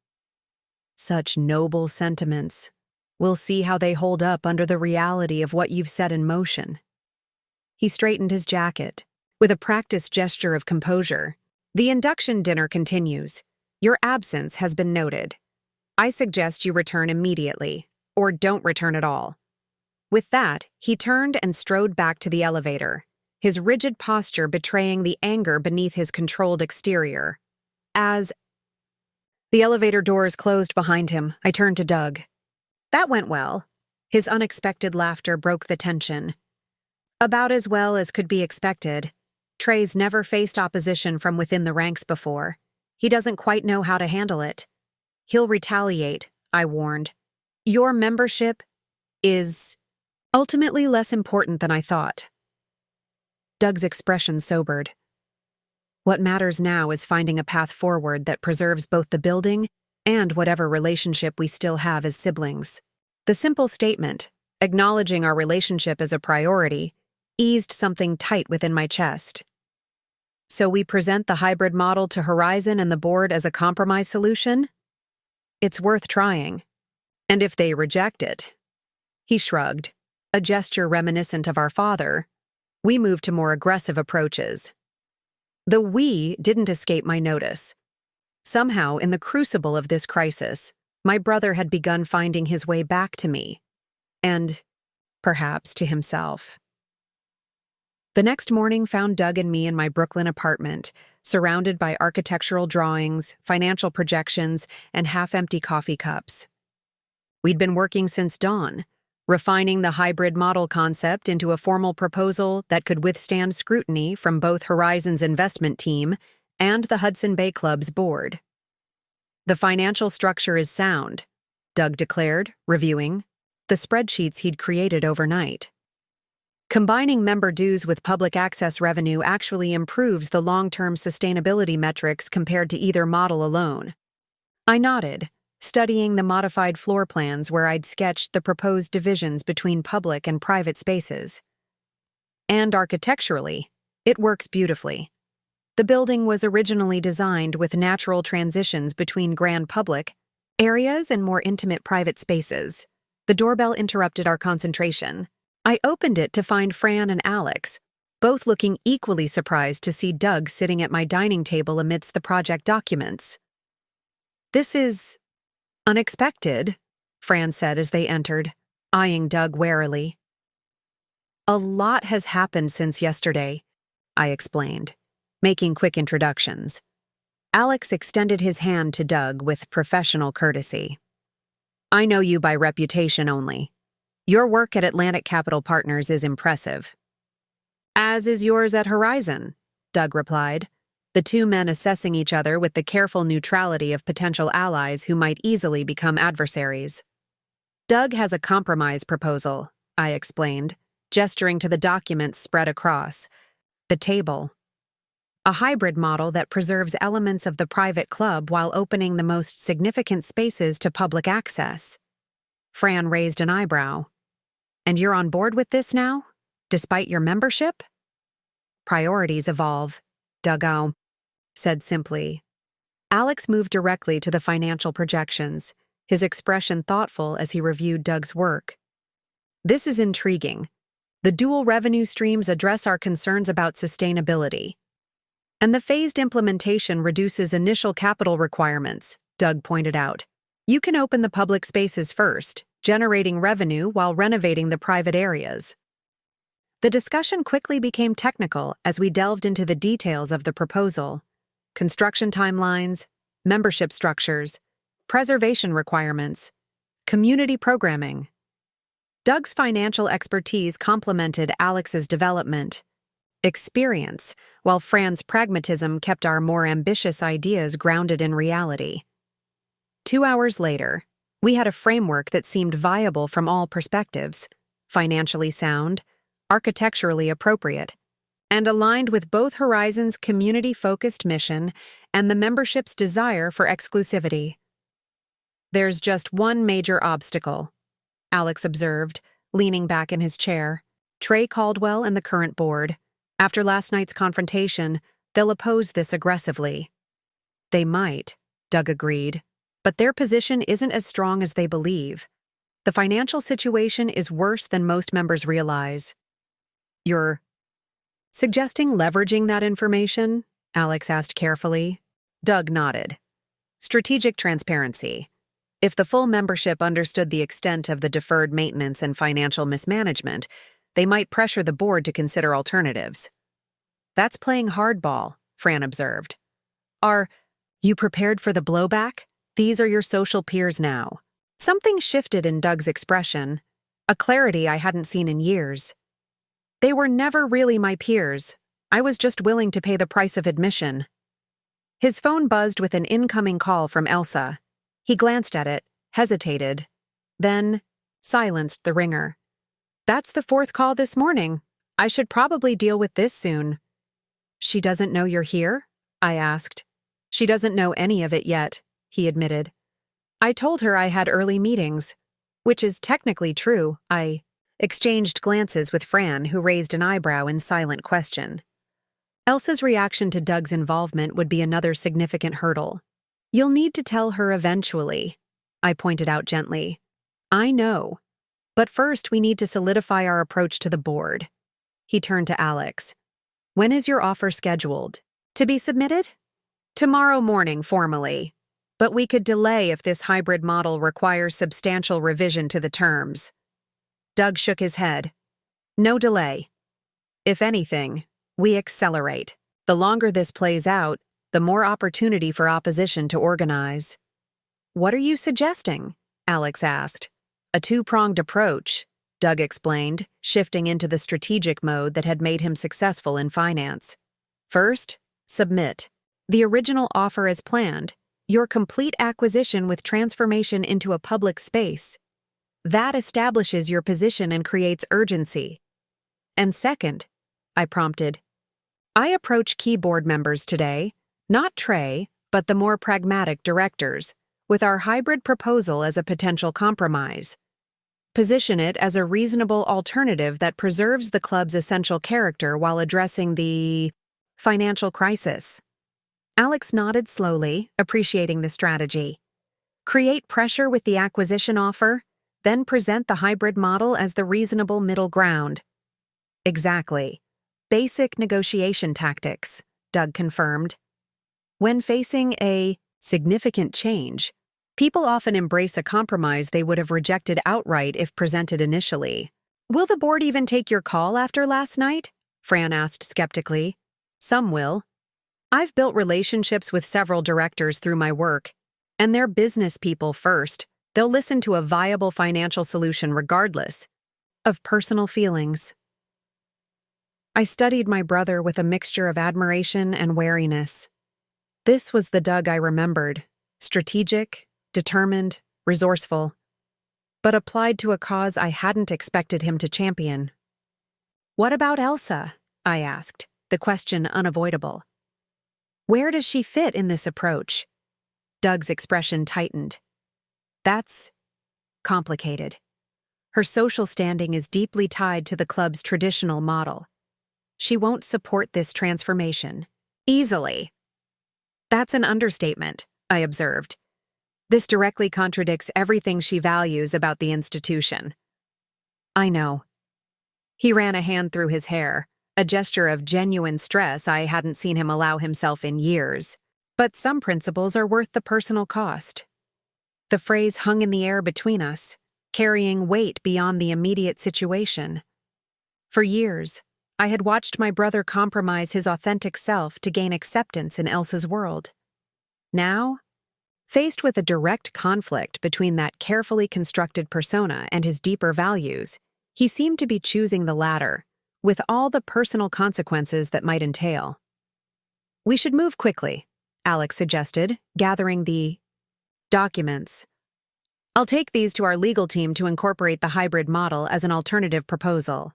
[SPEAKER 1] Such noble sentiments. We'll see how they hold up under the reality of what you've set in motion. He straightened his jacket, with a practiced gesture of composure. The induction dinner continues. Your absence has been noted. I suggest you return immediately, or don't return at all. With that, he turned and strode back to the elevator, his rigid posture betraying the anger beneath his controlled exterior. As the elevator doors closed behind him, I turned to Doug. That went well. His unexpected laughter broke the tension. About as well as could be expected. Trey's never faced opposition from within the ranks before. He doesn't quite know how to handle it. He'll retaliate, I warned. Your membership is ultimately less important than I thought. Doug's expression sobered. What matters now is finding a path forward that preserves both the building and whatever relationship we still have as siblings. The simple statement, acknowledging our relationship as a priority, eased something tight within my chest. So we present the hybrid model to Horizon and the board as a compromise solution? It's worth trying. And if they reject it? He shrugged. a gesture reminiscent of our father, we moved to more aggressive approaches. The "we" didn't escape my notice. Somehow, in the crucible of this crisis, my brother had begun finding his way back to me, and perhaps to himself. The next morning found Doug and me in my Brooklyn apartment, surrounded by architectural drawings, financial projections, and half-empty coffee cups. We'd been working since dawn, refining the hybrid model concept into a formal proposal that could withstand scrutiny from both Horizon's investment team and the Hudson Bay Club's board. "The financial structure is sound," Doug declared, reviewing the spreadsheets he'd created overnight. "Combining member dues with public access revenue actually improves the long-term sustainability metrics compared to either model alone." I nodded, studying the modified floor plans where I'd sketched the proposed divisions between public and private spaces. And architecturally, it works beautifully. The building was originally designed with natural transitions between grand public areas and more intimate private spaces. The doorbell interrupted our concentration. I opened it to find Fran and Alex, both looking equally surprised to see Doug sitting at my dining table amidst the project documents. "This is unexpected," Fran said as they entered, eyeing Doug warily. "A lot has happened since yesterday," I explained, making quick introductions. Alex extended his hand to Doug with professional courtesy. "I know you by reputation only. Your work at Atlantic Capital Partners is impressive." "As is yours at Horizon," Doug replied, the two men assessing each other with the careful neutrality of potential allies who might easily become adversaries. "Doug has a compromise proposal," I explained, gesturing to the documents spread across the table. "A hybrid model that preserves elements of the private club while opening the most significant spaces to public access." Fran raised an eyebrow. "And you're on board with this now, despite your membership?" "Priorities evolve," Doug said simply. Alex moved directly to the financial projections, his expression thoughtful as he reviewed Doug's work. "This is intriguing. The dual revenue streams address our concerns about sustainability. And the phased implementation reduces initial capital requirements," Doug pointed out. "You can open the public spaces first, generating revenue while renovating the private areas." The discussion quickly became technical as we delved into the details of the proposal: construction timelines, membership structures, preservation requirements, community programming. Doug's financial expertise complemented Alex's development experience, while Fran's pragmatism kept our more ambitious ideas grounded in reality. 2 hours later, we had a framework that seemed viable from all perspectives: financially sound, architecturally appropriate, and aligned with both Horizon's community-focused mission and the membership's desire for exclusivity. "There's just one major obstacle," Alex observed, leaning back in his chair. "Trey Caldwell and the current board. After last night's confrontation, they'll oppose this aggressively." "They might," Doug agreed, "but their position isn't as strong as they believe. The financial situation is worse than most members realize." "You're suggesting leveraging that information?" Alex asked carefully. Doug nodded. "Strategic transparency. If the full membership understood the extent of the deferred maintenance and financial mismanagement, they might pressure the board to consider alternatives." "That's playing hardball," Fran observed. "Are you prepared for the blowback? These are your social peers now." Something shifted in Doug's expression, a clarity I hadn't seen in years. "They were never really my peers. I was just willing to pay the price of admission." His phone buzzed with an incoming call from Elsa. He glanced at it, hesitated, then silenced the ringer. "That's the 4th call this morning. I should probably deal with this soon." "She doesn't know you're here?" I asked. "She doesn't know any of it yet," he admitted. "I told her I had early meetings," which is technically true. I exchanged glances with Fran, who raised an eyebrow in silent question. Elsa's reaction to Doug's involvement would be another significant hurdle. "You'll need to tell her eventually," I pointed out gently. "I know. But first, we need to solidify our approach to the board. He turned to Alex. When is your offer scheduled? To be submitted? Tomorrow morning, formally. But we could delay if this hybrid model requires substantial revision to the terms. Doug shook his head. No delay. If anything, we accelerate. The longer this plays out, the more opportunity for opposition to organize. What are you suggesting? Alex asked. A two-pronged approach, Doug explained, shifting into the strategic mode that had made him successful in finance. First, submit. The original offer as planned, your complete acquisition with transformation into a public space. That establishes your position and creates urgency. And second, I prompted, I approach key board members today, not Trey, but the more pragmatic directors, with our hybrid proposal as a potential compromise. Position it as a reasonable alternative that preserves the club's essential character while addressing the financial crisis. Alex nodded slowly, appreciating the strategy. Create pressure with the acquisition offer, then present the hybrid model as the reasonable middle ground. Exactly. Basic negotiation tactics, Doug confirmed. When facing a significant change, people often embrace a compromise they would have rejected outright if presented initially. Will the board even take your call after last night? Fran asked skeptically. Some will. I've built relationships with several directors through my work, and they're business people first. They'll listen to a viable financial solution regardless of personal feelings. I studied my brother with a mixture of admiration and wariness. This was the Doug I remembered, strategic, determined, resourceful, but applied to a cause I hadn't expected him to champion. What about Elsa? I asked, the question unavoidable. Where does she fit in this approach? Doug's expression tightened. That's complicated. Her social standing is deeply tied to the club's traditional model. She won't support this transformation. Easily. That's an understatement, I observed. This directly contradicts everything she values about the institution. I know. He ran a hand through his hair, a gesture of genuine stress I hadn't seen him allow himself in years. But some principles are worth the personal cost. The phrase hung in the air between us, carrying weight beyond the immediate situation. For years, I had watched my brother compromise his authentic self to gain acceptance in Elsa's world. Now, faced with a direct conflict between that carefully constructed persona and his deeper values, he seemed to be choosing the latter, with all the personal consequences that might entail. We should move quickly, Alex suggested, gathering the documents. I'll take these to our legal team to incorporate the hybrid model as an alternative proposal.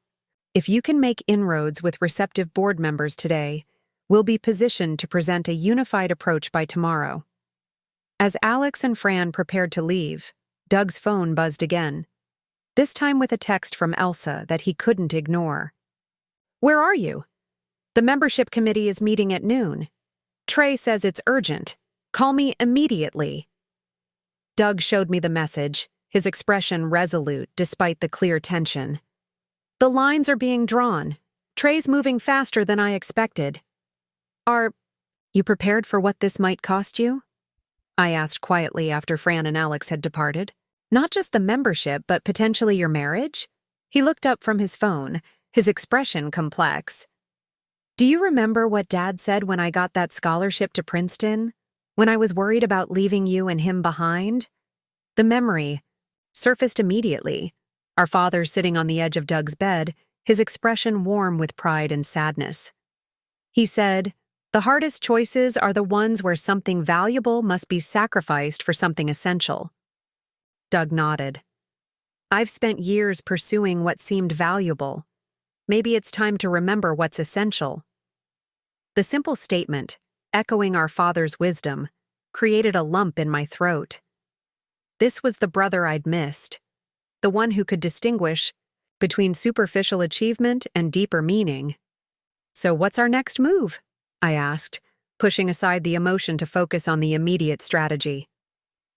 [SPEAKER 1] If you can make inroads with receptive board members today, we'll be positioned to present a unified approach by tomorrow. As Alex and Fran prepared to leave, Doug's phone buzzed again, this time with a text from Elsa that he couldn't ignore. Where are you? The membership committee is meeting at noon. Trey says it's urgent. Call me immediately. Doug showed me the message, his expression resolute despite the clear tension. The lines are being drawn. Trey's moving faster than I expected. Are you prepared for what this might cost you? I asked quietly after Fran and Alex had departed. Not just the membership, but potentially your marriage? He looked up from his phone, his expression complex. Do you remember what Dad said when I got that scholarship to Princeton? When I was worried about leaving you and him behind? The memory surfaced immediately. Our father sitting on the edge of Doug's bed, his expression warm with pride and sadness. He said, the hardest choices are the ones where something valuable must be sacrificed for something essential. Doug nodded. I've spent years pursuing what seemed valuable. Maybe it's time to remember what's essential. The simple statement, echoing our father's wisdom, created a lump in my throat. This was the brother I'd missed, the one who could distinguish between superficial achievement and deeper meaning. So what's our next move? I asked, pushing aside the emotion to focus on the immediate strategy.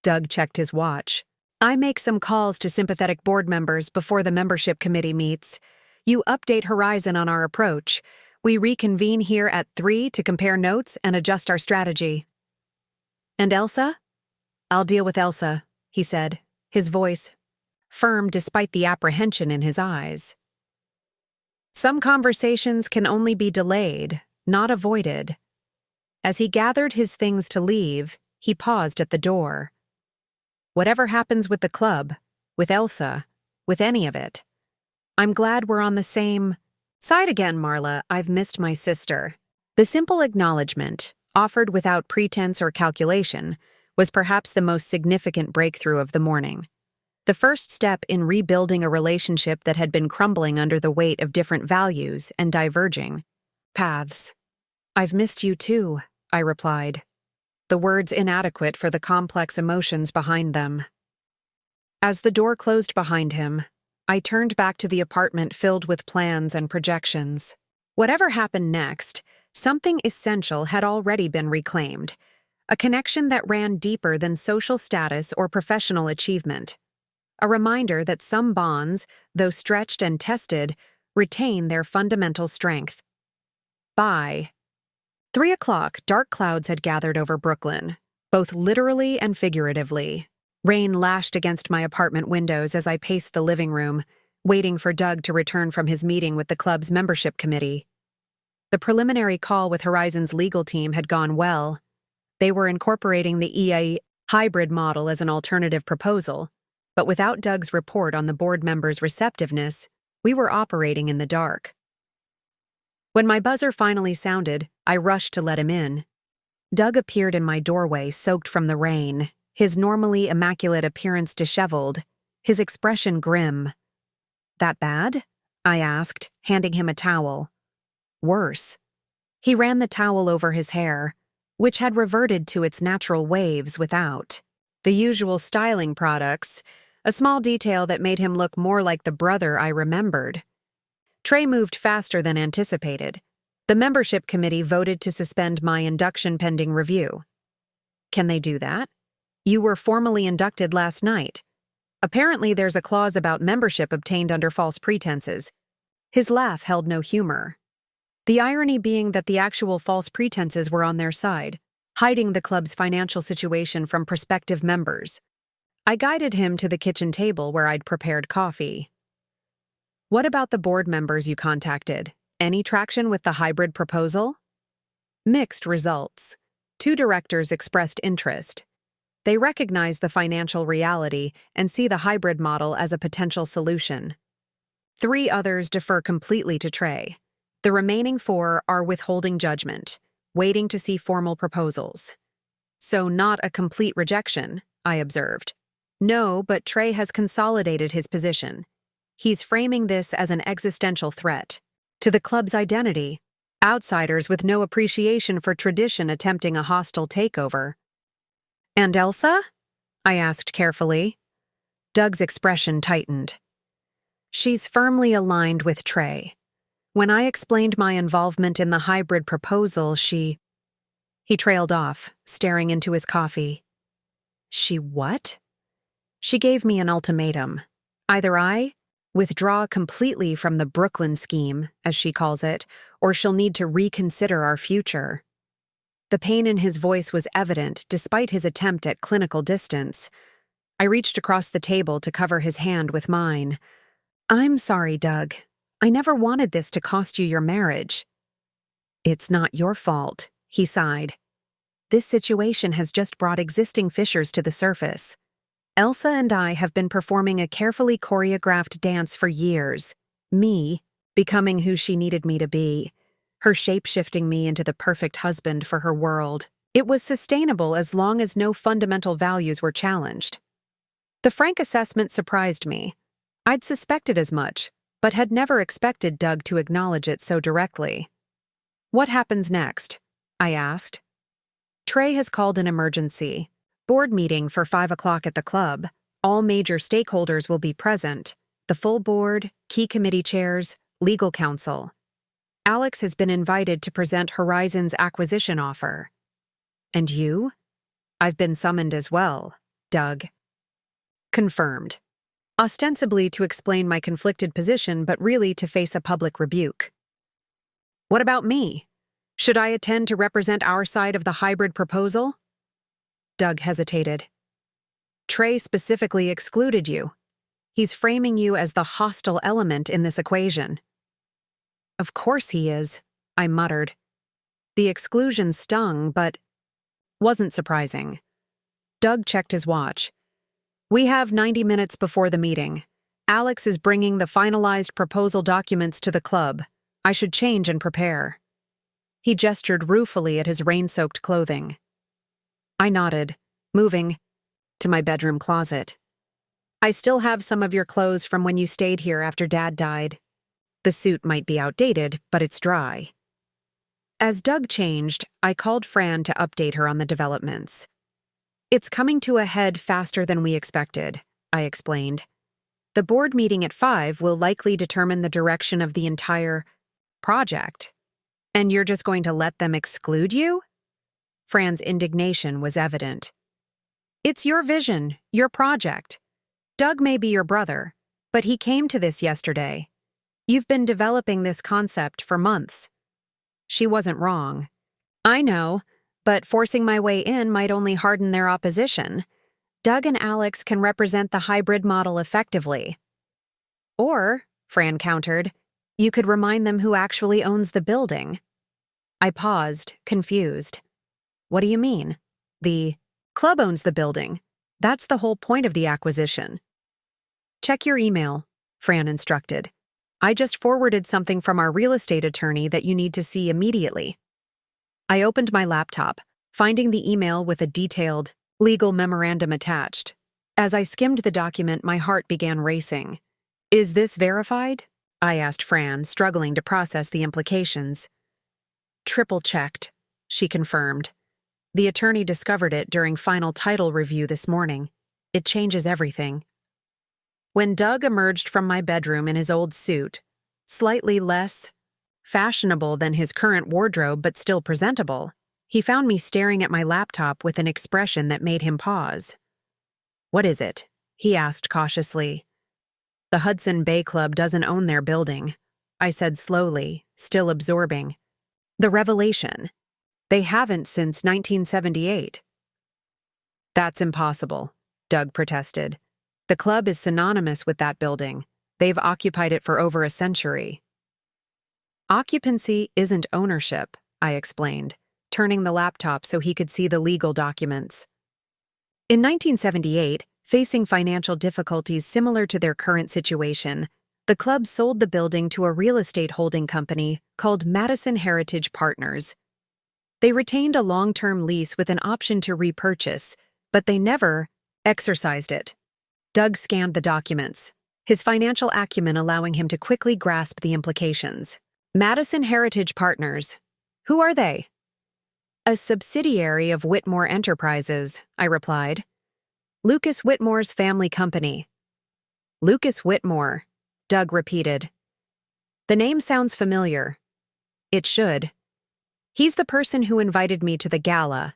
[SPEAKER 1] Doug checked his watch. I make some calls to sympathetic board members before the membership committee meets. You update Horizon on our approach. We reconvene here at 3 to compare notes and adjust our strategy. And Elsa? I'll deal with Elsa, he said, his voice firm despite the apprehension in his eyes. Some conversations can only be delayed, not avoided. As he gathered his things to leave, he paused at the door. Whatever happens with the club, with Elsa, with any of it, I'm glad we're on the same side again, Marla. I've missed my sister. The simple acknowledgement, offered without pretense or calculation, was perhaps the most significant breakthrough of the morning. The first step in rebuilding a relationship that had been crumbling under the weight of different values and diverging paths. I've missed you too, I replied, the words inadequate for the complex emotions behind them. As the door closed behind him, I turned back to the apartment filled with plans and projections. Whatever happened next, something essential had already been reclaimed, a connection that ran deeper than social status or professional achievement. A reminder that some bonds, though stretched and tested, retain their fundamental strength. By 3 o'clock, dark clouds had gathered over Brooklyn, both literally and figuratively. Rain lashed against my apartment windows as I paced the living room, waiting for Doug to return from his meeting with the club's membership committee. The preliminary call with Horizon's legal team had gone well. They were incorporating the EA hybrid model as an alternative proposal, but without Doug's report on the board members' receptiveness, we were operating in the dark. When my buzzer finally sounded, I rushed to let him in. Doug appeared in my doorway, soaked from the rain, his normally immaculate appearance disheveled, his expression grim. That bad? I asked, handing him a towel. Worse. He ran the towel over his hair, which had reverted to its natural waves without the usual styling products, a small detail that made him look more like the brother I remembered. Trey moved faster than anticipated. The membership committee voted to suspend my induction pending review. Can they do that? You were formally inducted last night. Apparently there's a clause about membership obtained under false pretenses. His laugh held no humor. The irony being that the actual false pretenses were on their side, hiding the club's financial situation from prospective members. I guided him to the kitchen table where I'd prepared coffee. What about the board members you contacted? Any traction with the hybrid proposal? Mixed results. 2 directors expressed interest. They recognize the financial reality and see the hybrid model as a potential solution. 3 others defer completely to Trey. The remaining 4 are withholding judgment, waiting to see formal proposals. So not a complete rejection, I observed. No, but Trey has consolidated his position. He's framing this as an existential threat to the club's identity, outsiders with no appreciation for tradition attempting a hostile takeover. And Elsa? I asked carefully. Doug's expression tightened. She's firmly aligned with Trey. When I explained my involvement in the hybrid proposal, He trailed off, staring into his coffee. She what? She gave me an ultimatum. Either I withdraw completely from the Brooklyn scheme, as she calls it, or she'll need to reconsider our future. The pain in his voice was evident despite his attempt at clinical distance. I reached across the table to cover his hand with mine. I'm sorry, Doug. I never wanted this to cost you your marriage. It's not your fault, he sighed. This situation has just brought existing fissures to the surface. Elsa and I have been performing a carefully choreographed dance for years. Me, becoming who she needed me to be. Her shape-shifting me into the perfect husband for her world. It was sustainable as long as no fundamental values were challenged. The frank assessment surprised me. I'd suspected as much, but had never expected Doug to acknowledge it so directly. What happens next? I asked. Trey has called an emergency. Board meeting for 5 o'clock at the club. All major stakeholders will be present. The full board, key committee chairs, legal counsel. Alex has been invited to present Horizon's acquisition offer. And you? I've been summoned as well, Doug. Confirmed. Ostensibly to explain my conflicted position, but really to face a public rebuke. What about me? Should I attend to represent our side of the hybrid proposal? Doug hesitated. Trey specifically excluded you. He's framing you as the hostile element in this equation. Of course he is, I muttered. The exclusion stung, but wasn't surprising. Doug checked his watch. We have 90 minutes before the meeting. Alex is bringing the finalized proposal documents to the club. I should change and prepare. He gestured ruefully at his rain-soaked clothing. I nodded, moving to my bedroom closet. I still have some of your clothes from when you stayed here after Dad died. The suit might be outdated, but it's dry. As Doug changed, I called Fran to update her on the developments. It's coming to a head faster than we expected, I explained. The board meeting at 5 will likely determine the direction of the entire project. And you're just going to let them exclude you? Fran's indignation was evident. It's your vision, your project. Doug may be your brother, but he came to this yesterday. You've been developing this concept for months. She wasn't wrong. I know, but forcing my way in might only harden their opposition. Doug and Alex can represent the hybrid model effectively. Or, Fran countered, you could remind them who actually owns the building. I paused, confused. What do you mean? The club owns the building. That's the whole point of the acquisition. Check your email, Fran instructed. I just forwarded something from our real estate attorney that you need to see immediately. I opened my laptop, finding the email with a detailed legal memorandum attached. As I skimmed the document, my heart began racing. Is this verified? I asked Fran, struggling to process the implications. Triple-checked, she confirmed. The attorney discovered it during final title review this morning. It changes everything. When Doug emerged from my bedroom in his old suit, slightly less fashionable than his current wardrobe but still presentable, he found me staring at my laptop with an expression that made him pause. What is it? He asked cautiously. The Hudson Bay Club doesn't own their building, I said slowly, still absorbing. The revelation. They haven't since 1978. That's impossible, Doug protested. The club is synonymous with that building. They've occupied it for over a century. Occupancy isn't ownership, I explained, turning the laptop so he could see the legal documents. In 1978, facing financial difficulties similar to their current situation, the club sold the building to a real estate holding company called Madison Heritage Partners. They retained a long-term lease with an option to repurchase, but they never exercised it. Doug scanned the documents, his financial acumen allowing him to quickly grasp the implications. Madison Heritage Partners. Who are they? A subsidiary of Whitmore Enterprises, I replied. Lucas Whitmore's family company. Lucas Whitmore, Doug repeated. The name sounds familiar. It should. He's the person who invited me to the gala,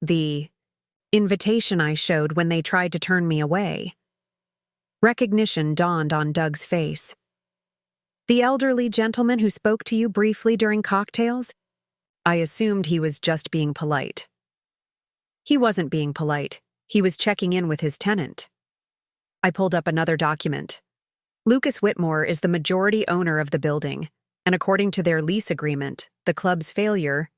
[SPEAKER 1] the invitation I showed when they tried to turn me away. Recognition dawned on Doug's face. The elderly gentleman who spoke to you briefly during cocktails? I assumed he was just being polite. He wasn't being polite. He was checking in with his tenant. I pulled up another document. Lucas Whitmore is the majority owner of the building, and according to their lease agreement, the club's failure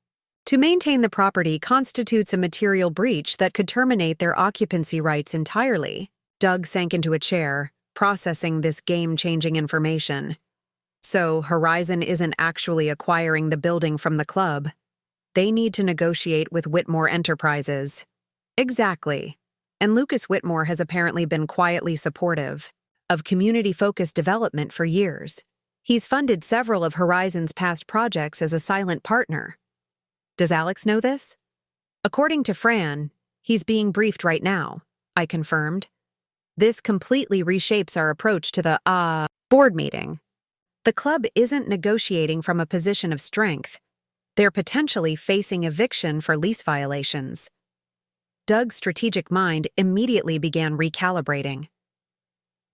[SPEAKER 1] to maintain the property constitutes a material breach that could terminate their occupancy rights entirely. Doug sank into a chair, processing this game-changing information. So, Horizon isn't actually acquiring the building from the club. They need to negotiate with Whitmore Enterprises. Exactly. And Lucas Whitmore has apparently been quietly supportive of community-focused development for years. He's funded several of Horizon's past projects as a silent partner. Does Alex know this? According to Fran, he's being briefed right now, I confirmed. This completely reshapes our approach to the, board meeting. The club isn't negotiating from a position of strength. They're potentially facing eviction for lease violations. Doug's strategic mind immediately began recalibrating.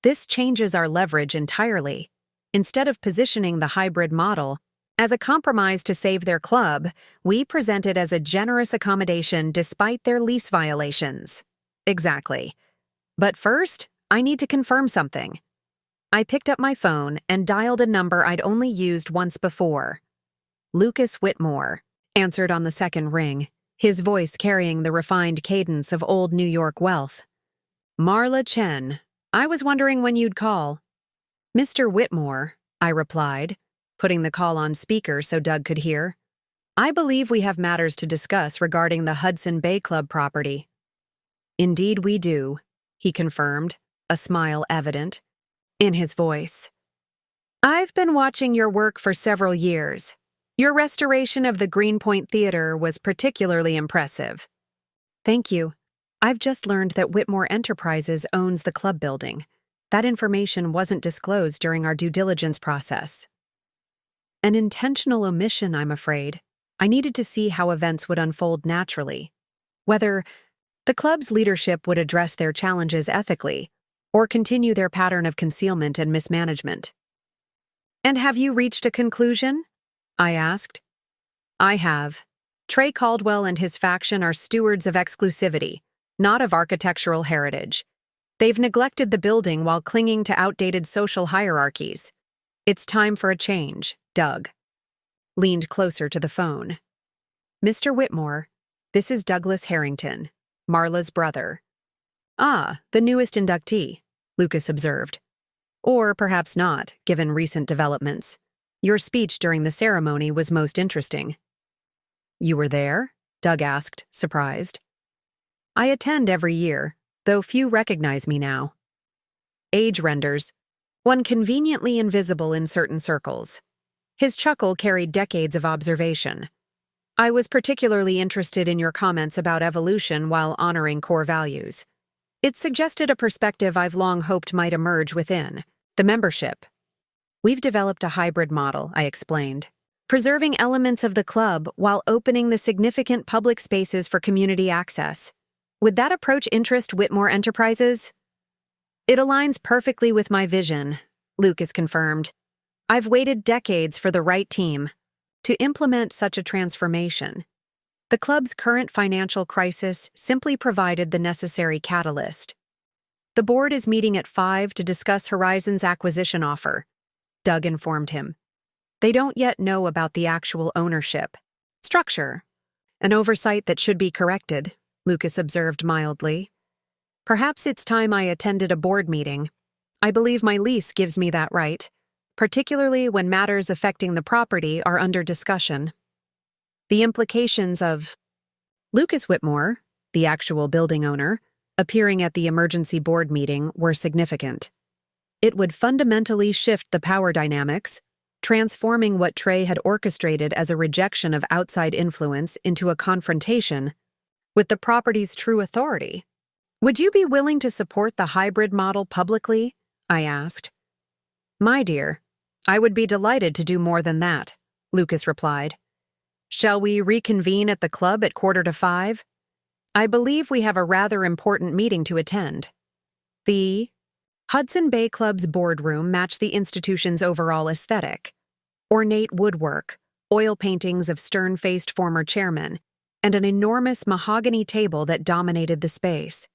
[SPEAKER 1] This changes our leverage entirely. Instead of positioning the hybrid model as a compromise to save their club, we present it as a generous accommodation despite their lease violations. Exactly. But first, I need to confirm something. I picked up my phone and dialed a number I'd only used once before. Lucas Whitmore answered on the second ring, his voice carrying the refined cadence of old New York wealth. Marla Chen, I was wondering when you'd call. Mr. Whitmore, I replied, putting the call on speaker so Doug could hear. I believe we have matters to discuss regarding the Hudson Bay Club property. Indeed we do, he confirmed, a smile evident in his voice. I've been watching your work for several years. Your restoration of the Greenpoint Theater was particularly impressive. Thank you. I've just learned that Whitmore Enterprises owns the club building. That information wasn't disclosed during our due diligence process. An intentional omission, I'm afraid. I needed to see how events would unfold naturally. Whether the club's leadership would address their challenges ethically, or continue their pattern of concealment and mismanagement. And have you reached a conclusion? I asked. I have. Trey Caldwell and his faction are stewards of exclusivity, not of architectural heritage. They've neglected the building while clinging to outdated social hierarchies. It's time for a change, Doug. Leaned closer to the phone. Mr. Whitmore, this is Douglas Harrington, Marla's brother. Ah, the newest inductee, Lucas observed. Or perhaps not, given recent developments. Your speech during the ceremony was most interesting. You were there? Doug asked, surprised. I attend every year, though few recognize me now. Age renders one conveniently invisible in certain circles. His chuckle carried decades of observation. I was particularly interested in your comments about evolution while honoring core values. It suggested a perspective I've long hoped might emerge within the membership. We've developed a hybrid model, I explained, preserving elements of the club while opening the significant public spaces for community access. Would that approach interest Whitmore Enterprises? It aligns perfectly with my vision, Lucas confirmed. I've waited decades for the right team to implement such a transformation. The club's current financial crisis simply provided the necessary catalyst. The board is meeting at 5 to discuss Horizon's acquisition offer, Doug informed him. They don't yet know about the actual ownership structure, an oversight that should be corrected, Lucas observed mildly. Perhaps it's time I attended a board meeting. I believe my lease gives me that right, particularly when matters affecting the property are under discussion. The implications of Lucas Whitmore, the actual building owner, appearing at the emergency board meeting were significant. It would fundamentally shift the power dynamics, transforming what Trey had orchestrated as a rejection of outside influence into a confrontation with the property's true authority. Would you be willing to support the hybrid model publicly? I asked. My dear, I would be delighted to do more than that, Lucas replied. Shall we reconvene at the club at 4:45? I believe we have a rather important meeting to attend. The Hudson Bay Club's boardroom matched the institution's overall aesthetic. Ornate woodwork, oil paintings of stern-faced former chairmen, and an enormous mahogany table that dominated the space.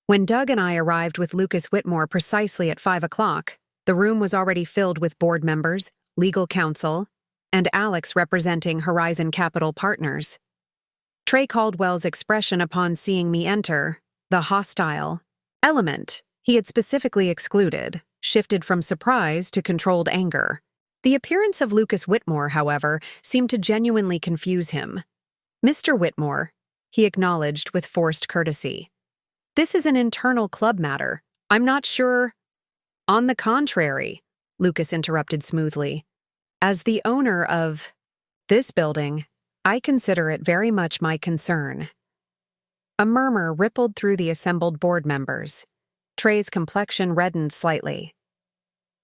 [SPEAKER 1] When Doug and I arrived with Lucas Whitmore precisely at 5 o'clock, the room was already filled with board members, legal counsel, and Alex representing Horizon Capital Partners. Trey Caldwell's expression upon seeing me enter, the hostile element he had specifically excluded, shifted from surprise to controlled anger. The appearance of Lucas Whitmore, however, seemed to genuinely confuse him. Mr. Whitmore, he acknowledged with forced courtesy. This is an internal club matter. I'm not sure. On the contrary, Lucas interrupted smoothly. As the owner of this building, I consider it very much my concern. A murmur rippled through the assembled board members. Trey's complexion reddened slightly.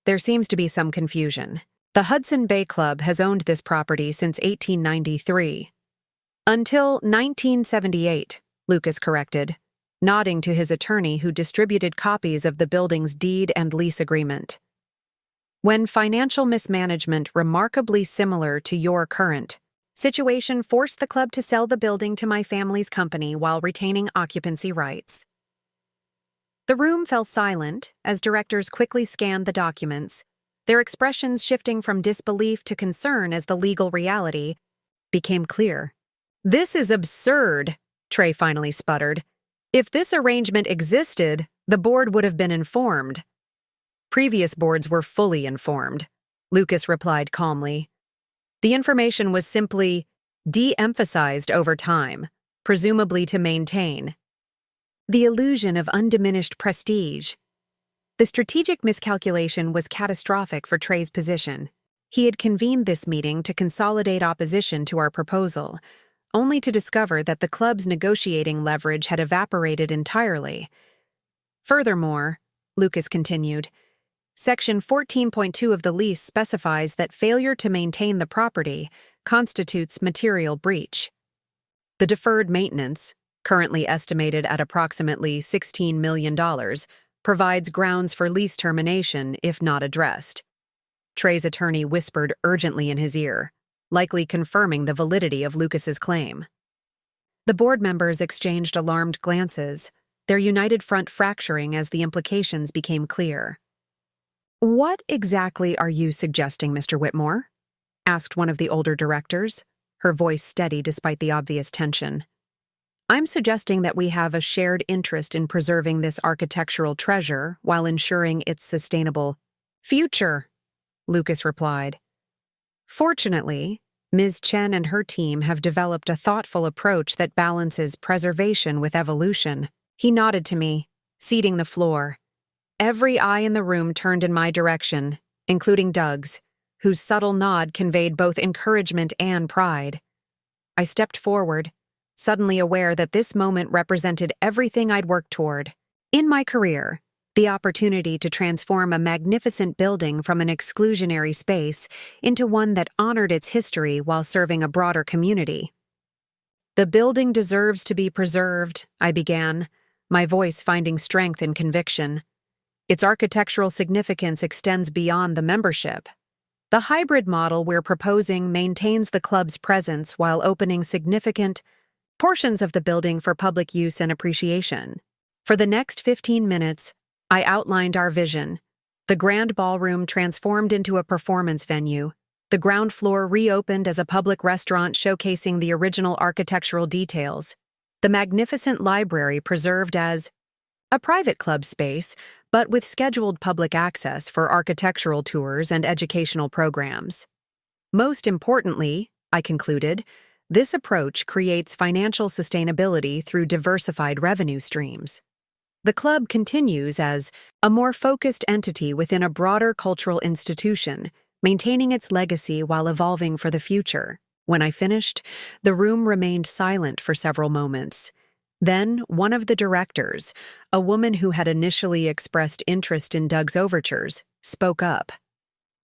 [SPEAKER 1] There seems to be some confusion. The Hudson Bay Club has owned this property since 1893. Until 1978, Lucas corrected. nodding to his attorney who distributed copies of the building's deed and lease agreement. When financial mismanagement remarkably similar to your current situation forced the club to sell the building to my family's company while retaining occupancy rights. The room fell silent as directors quickly scanned the documents, their expressions shifting from disbelief to concern as the legal reality became clear. "This is absurd," Trey finally sputtered. "If this arrangement existed, the board would have been informed." "Previous boards were fully informed," Lucas replied calmly. "The information was simply de-emphasized over time, presumably to maintain the illusion of undiminished prestige." The strategic miscalculation was catastrophic for Trey's position. He had convened this meeting to consolidate opposition to our proposal, only to discover that the club's negotiating leverage had evaporated entirely. Furthermore, Lucas continued, Section 14.2 of the lease specifies that failure to maintain the property constitutes material breach. The deferred maintenance, currently estimated at approximately $16 million, provides grounds for lease termination if not addressed. Trey's attorney whispered urgently in his ear, likely confirming the validity of Lucas's claim. The board members exchanged alarmed glances, their united front fracturing as the implications became clear. "What exactly are you suggesting, Mr. Whitmore?" asked one of the older directors, her voice steady despite the obvious tension. "I'm suggesting that we have a shared interest in preserving this architectural treasure while ensuring its sustainable future," Lucas replied. "Fortunately, Ms. Chen and her team have developed a thoughtful approach that balances preservation with evolution." He nodded to me, ceding the floor. Every eye in the room turned in my direction, including Doug's, whose subtle nod conveyed both encouragement and pride. I stepped forward, suddenly aware that this moment represented everything I'd worked toward. In my career, the opportunity to transform a magnificent building from an exclusionary space into one that honored its history while serving a broader community. "The building deserves to be preserved," I began, my voice finding strength and conviction. "Its architectural significance extends beyond the membership. The hybrid model we're proposing maintains the club's presence while opening significant portions of the building for public use and appreciation." For the next 15 minutes, I outlined our vision. The grand ballroom transformed into a performance venue. The ground floor reopened as a public restaurant showcasing the original architectural details. The magnificent library preserved as a private club space, but with scheduled public access for architectural tours and educational programs. Most importantly, I concluded, this approach creates financial sustainability through diversified revenue streams. The club continues as a more focused entity within a broader cultural institution, maintaining its legacy while evolving for the future. When I finished, the room remained silent for several moments. Then, one of the directors, a woman who had initially expressed interest in Doug's overtures, spoke up.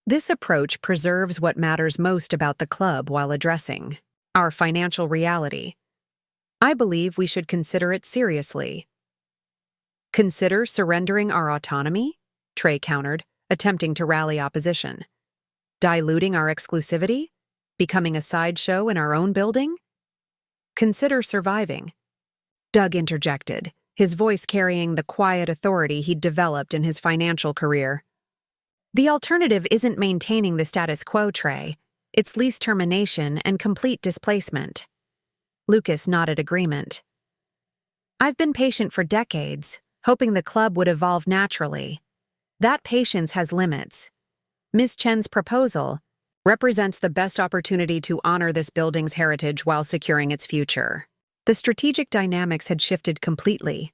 [SPEAKER 1] "This approach preserves what matters most about the club while addressing our financial reality. I believe we should consider it seriously." "Consider surrendering our autonomy?" Trey countered, attempting to rally opposition. "Diluting our exclusivity? Becoming a sideshow in our own building?" "Consider surviving," Doug interjected, his voice carrying the quiet authority he'd developed in his financial career. "The alternative isn't maintaining the status quo, Trey. It's lease termination and complete displacement." Lucas nodded agreement. "I've been patient for decades, hoping the club would evolve naturally. That patience has limits. Ms. Chen's proposal represents the best opportunity to honor this building's heritage while securing its future." The strategic dynamics had shifted completely.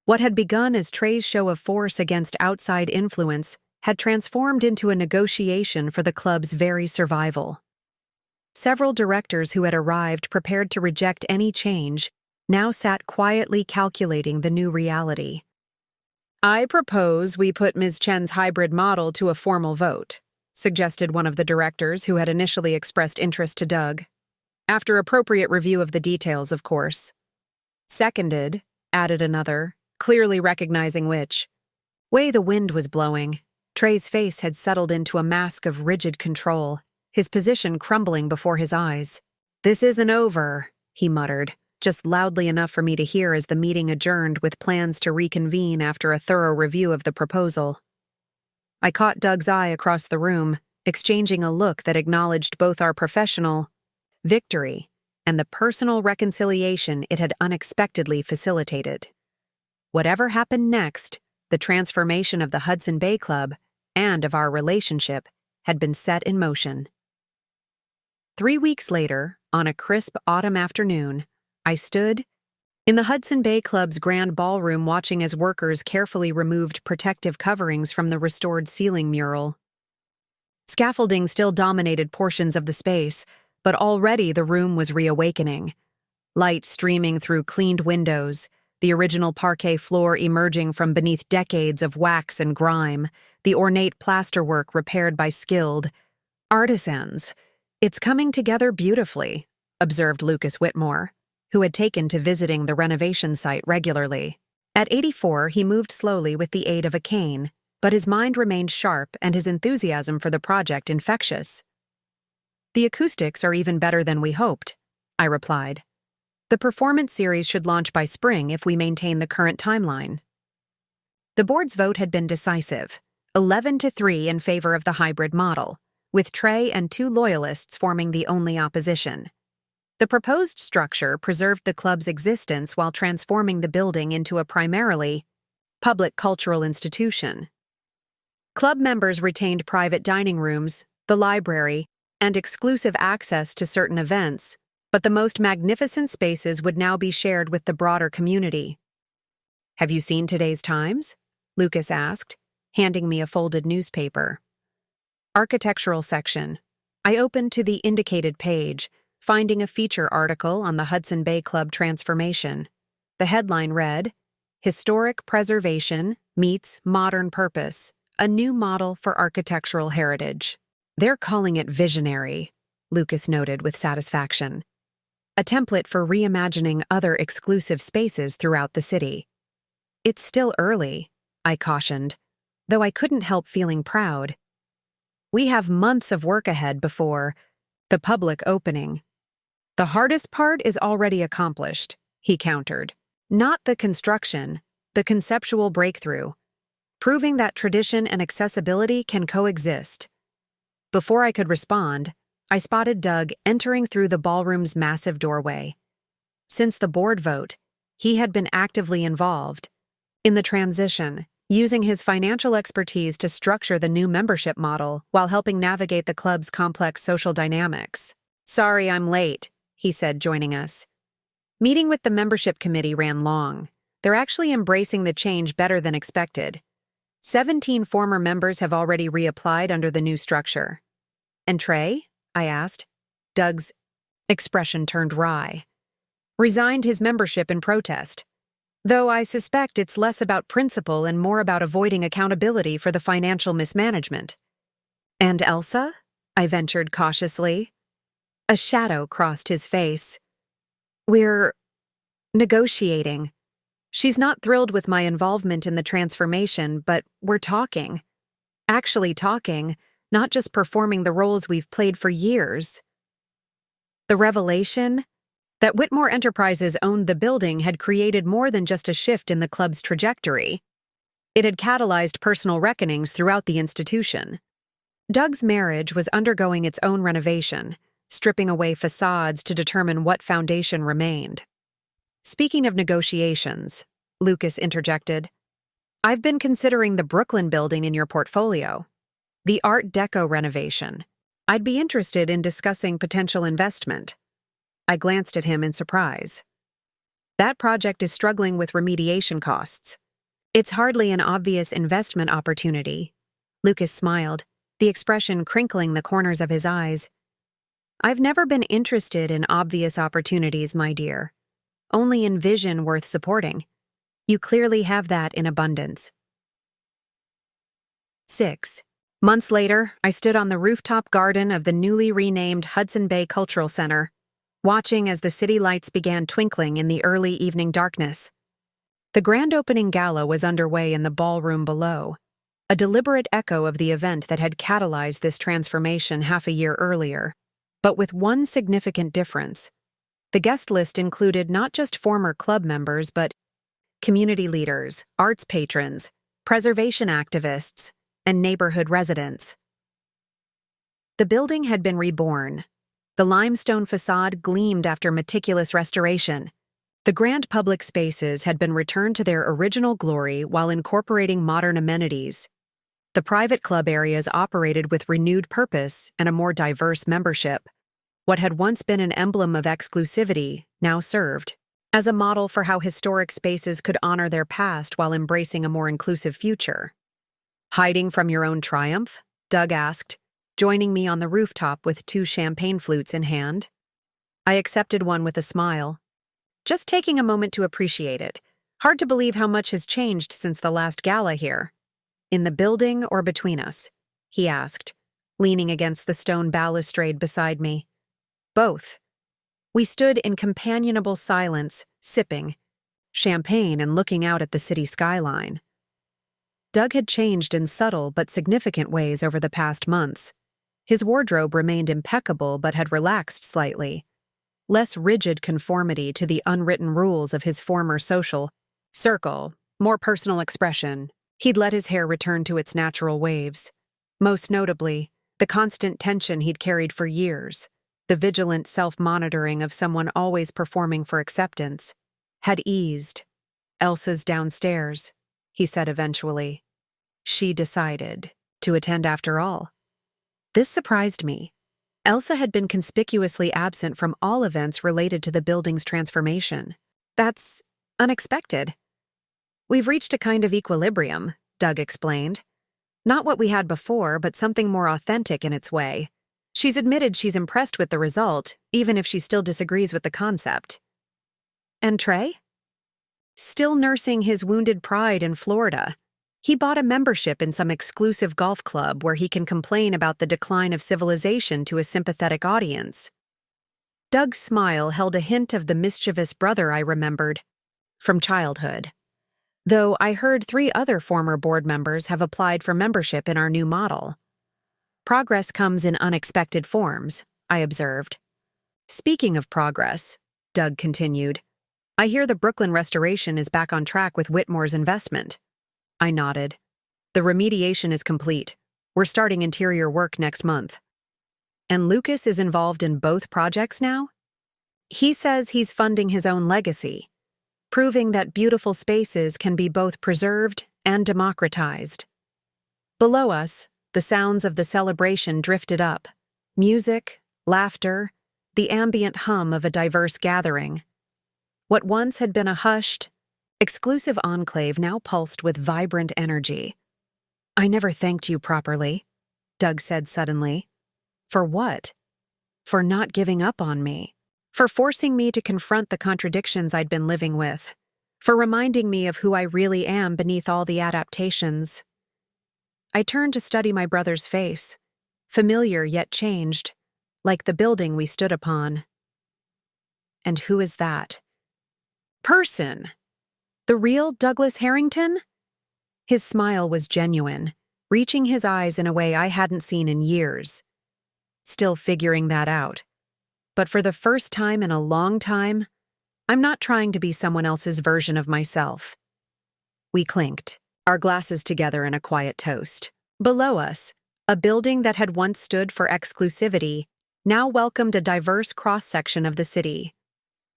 [SPEAKER 1] What had begun as Trey's show of force against outside influence had transformed into a negotiation for the club's very survival. Several directors who had arrived prepared to reject any change now sat quietly calculating the new reality. "I propose we put Ms. Chen's hybrid model to a formal vote," suggested one of the directors who had initially expressed interest to Doug. "After appropriate review of the details, of course." "Seconded," added another, clearly recognizing which. Way the wind was blowing, Trey's face had settled into a mask of rigid control, his position crumbling before his eyes. "This isn't over," he muttered, just loudly enough for me to hear as the meeting adjourned with plans to reconvene after a thorough review of the proposal. I caught Doug's eye across the room, exchanging a look that acknowledged both our professional victory and the personal reconciliation it had unexpectedly facilitated. Whatever happened next, the transformation of the Hudson Bay Club and of our relationship had been set in motion. 3 weeks later, on a crisp autumn afternoon, I stood in the Hudson Bay Club's grand ballroom watching as workers carefully removed protective coverings from the restored ceiling mural. Scaffolding still dominated portions of the space, but already the room was reawakening. Light streaming through cleaned windows, the original parquet floor emerging from beneath decades of wax and grime, the ornate plasterwork repaired by skilled artisans. "It's coming together beautifully," observed Lucas Whitmore, who had taken to visiting the renovation site regularly. At 84, he moved slowly with the aid of a cane, but his mind remained sharp and his enthusiasm for the project infectious. "The acoustics are even better than we hoped," I replied. "The performance series should launch by spring if we maintain the current timeline." The board's vote had been decisive, 11-3 in favor of the hybrid model, with Trey and 2 loyalists forming the only opposition. The proposed structure preserved the club's existence while transforming the building into a primarily public cultural institution. Club members retained private dining rooms, the library, and exclusive access to certain events, but the most magnificent spaces would now be shared with the broader community. "Have you seen today's Times?" Lucas asked, handing me a folded newspaper. Architectural section. I opened to the indicated page, finding a feature article on the Hudson Bay Club transformation. The headline read, "Historic Preservation Meets Modern Purpose, a New Model for Architectural Heritage." "They're calling it visionary," Lucas noted with satisfaction. "A template for reimagining other exclusive spaces throughout the city." "It's still early," I cautioned, though I couldn't help feeling proud. "We have months of work ahead before the public opening." "The hardest part is already accomplished," he countered. "Not the construction, the conceptual breakthrough, proving that tradition and accessibility can coexist." Before I could respond, I spotted Doug entering through the ballroom's massive doorway. Since the board vote, he had been actively involved in the transition, using his financial expertise to structure the new membership model while helping navigate the club's complex social dynamics. "Sorry I'm late," he said, joining us. "Meeting with the membership committee ran long. They're actually embracing the change better than expected. 17 former members have already reapplied under the new structure." "And Trey?" I asked. Doug's expression turned wry. "Resigned his membership in protest. Though I suspect it's less about principle and more about avoiding accountability for the financial mismanagement." "And Elsa?" I ventured cautiously. A shadow crossed his face. "We're negotiating. She's not thrilled with my involvement in the transformation, but we're talking. Actually talking, not just performing the roles we've played for years." The revelation that Whitmore Enterprises owned the building had created more than just a shift in the club's trajectory. It had catalyzed personal reckonings throughout the institution. Doug's marriage was undergoing its own renovation, stripping away facades to determine what foundation remained. "Speaking of negotiations," Lucas interjected, "I've been considering the Brooklyn building in your portfolio. The Art Deco renovation. I'd be interested in discussing potential investment." I glanced at him in surprise. "That project is struggling with remediation costs. It's hardly an obvious investment opportunity." Lucas smiled, the expression crinkling the corners of his eyes. "I've never been interested in obvious opportunities, my dear. Only in vision worth supporting. You clearly have that in abundance." 6. Months later, I stood on the rooftop garden of the newly renamed Hudson Bay Cultural Center, watching as the city lights began twinkling in the early evening darkness. The grand opening gala was underway in the ballroom below, a deliberate echo of the event that had catalyzed this transformation half a year earlier, but with one significant difference. The guest list included not just former club members but community leaders, arts patrons, preservation activists, and neighborhood residents. The building had been reborn. The limestone facade gleamed after meticulous restoration. The grand public spaces had been returned to their original glory while incorporating modern amenities. The private club areas operated with renewed purpose and a more diverse membership. What had once been an emblem of exclusivity now served as a model for how historic spaces could honor their past while embracing a more inclusive future. "Hiding from your own triumph?" Doug asked, joining me on the rooftop with 2 champagne flutes in hand. I accepted one with a smile. "Just taking a moment to appreciate it. Hard to believe how much has changed since the last gala here." "In the building or between us?" he asked, leaning against the stone balustrade beside me. "Both." We stood in companionable silence, sipping champagne and looking out at the city skyline. Doug had changed in subtle but significant ways over the past months. His wardrobe remained impeccable but had relaxed slightly. Less rigid conformity to the unwritten rules of his former social circle, more personal expression. He'd let his hair return to its natural waves. Most notably, the constant tension he'd carried for years, the vigilant self-monitoring of someone always performing for acceptance, had eased. "Elsa's downstairs," he said eventually. She decided to attend after all. This surprised me. Elsa had been conspicuously absent from all events related to the building's transformation. "That's unexpected." "We've reached a kind of equilibrium," Doug explained. "Not what we had before, but something more authentic in its way. She's admitted she's impressed with the result, even if she still disagrees with the concept." "And Trey?" "Still nursing his wounded pride in Florida. He bought a membership in some exclusive golf club where he can complain about the decline of civilization to a sympathetic audience." Doug's smile held a hint of the mischievous brother I remembered from childhood. "Though I heard 3 other former board members have applied for membership in our new model." "Progress comes in unexpected forms," I observed. "Speaking of progress," Doug continued, "I hear the Brooklyn restoration is back on track with Whitmore's investment." I nodded. "The remediation is complete. We're starting interior work next month." "And Lucas is involved in both projects now?" "He says he's funding his own legacy, proving that beautiful spaces can be both preserved and democratized." Below us, the sounds of the celebration drifted up. Music, laughter, the ambient hum of a diverse gathering. What once had been a hushed, exclusive enclave now pulsed with vibrant energy. "I never thanked you properly," Doug said suddenly. "For what?" "For not giving up on me. For forcing me to confront the contradictions I'd been living with. For reminding me of who I really am beneath all the adaptations." I turned to study my brother's face, familiar yet changed, like the building we stood upon. "And who is that person? The real Douglas Harrington?" His smile was genuine, reaching his eyes in a way I hadn't seen in years. Still figuring that out. But for the first time in a long time, I'm not trying to be someone else's version of myself. We clinked, our glasses together in a quiet toast. Below us, a building that had once stood for exclusivity now welcomed a diverse cross-section of the city.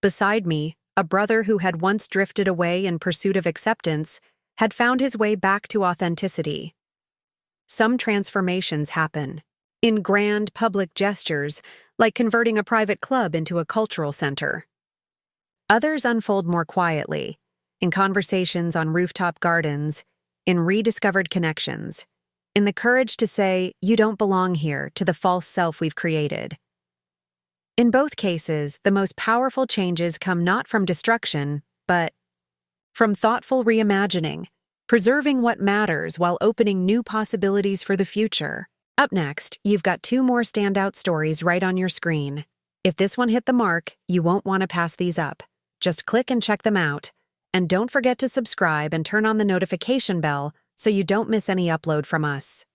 [SPEAKER 1] Beside me, a brother who had once drifted away in pursuit of acceptance had found his way back to authenticity. Some transformations happen in grand public gestures, like converting a private club into a cultural center. Others unfold more quietly, in conversations on rooftop gardens, in rediscovered connections, in the courage to say, "You don't belong here," to the false self we've created. In both cases, the most powerful changes come not from destruction, but from thoughtful reimagining, preserving what matters while opening new possibilities for the future. Up next, you've got 2 more standout stories right on your screen. If this one hit the mark, you won't want to pass these up. Just click and check them out. And don't forget to subscribe and turn on the notification bell so you don't miss any upload from us.